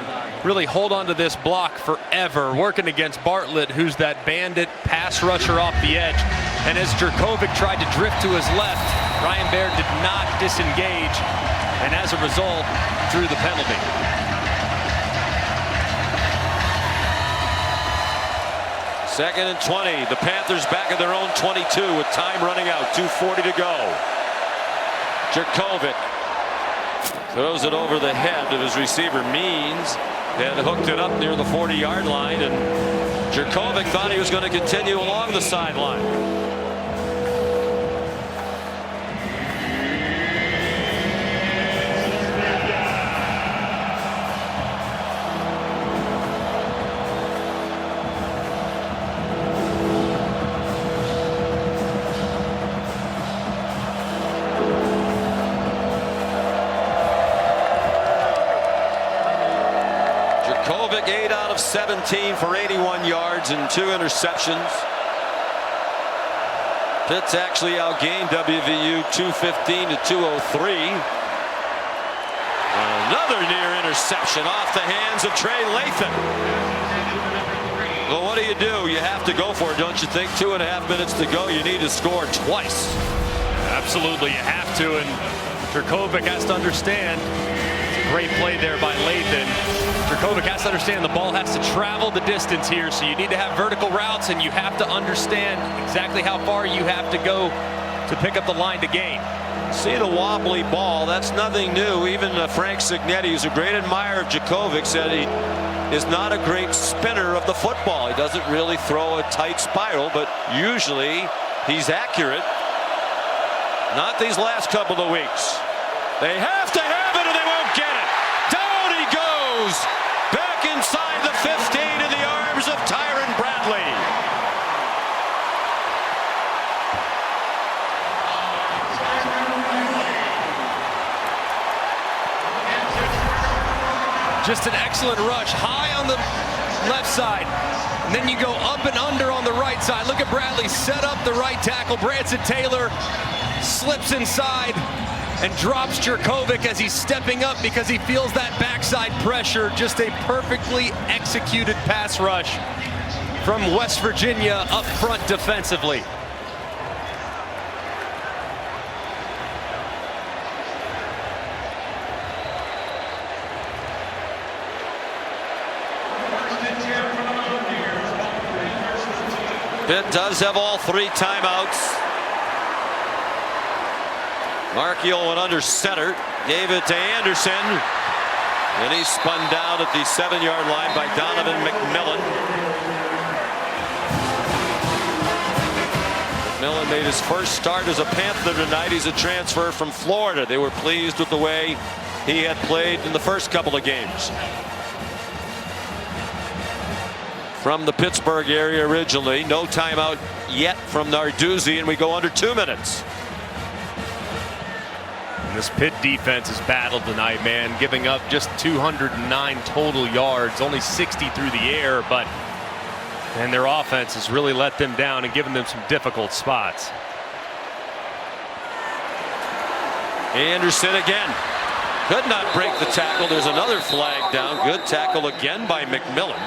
really hold on to this block forever, working against Bartlett, who's that bandit pass rusher off the edge. And as Jurkovic tried to drift to his left, Ryan Baer did not disengage, and as a result, drew the penalty. Second and 20. The Panthers back at their own 22 with time running out. 2:40 to go. Jurkovic throws it over the head of his receiver Means and hooked it up near the 40-yard line, and Jurkovic thought he was going to continue along the sideline. Jurkovic 8 out of 17 for 81 yards and 2 interceptions. Pitt's actually outgained WVU 215 to 203. Another near interception off the hands of Trey Lathan. Well, what do? You have to go for it, don't you think? 2.5 minutes to go. You need to score twice. Absolutely, you have to, and Jurkovic has to understand. Great play there by Lathan. Jurkovic has to understand the ball has to travel the distance here, so you need to have vertical routes, and you have to understand exactly how far you have to go to pick up the line to gain. See the wobbly ball, that's nothing new. Even Frank Signetti, who's a great admirer of Jurkovic, said he is not a great spinner of the football. He doesn't really throw a tight spiral, but usually he's accurate. Not these last couple of weeks. They have to have it or they won't get it. Down he goes. Back inside the 15 in the arms of Tyron Bradley. Just an excellent rush, high on the left side. And then you go up and under on the right side. Look at Bradley set up the right tackle. Branson Taylor slips inside and drops Jurkovic as he's stepping up because he feels that backside pressure. Just a perfectly executed pass rush from West Virginia up front defensively. Pitt does have all 3 timeouts. Marchiol went under center, gave it to Anderson, and he spun down at the 7-yard line by Donovan McMillan. McMillan made his first start as a Panther tonight. He's a transfer from Florida. They were pleased with the way he had played in the first couple of games. From the Pittsburgh area originally. No timeout yet from Narduzzi, and we go under 2 minutes. And this Pitt defense has battled tonight, man, giving up just 209 total yards, only 60 through the air, and their offense has really let them down and given them some difficult spots. Anderson again. Could not break the tackle. There's another flag down. Good tackle again by McMillan.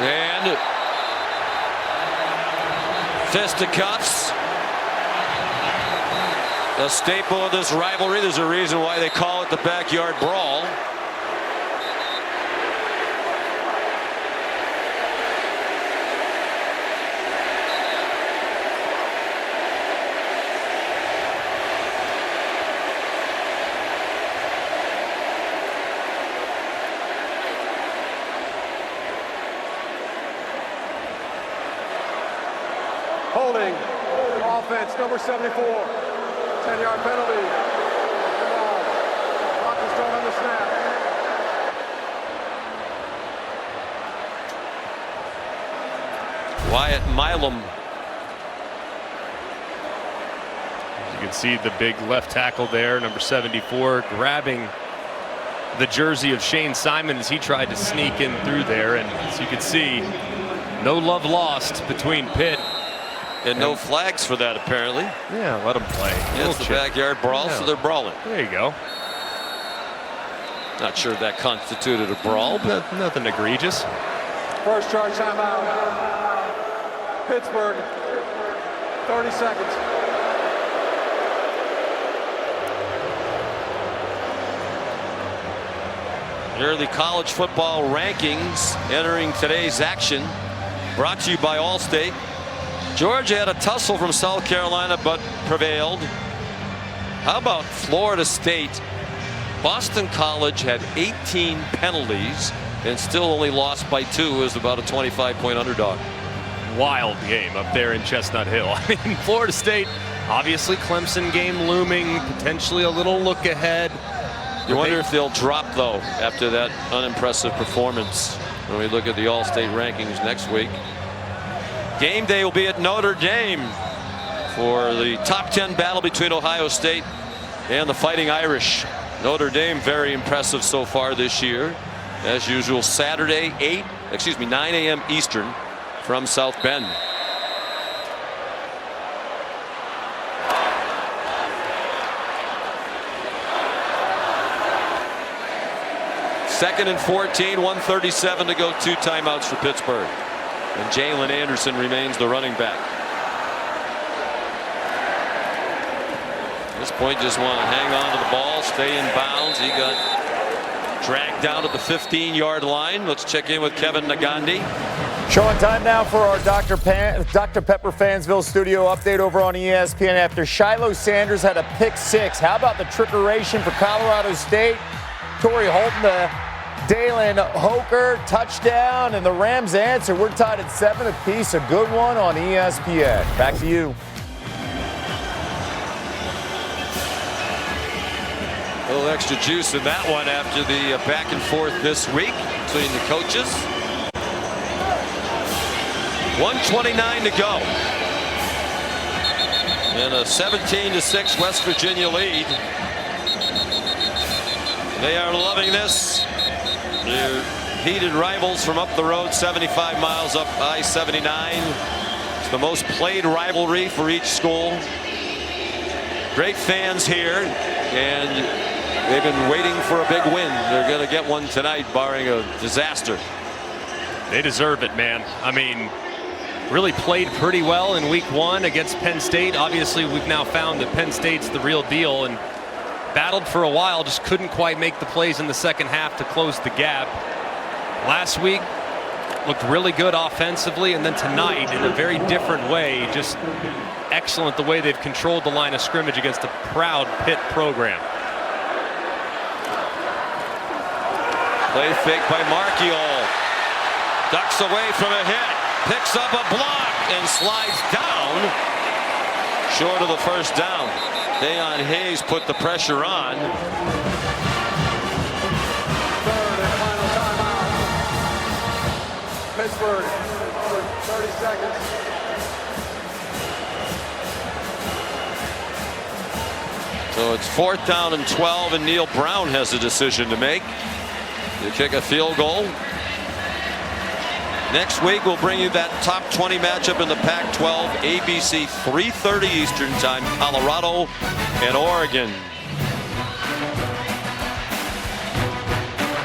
And fisticuffs. A staple of this rivalry. There's a reason why they call it the backyard brawl. Holding. Offense, number 74. 10-yard penalty. Clock is thrown on the snap. Wyatt Milam. As you can see the big left tackle there, number 74, grabbing the jersey of Shane Simon as he tried to sneak in through there. And as you can see, no love lost between Pitt. And no flags for that, apparently. Yeah, let them play. It's the backyard brawl, so they're brawling. There you go. Not sure that constituted a brawl, but nothing egregious. First charge timeout. Pittsburgh. 30 seconds. Here are the college football rankings entering today's action. Brought to you by Allstate. Georgia had a tussle from South Carolina but prevailed. How about Florida State? Boston College had 18 penalties and still only lost by 2 as about a 25-point underdog. Wild game up there in Chestnut Hill. I mean, Florida State, obviously Clemson game looming, potentially a little look ahead. You wonder if they'll drop, though, after that unimpressive performance when we look at the All-State rankings next week. Game day will be at Notre Dame for the top 10 battle between Ohio State and the Fighting Irish. Notre Dame very impressive so far this year. As usual, Saturday 9 a.m. Eastern from South Bend. Second and 14, 1:37 to go. 2 timeouts for Pittsburgh. And Jalen Anderson remains the running back. At this point, just want to hang on to the ball, stay in bounds. He got dragged down to the 15-yard line. Let's check in with Kevin Nagandi. Showing time now for our Dr. Pepper Fansville studio update over on ESPN. After Shiloh Sanders had a pick 6, how about the trickeration for Colorado State? Torrey Holton to Dalen Hoker, touchdown, and the Rams answer. We're tied at 7 apiece. A good one on ESPN. Back to you. A little extra juice in that one after the back and forth this week between the coaches. 1:29 to go. And a 17-6 West Virginia lead. They are loving this. They're heated rivals from up the road, 75 miles up I-79. It's the most played rivalry for each school. Great fans here, and they've been waiting for a big win. They're going to get one tonight, barring a disaster. They deserve it, man. I mean, really played pretty well in week 1 against Penn State. Obviously, we've now found that Penn State's the real deal, and battled for a while, just couldn't quite make the plays in the second half to close the gap. Last week, looked really good offensively, and then tonight in a very different way, just excellent the way they've controlled the line of scrimmage against a proud Pitt program. Play fake by Marchiol. Ducks away from a hit. Picks up a block and slides down. Short of the first down. Deion Hayes put the pressure on. Third and final timeout. Pittsburgh, 30 seconds. So it's 4th down and 12, and Neil Brown has a decision to make. You kick a field goal. Next week we'll bring you that top 20 matchup in the Pac-12, ABC, 3:30 Eastern Time, Colorado and Oregon.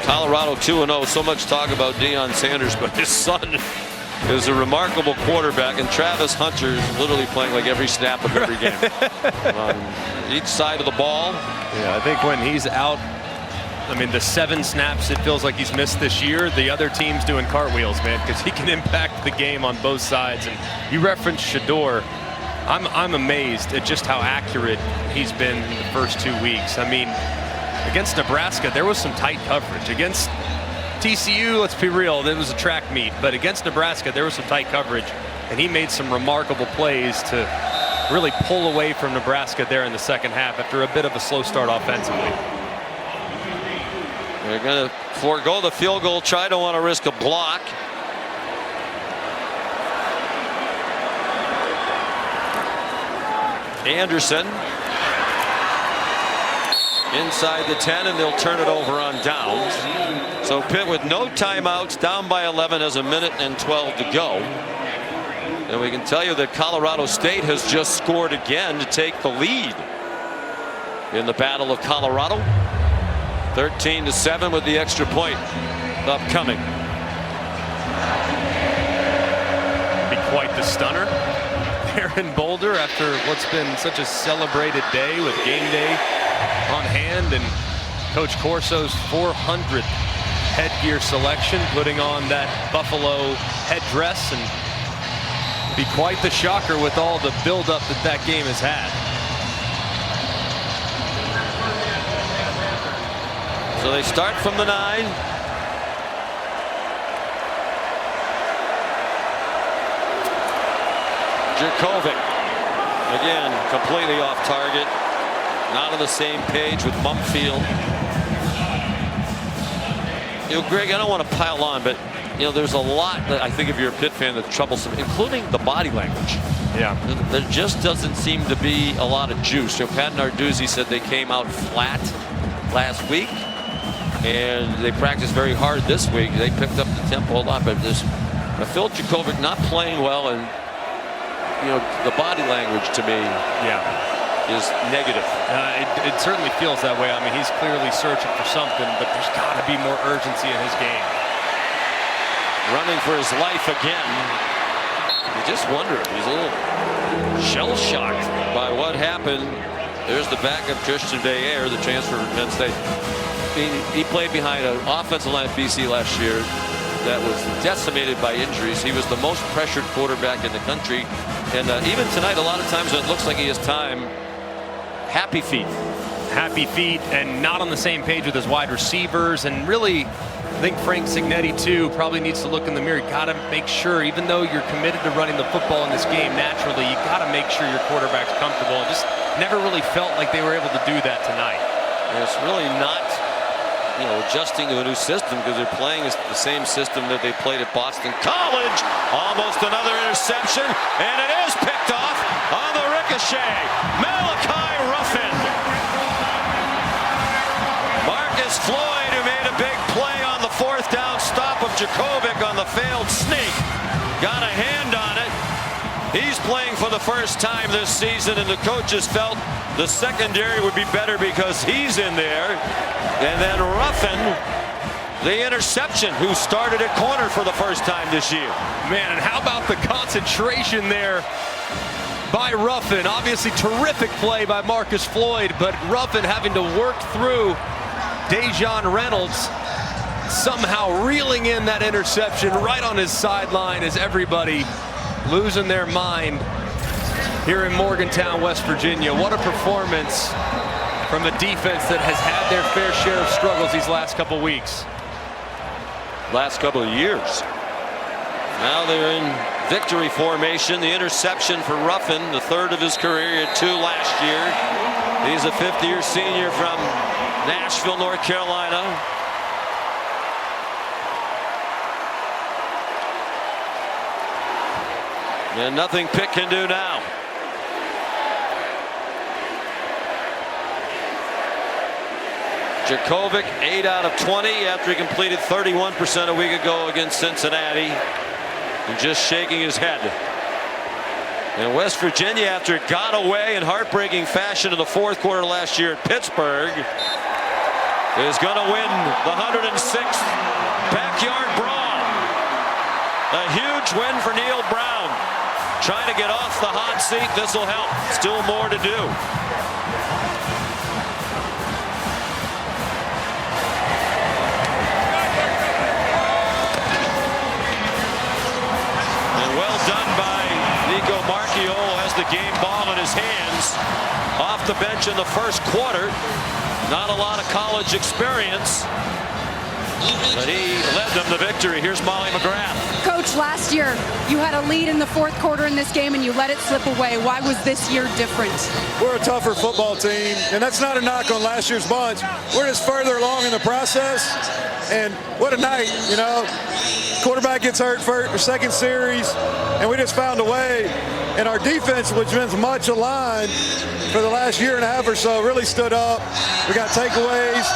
Colorado 2-0. So much talk about Deion Sanders, but his son is a remarkable quarterback, and Travis Hunter is literally playing like every snap of every game on each side of the ball. Yeah, I think when he's out, I mean, the 7 snaps it feels like he's missed this year, the other team's doing cartwheels, man, because he can impact the game on both sides. And you referenced Shedeur. I'm amazed at just how accurate he's been in the first 2 weeks. I mean, against Nebraska, there was some tight coverage. Against TCU, let's be real, it was a track meet. But against Nebraska, there was some tight coverage, and he made some remarkable plays to really pull away from Nebraska there in the second half after a bit of a slow start offensively. They're going to forego the field goal try. Don't want to risk a block. Anderson inside the 10, and they'll turn it over on downs. So Pitt with no timeouts, down by 11, has 1:12 to go. And we can tell you that Colorado State has just scored again to take the lead in the Battle of Colorado. 13-7 with the extra point upcoming. Be quite the stunner there in Boulder after what's been such a celebrated day with game day on hand, and Coach Corso's 400th headgear selection, putting on that Buffalo headdress, and be quite the shocker with all the buildup that game has had. So they start from the 9. Jurkovec again completely off target, not on the same page with Mumfield. You know, Greg, I don't want to pile on, but you know, there's a lot that I think if you're a Pitt fan that's troublesome, including the body language. Yeah, there just doesn't seem to be a lot of juice. You know, Pat Narduzzi said they came out flat last week, and they practiced very hard this week. They picked up the tempo a lot, but there's Phil Jurkovec not playing well, and you know, the body language to me, is negative. It certainly feels that way. I mean, he's clearly searching for something, but there's got to be more urgency in his game. Running for his life again. You just wonder if he's a little shell-shocked by what happened. There's the backup Christian Dayer, the transfer from Penn State. He played behind an offensive line at BC last year that was decimated by injuries. He was the most pressured quarterback in the country. And even tonight, a lot of times when it looks like he has time, happy feet. Happy feet, and not on the same page with his wide receivers. And really, I think Frank Cignetti, too, probably needs to look in the mirror. You got to make sure, even though you're committed to running the football in this game naturally, you got to make sure your quarterback's comfortable. And just never really felt like they were able to do that tonight. And it's really not, you know, adjusting to a new system, because they're playing the same system that they played at Boston College. Almost another interception, and it is picked off on the ricochet. Malachi Ruffin. Marcus Floyd, who made a big play on the 4th down stop of Jurkovec on the failed sneak, got a hand on it. He's playing for the first time this season, and the coaches felt the secondary would be better because he's in there. And then Ruffin, the interception, who started at corner for the first time this year. Man, and how about the concentration there by Ruffin? Obviously terrific play by Marcus Floyd, but Ruffin having to work through Dejon Reynolds somehow reeling in that interception right on his sideline as everybody losing their mind here in Morgantown, West Virginia. What a performance from a defense that has had their fair share of struggles these last couple weeks. Last couple of years. Now they're in victory formation. The interception for Ruffin, the third of his career. He had 2 last year. He's a fifth-year senior from Nashville, North Carolina. And nothing Pitt can do now. Djokovic 8 out of 20 after he completed 31% a week ago against Cincinnati. And just shaking his head. And West Virginia, after it got away in heartbreaking fashion in the fourth quarter last year at Pittsburgh, is going to win the 106th backyard brawl. A huge win for Neil Brown. Trying to get off the hot seat. This will help. Still more to do. Well done by Nico Marchiol, has the game ball in his hands. Off the bench in the first quarter. Not a lot of college experience, but he led them to victory. Here's Molly McGrath. Coach, last year you had a lead in the fourth quarter in this game and you let it slip away. Why was this year different? We're a tougher football team, and that's not a knock on last year's bunch. We're just further along in the process, and what a night, you know. Quarterback gets hurt for second series, and we just found a way. And our defense, which has been much aligned for the last year and a half or so, really stood up. We got takeaways,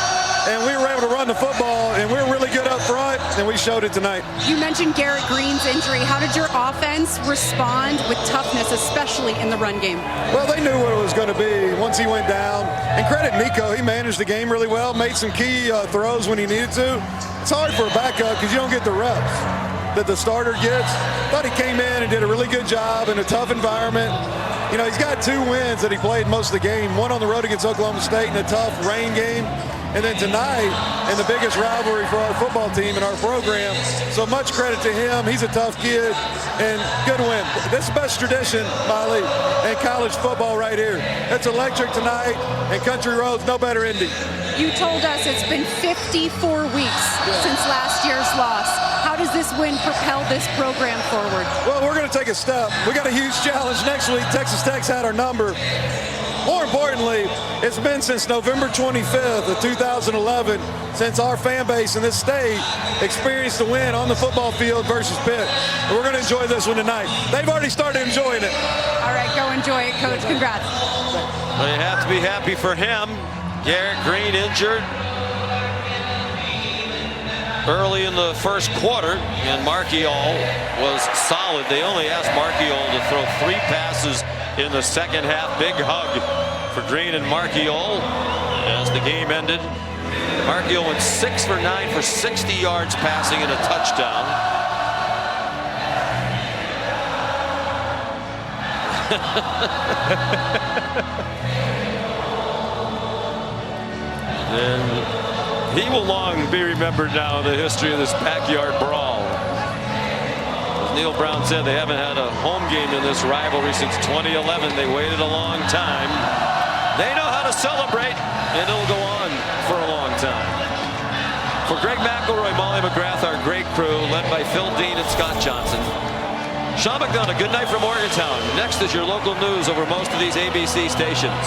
and we were able to run the football, and we were really good up front, and we showed it tonight. You mentioned Garrett Green's injury. How did your offense respond with toughness, especially in the run game? Well, they knew what it was going to be once he went down. And credit Nico, he managed the game really well, made some key throws when he needed to. It's hard for a backup because you don't get the reps that the starter gets. Thought he came in and did a really good job in a tough environment. You know, he's got 2 wins that he played most of the game. One on the road against Oklahoma State in a tough rain game. And then tonight in the biggest rivalry for our football team and our program. So much credit to him. He's a tough kid and good win. This is the best tradition, Molly, in college football right here. It's electric tonight, and Country Roads, no better ending. You told us it's been 54 weeks since last year's loss. How does this win propel this program forward? Well, we're going to take a step. We got a huge challenge next week. Texas Tech's had our number. More importantly, it's been since November 25th of 2011 since our fan base in this state experienced a win on the football field versus Pitt. And we're going to enjoy this one tonight. They've already started enjoying it. All right, go enjoy it, Coach. Congrats. Well, you have to be happy for him. Garrett Green injured early in the first quarter, and Marchiol was solid. They only asked Marchiol to throw 3 passes in the second half. Big hug for Green and Marchiol as the game ended. Marchiol went 6 for 9 for 60 yards passing and a touchdown. And he will long be remembered now in the history of this backyard brawl. As Neil Brown said, they haven't had a home game in this rivalry since 2011. They waited a long time. They know how to celebrate, and it'll go on for a long time. For Greg McElroy, Molly McGrath, our great crew, led by Phil Dean and Scott Johnson. Sean McDonough, good night from Morgantown. Next is your local news over most of these ABC stations.